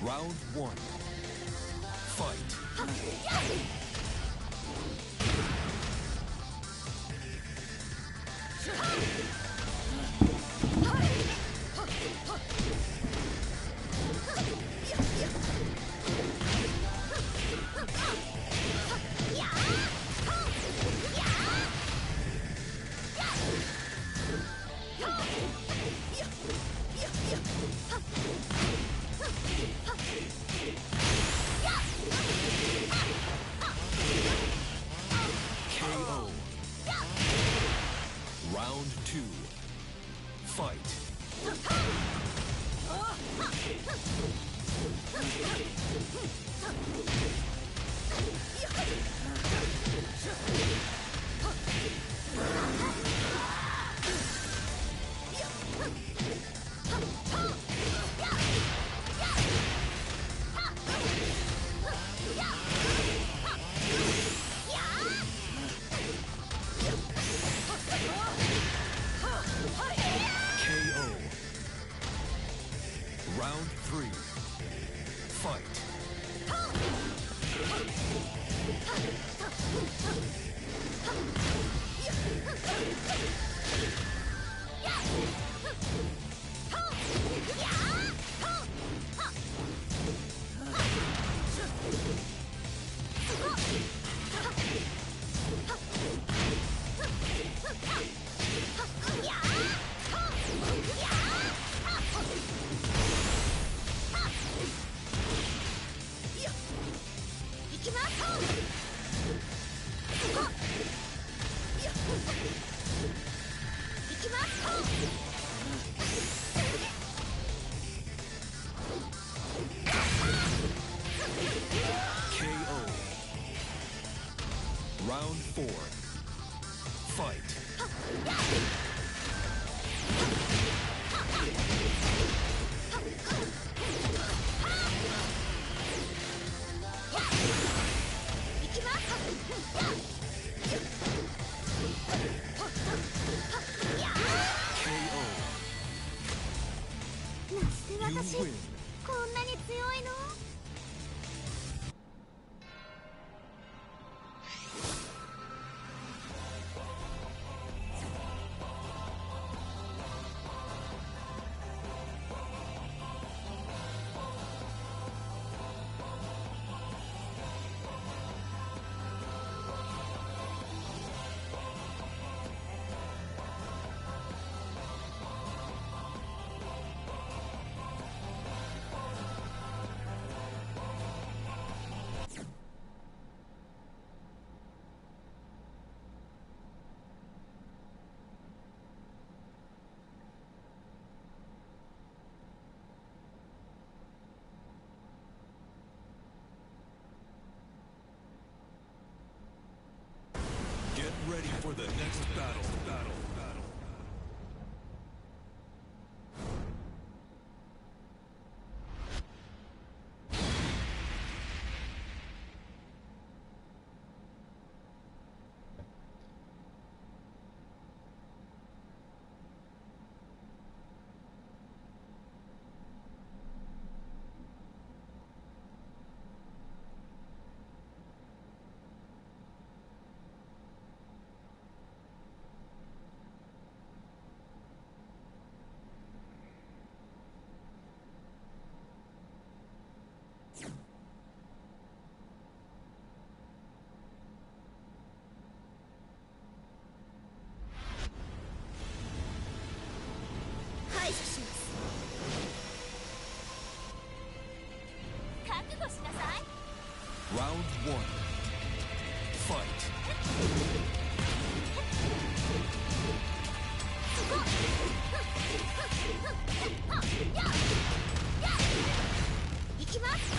Round one. Fight. KO. Round two. Fight. KO. Round three. Fight. KO. Round four. Fight. KO. なんで私 You win. こんなに強いの？ ready for the next battle. Round one. Fight. いきます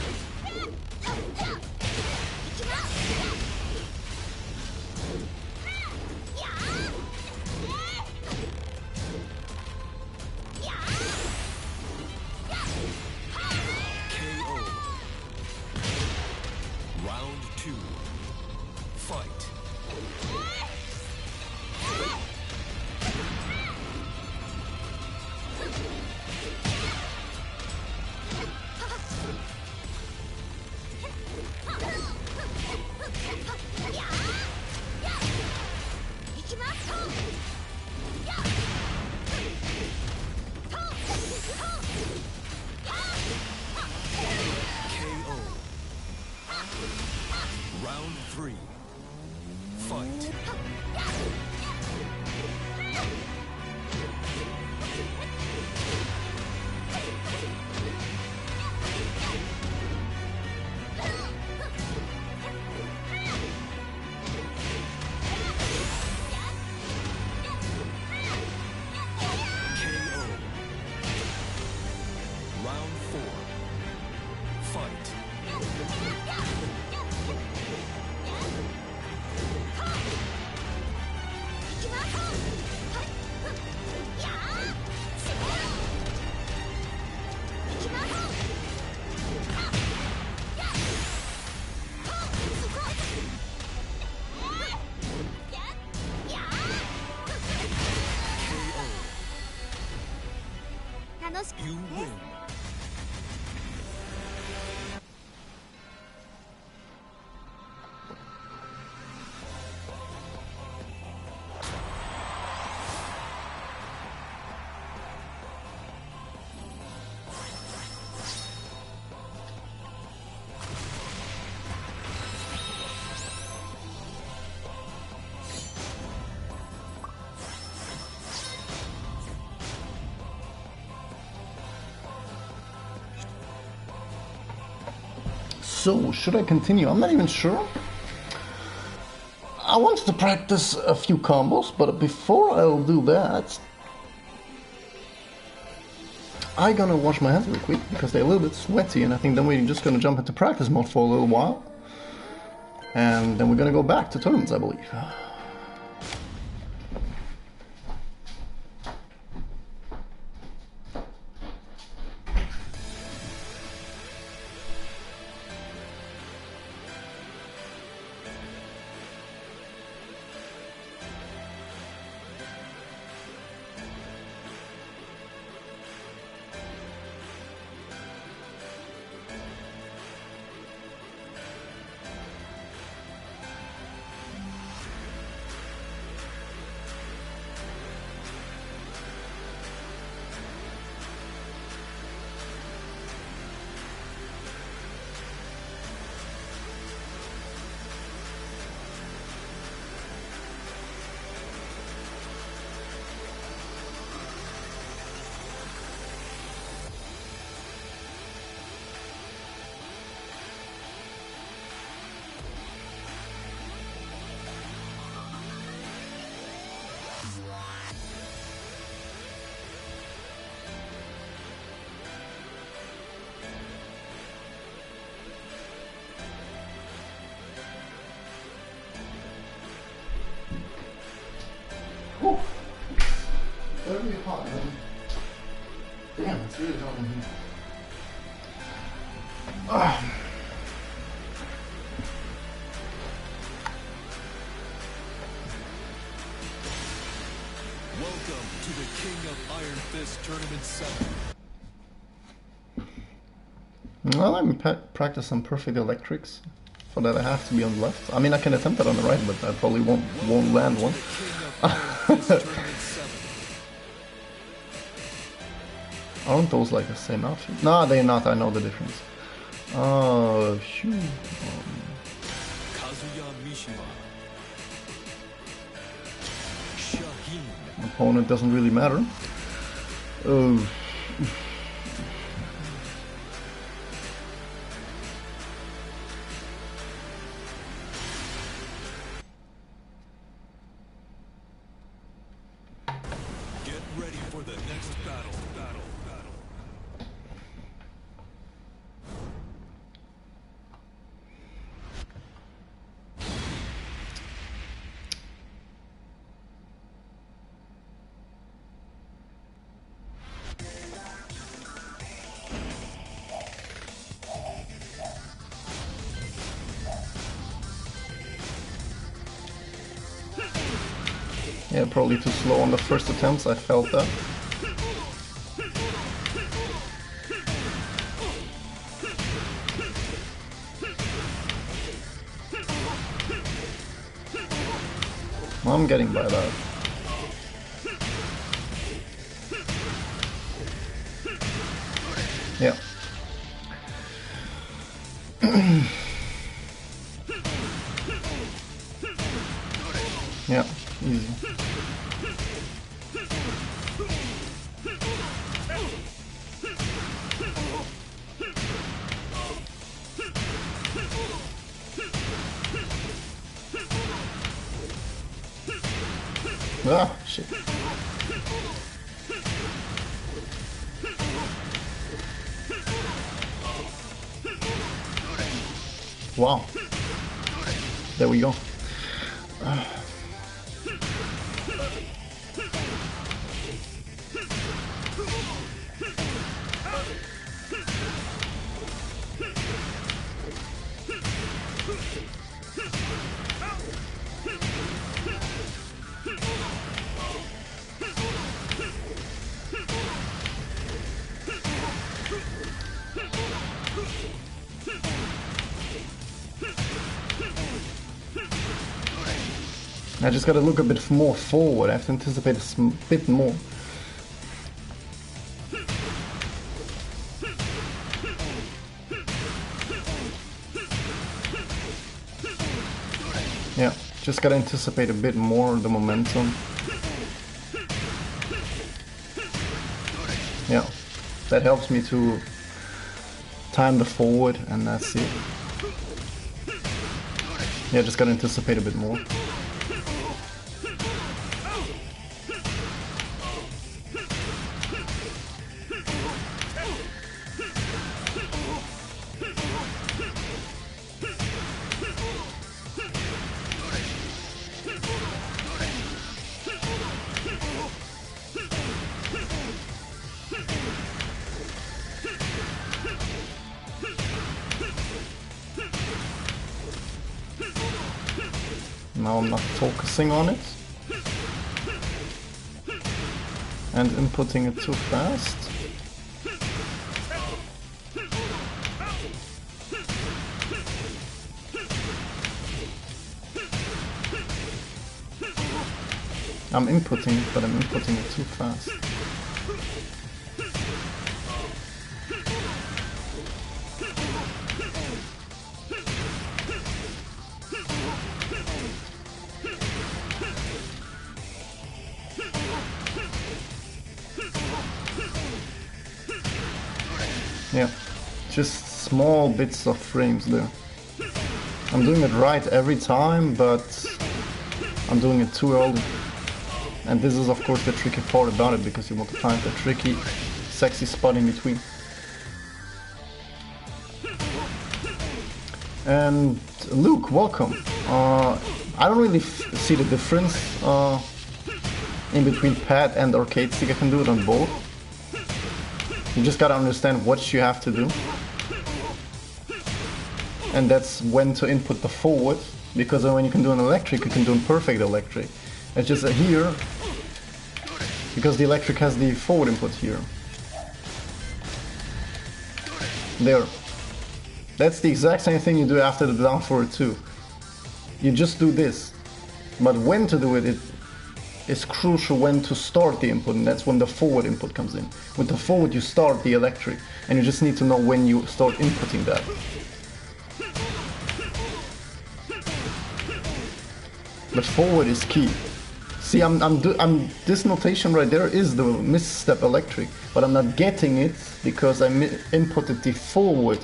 楽しかったです。 So, should I continue? I'm not even sure. I wanted to practice a few combos, but before I'll do that, I'm gonna wash my hands real quick because they're a little bit sweaty, and I think then we're just gonna jump into practice mode for a little while. And then we're gonna go back to tournaments, I believe. Welcome to the King of Iron Fist Tournament 7. Well, I'm practice some perfect electrics. For that I have to be on the left. I mean, I can attempt it on the right, but I probably won't land one. Aren't those like the same outfit? No, they're not. I know the difference. Oh, shoot. Kazuya Mishima. Shaheen. Opponent doesn't really matter. Oh. Get ready for the next battle. Yeah, probably too slow on the first attempts, I felt that. I'm getting by that. Yeah. Yeah, easy. Ah, shit. Wow. There we go. I just gotta look a bit more forward. I have to anticipate a bit more. Yeah, just gotta anticipate a bit more the momentum. Yeah, that helps me to time the forward, and that's it. Yeah, just gotta anticipate a bit more. Now I'm not focusing on it and inputting it too fast. I'm inputting it, but I'm inputting it too fast. Yeah, just small bits of frames there. I'm doing it right every time, but I'm doing it too early. And this is of course the tricky part about it, because you want to find the tricky, sexy spot in between. And Luke, welcome. I don't really see the difference in between pad and arcade stick. I can do it on both. You just gotta understand what you have to do. And that's when to input the forward, because when you can do an electric, you can do a perfect electric. It's just that here, because the electric has the forward input here. There. That's the exact same thing you do after the down forward too. You just do this. But when to do it, it's crucial when to start the input, and that's when the forward input comes in. With the forward you start the electric, and you just need to know when you start inputting that. But forward is key. See, this notation right there is the misstep electric, but I'm not getting it because I inputted the forward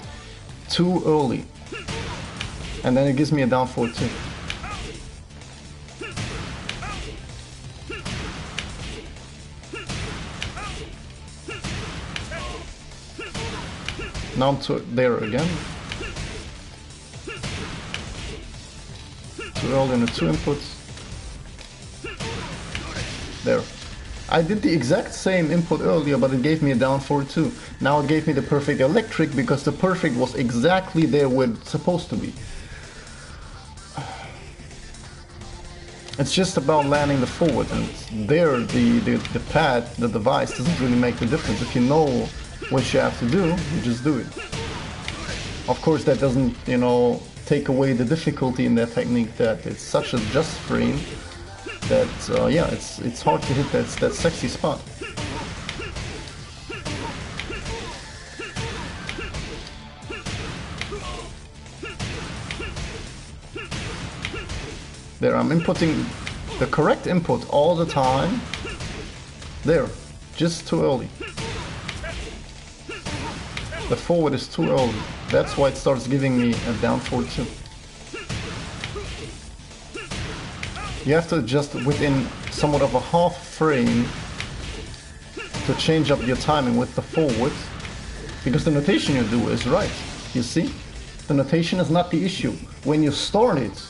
too early. And then it gives me a down forward too. Now I'm there again. Too early on the two inputs. There. I did the exact same input earlier, but it gave me a down forward too. Now it gave me the perfect electric because the perfect was exactly there where it's supposed to be. It's just about landing the forward, and there the pad, the device doesn't really make the difference. If you know what you have to do, you just do it. Of course that doesn't, you know, take away the difficulty in that technique, that it's such a just frame that yeah, it's hard to hit that sexy spot. There, I'm inputting the correct input all the time. There, just too early. The forward is too early. That's why it starts giving me a down forward too. You have to adjust within somewhat of a half frame to change up your timing with the forward, because the notation you do is right. You see? The notation is not the issue. When you start it,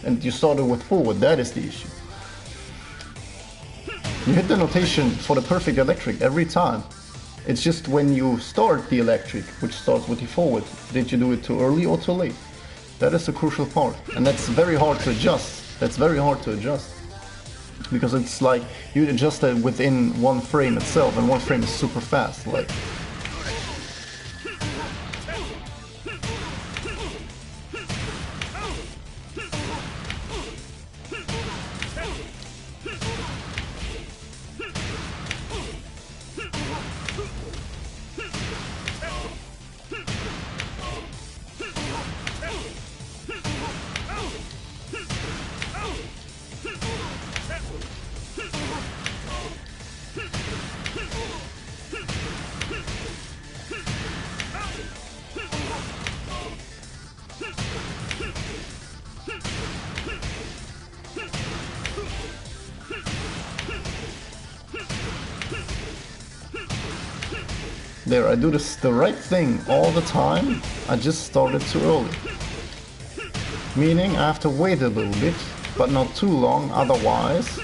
and you start it with forward, that is the issue. You hit the notation for the perfect electric every time. It's just when you start the electric, which starts with the forward, did you do it too early or too late? That is the crucial part, and that's very hard to adjust. That's very hard to adjust, because it's like you adjust it within one frame itself, and one frame is super fast. Like, there, I do the right thing all the time. I just started too early. Meaning I have to wait a little bit, but not too long, otherwise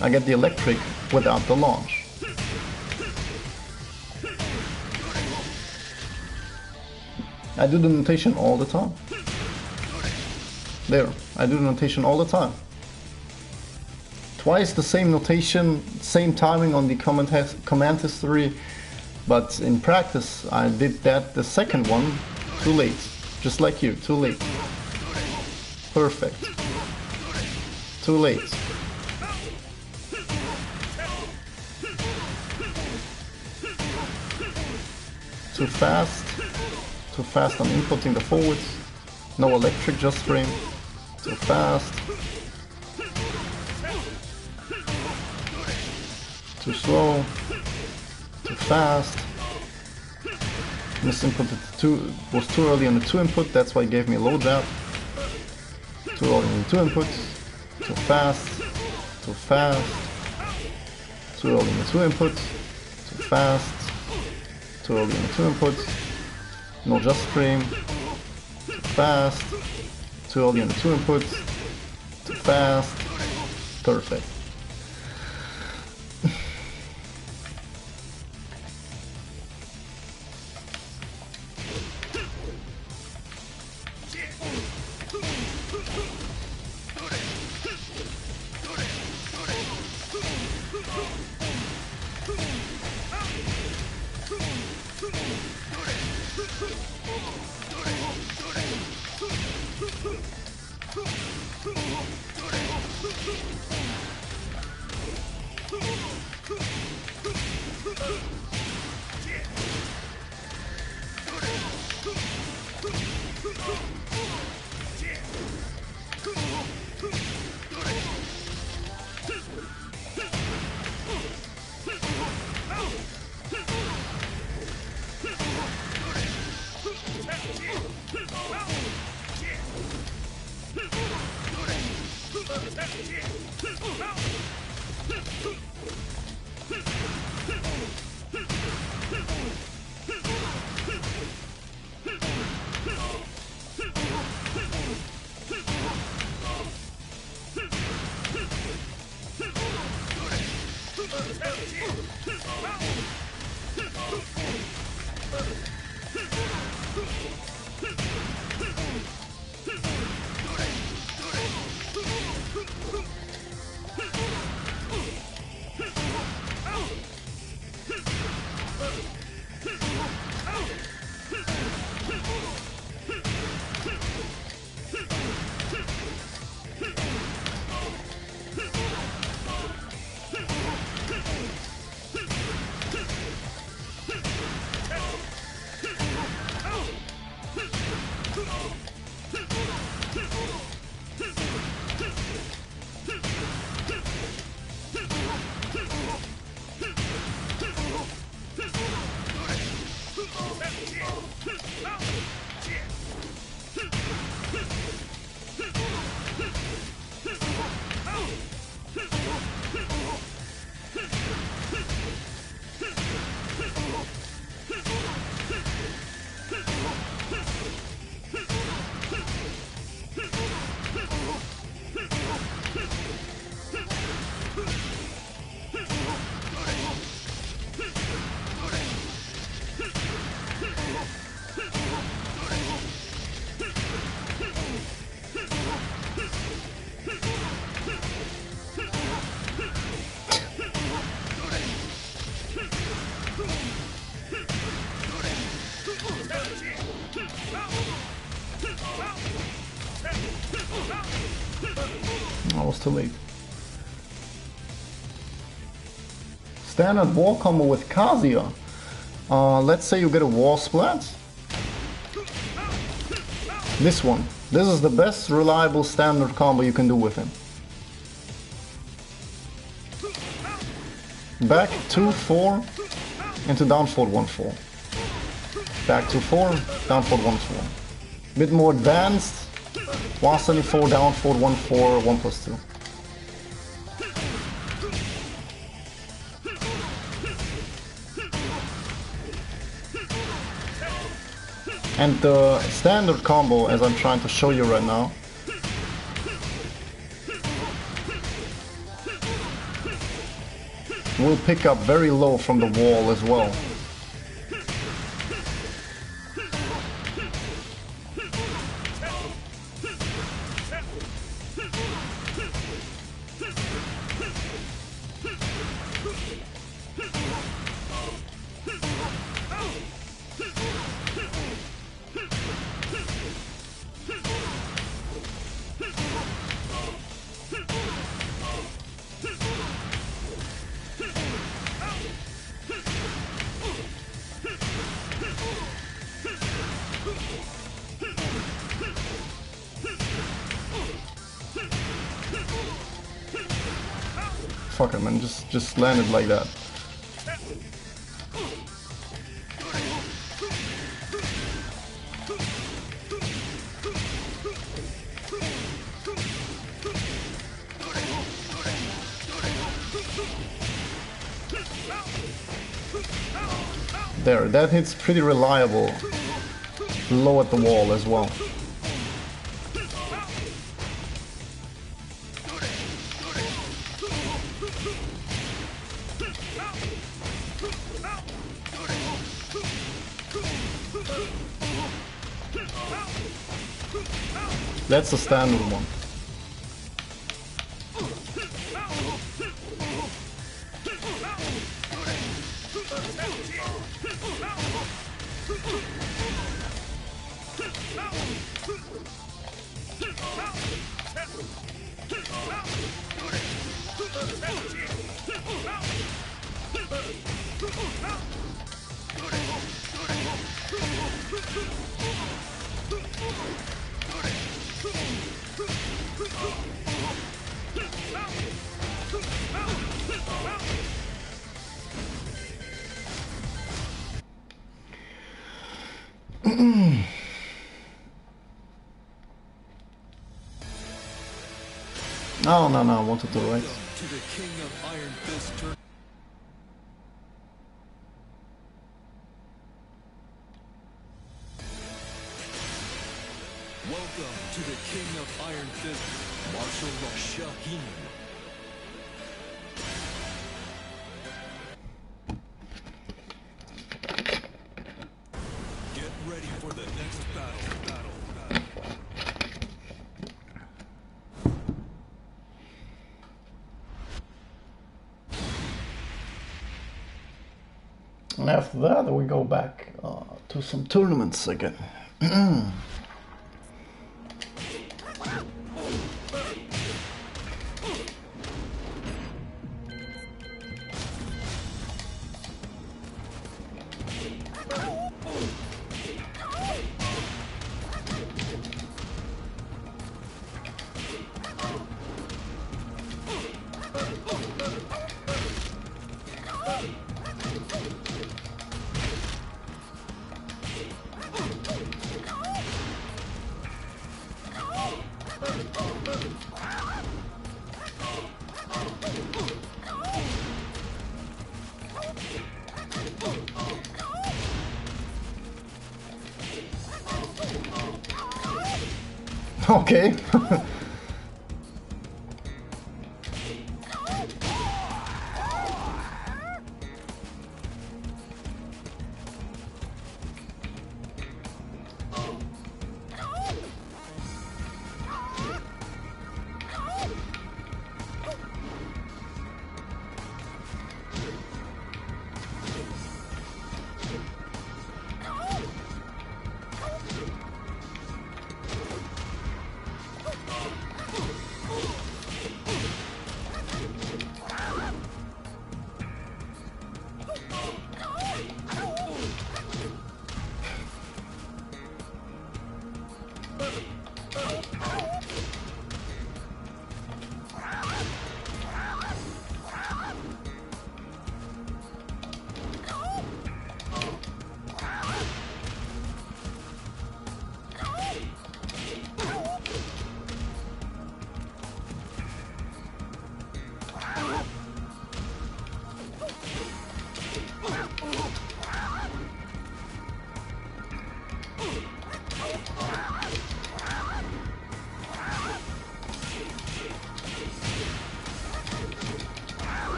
I get the electric without the launch. I do the notation all the time. There, I do the notation all the time. Twice the same notation, same timing on the command history, but in practice I did that the second one too late. Just like you, too late. Perfect. Too late. Too fast. Too fast on inputting the forwards. No electric, just frame. Too fast. Too slow. Too fast. Misinputted was too early on the 2 input, that's why it gave me a low jab. Too early on the 2 inputs. Too fast. Too fast. Too early on the 2 inputs. Too fast. Too early on the 2 inputs. No just frame. Too fast. Too early on the 2 inputs. Too fast. Perfect. I was too late. Standard wall combo with Kazuya. Let's say you get a wall splat. This one. This is the best reliable standard combo you can do with him. Back 2-4 into down forward 1-4. Back 2-4, down forward 1-4. Bit more advanced. 174, down forward 1-4, 1+2. And the standard combo, as I'm trying to show you right now, will pick up very low from the wall as well. Fuck it, man, just landed like that. There, that hits pretty reliable, low at the wall as well. That's a standard one. No, no, no, I wanted to right. To the King of Iron Fist tournament. Welcome to the King of Iron Fist, Martial Law Shaheen. Get ready for the next battle. And after that, we go back to some tournaments again. Okay.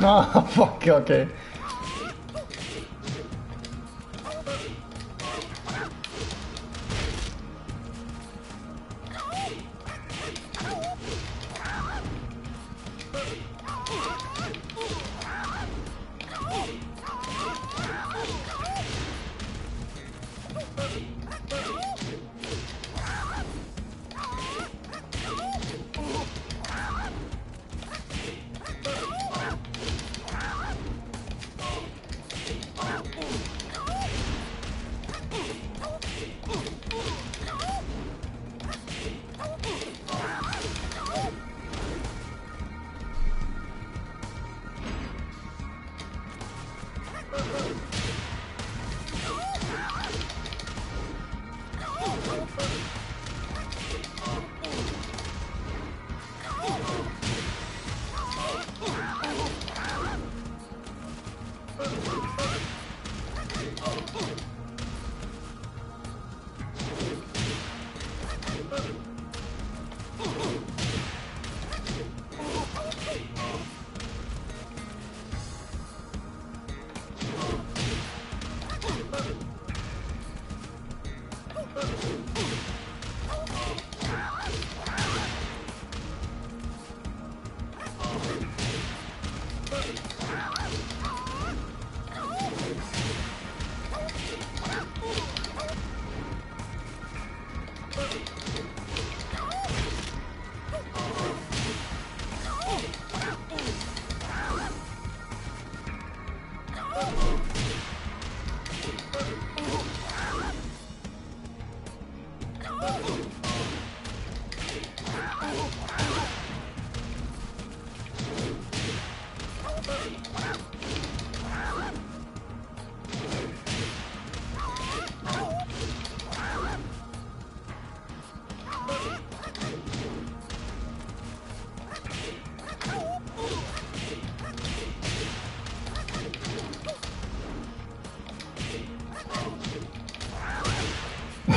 Oh, fuck, okay.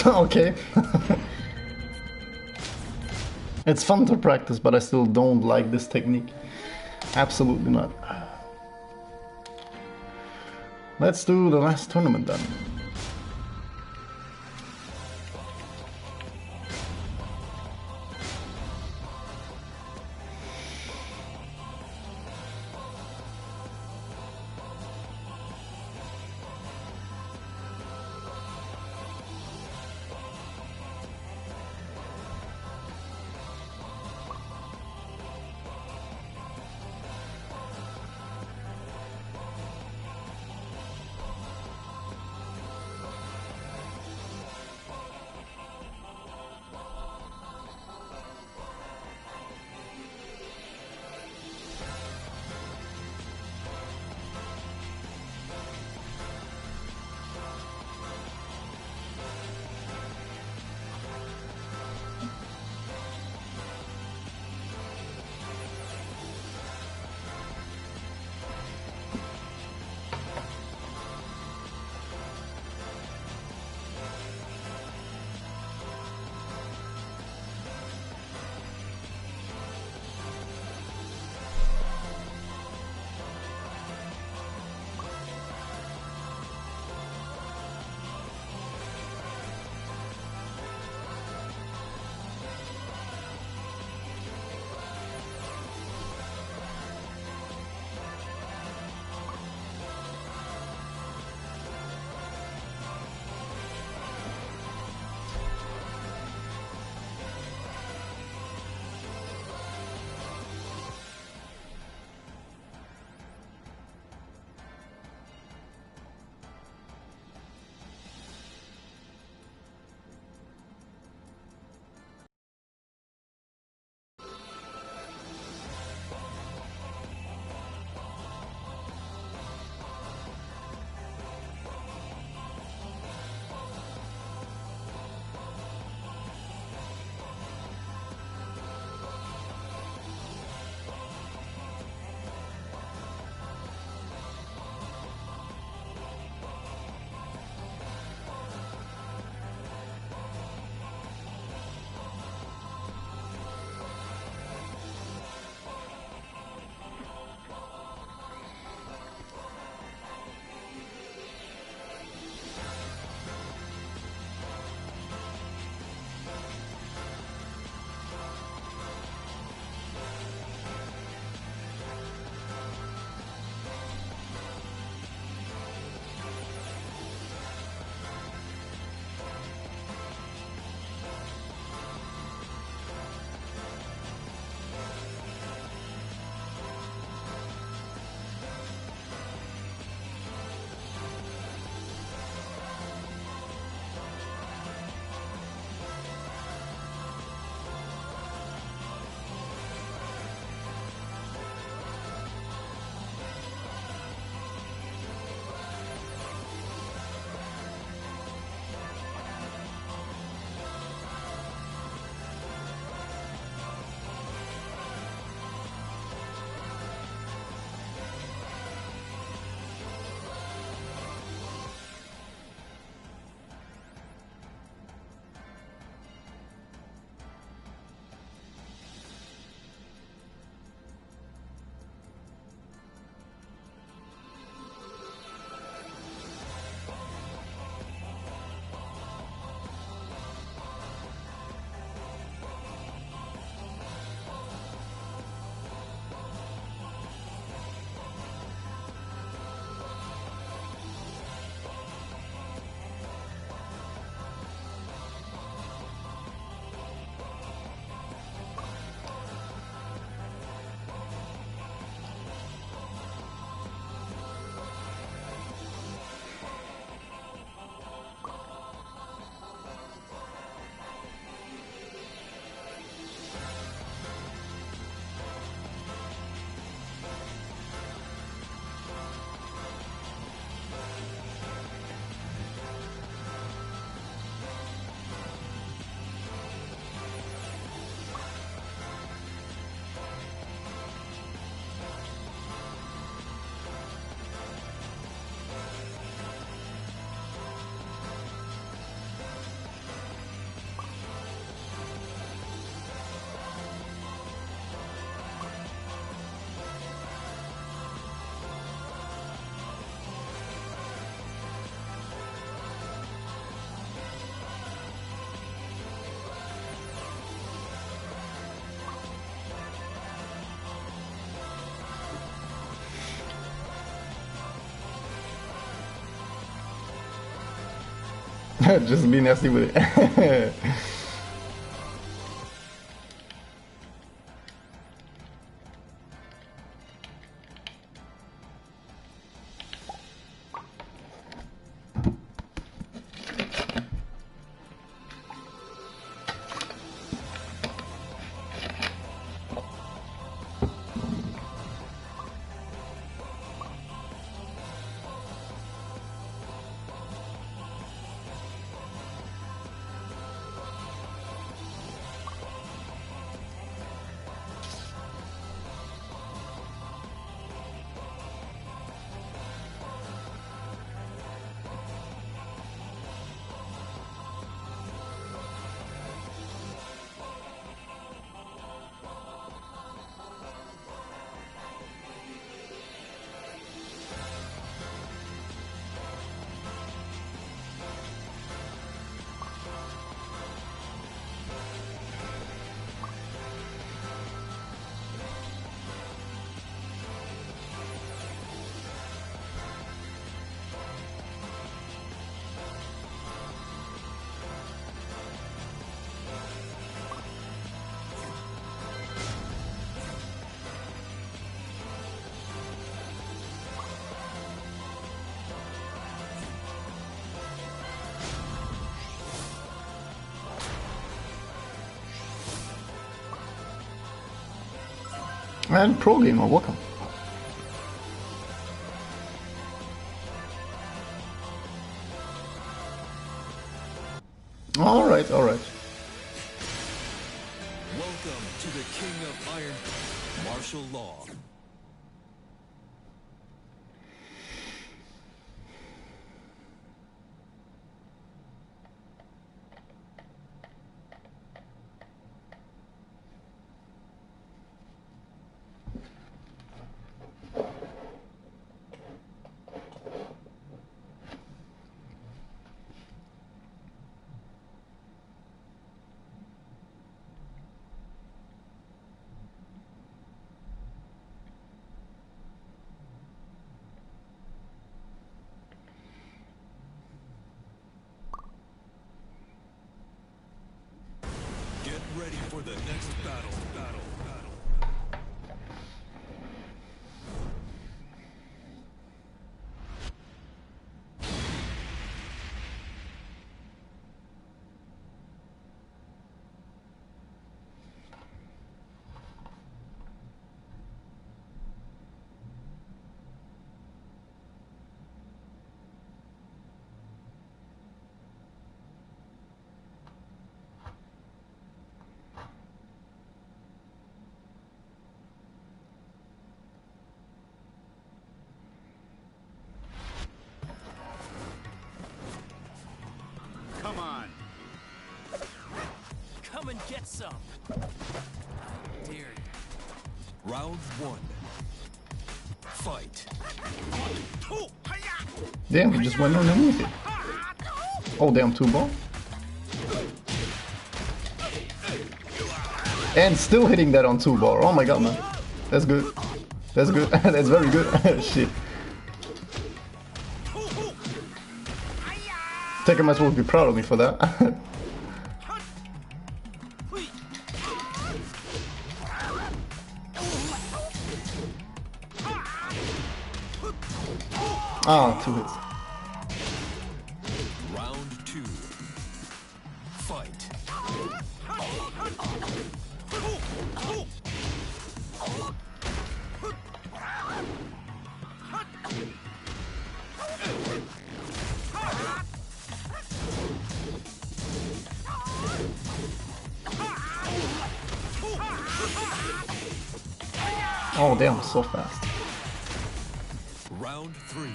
Okay. It's fun to practice, but I still don't like this technique. Absolutely not. Let's do the last tournament then. Just be nasty with it. And pro gamer, welcome. All right. Welcome to the King of Iron, martial law. Get ready for the next battle. Come on. Come and get some. I dare you. Round one. Fight. Damn, he just went underneath it. Oh damn, 2-ball. And still hitting that on 2-ball. Oh my god, man. That's good. That's good. That's very good. Shit. Tekken might as well be proud of me for that. Ah, 2 hits. Round two. Fight. Oh damn, so fast. Round three.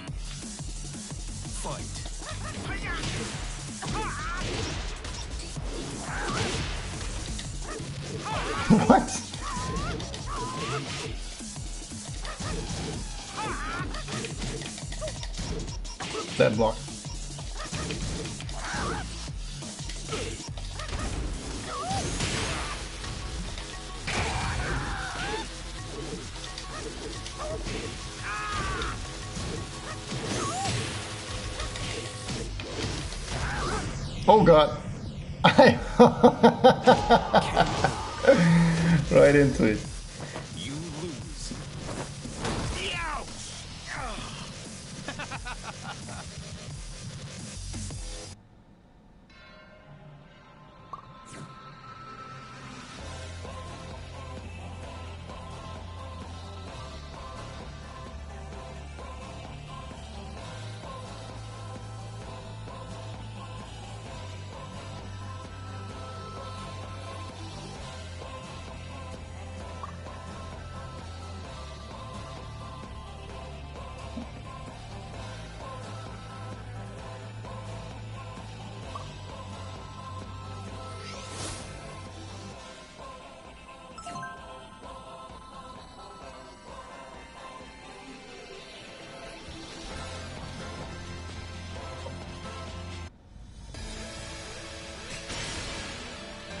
Fight. What? That block. Oh god. Right into it. You lose.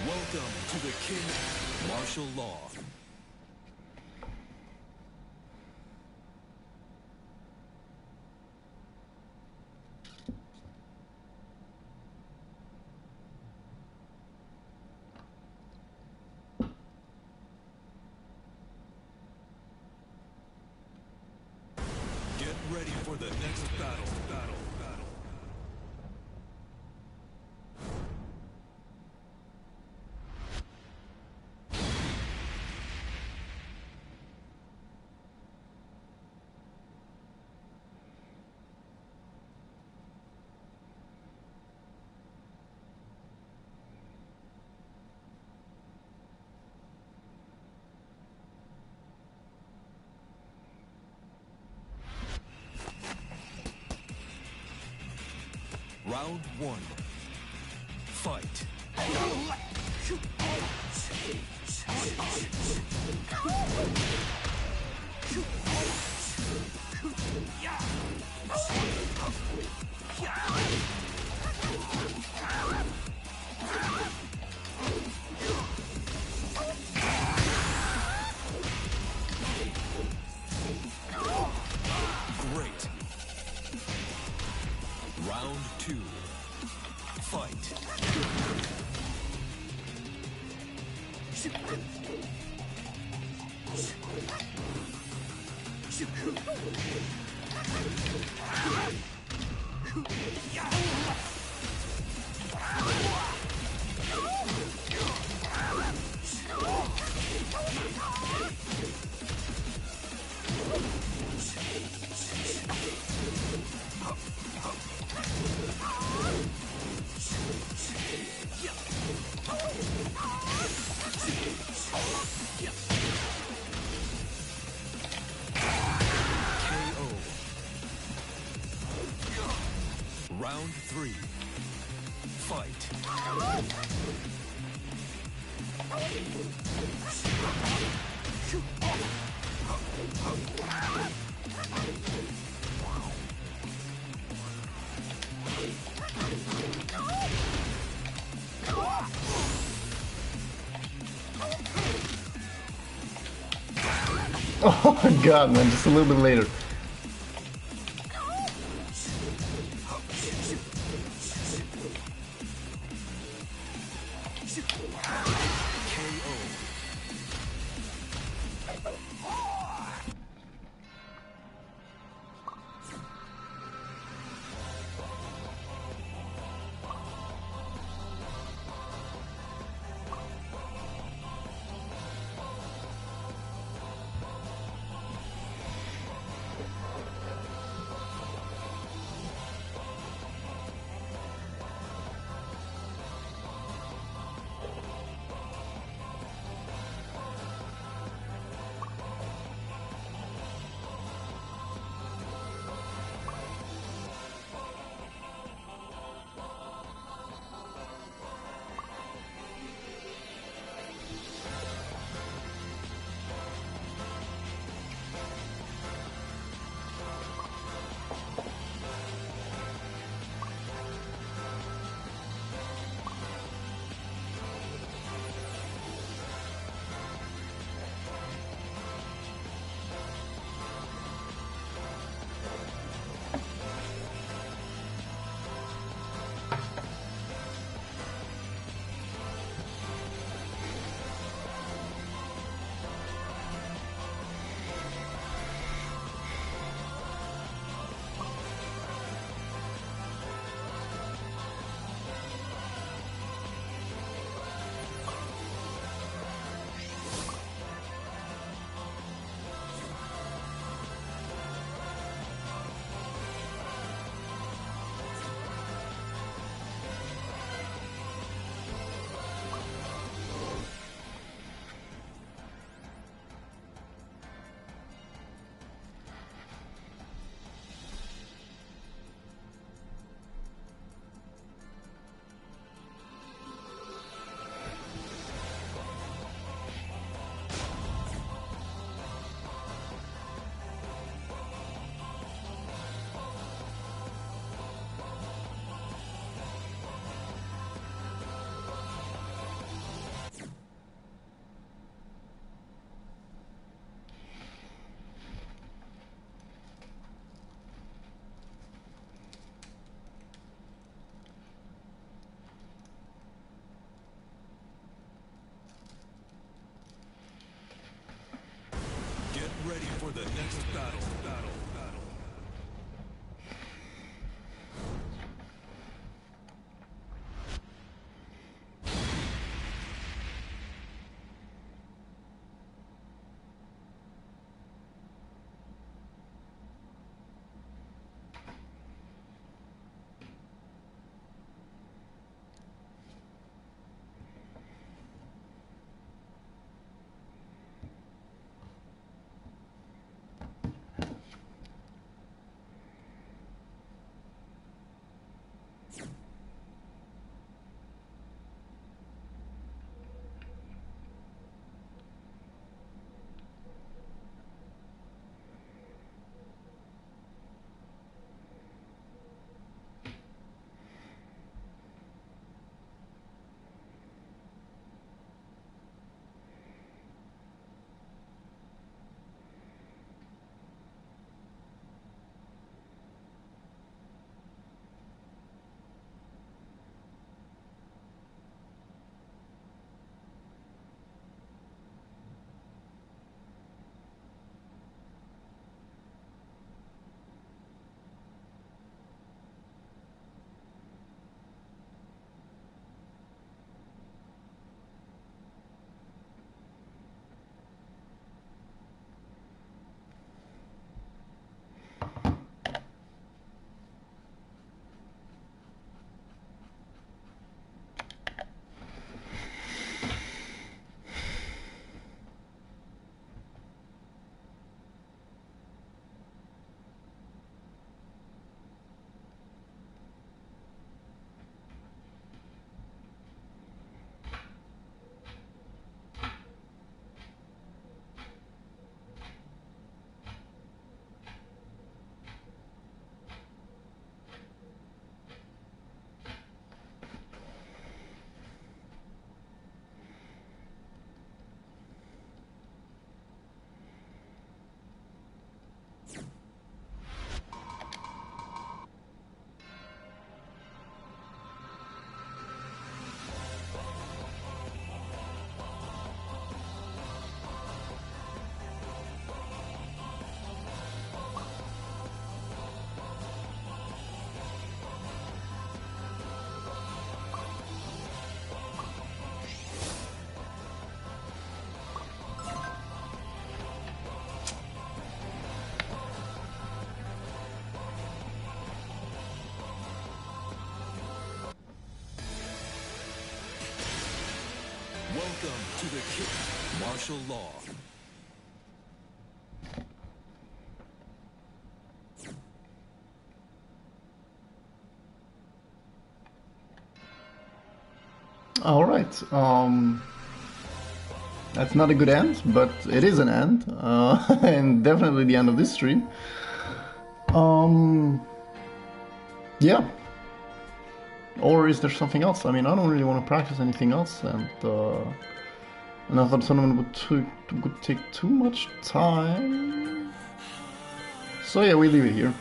Welcome to the King Martial Law. Get ready for the next battle. Round one. Fight. Great. Round two. Fight. Round three. Fight. Oh my god, man, just a little bit later. ready for the next battle. Welcome to the King Martial Law. All right. That's not a good end, but it is an end, and definitely the end of this stream. Yeah. Or is there something else? I mean, I don't really want to practice anything else, and I thought the tournament would take too much time. So yeah, we leave it here.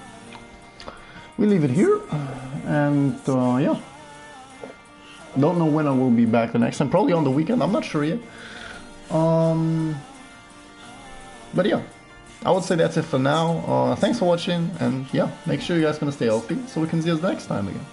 And yeah. Don't know when I will be back the next time. Probably on the weekend. I'm not sure yet. But yeah, I would say that's it for now. Thanks for watching, and yeah, make sure you guys gonna stay healthy so we can see us next time again.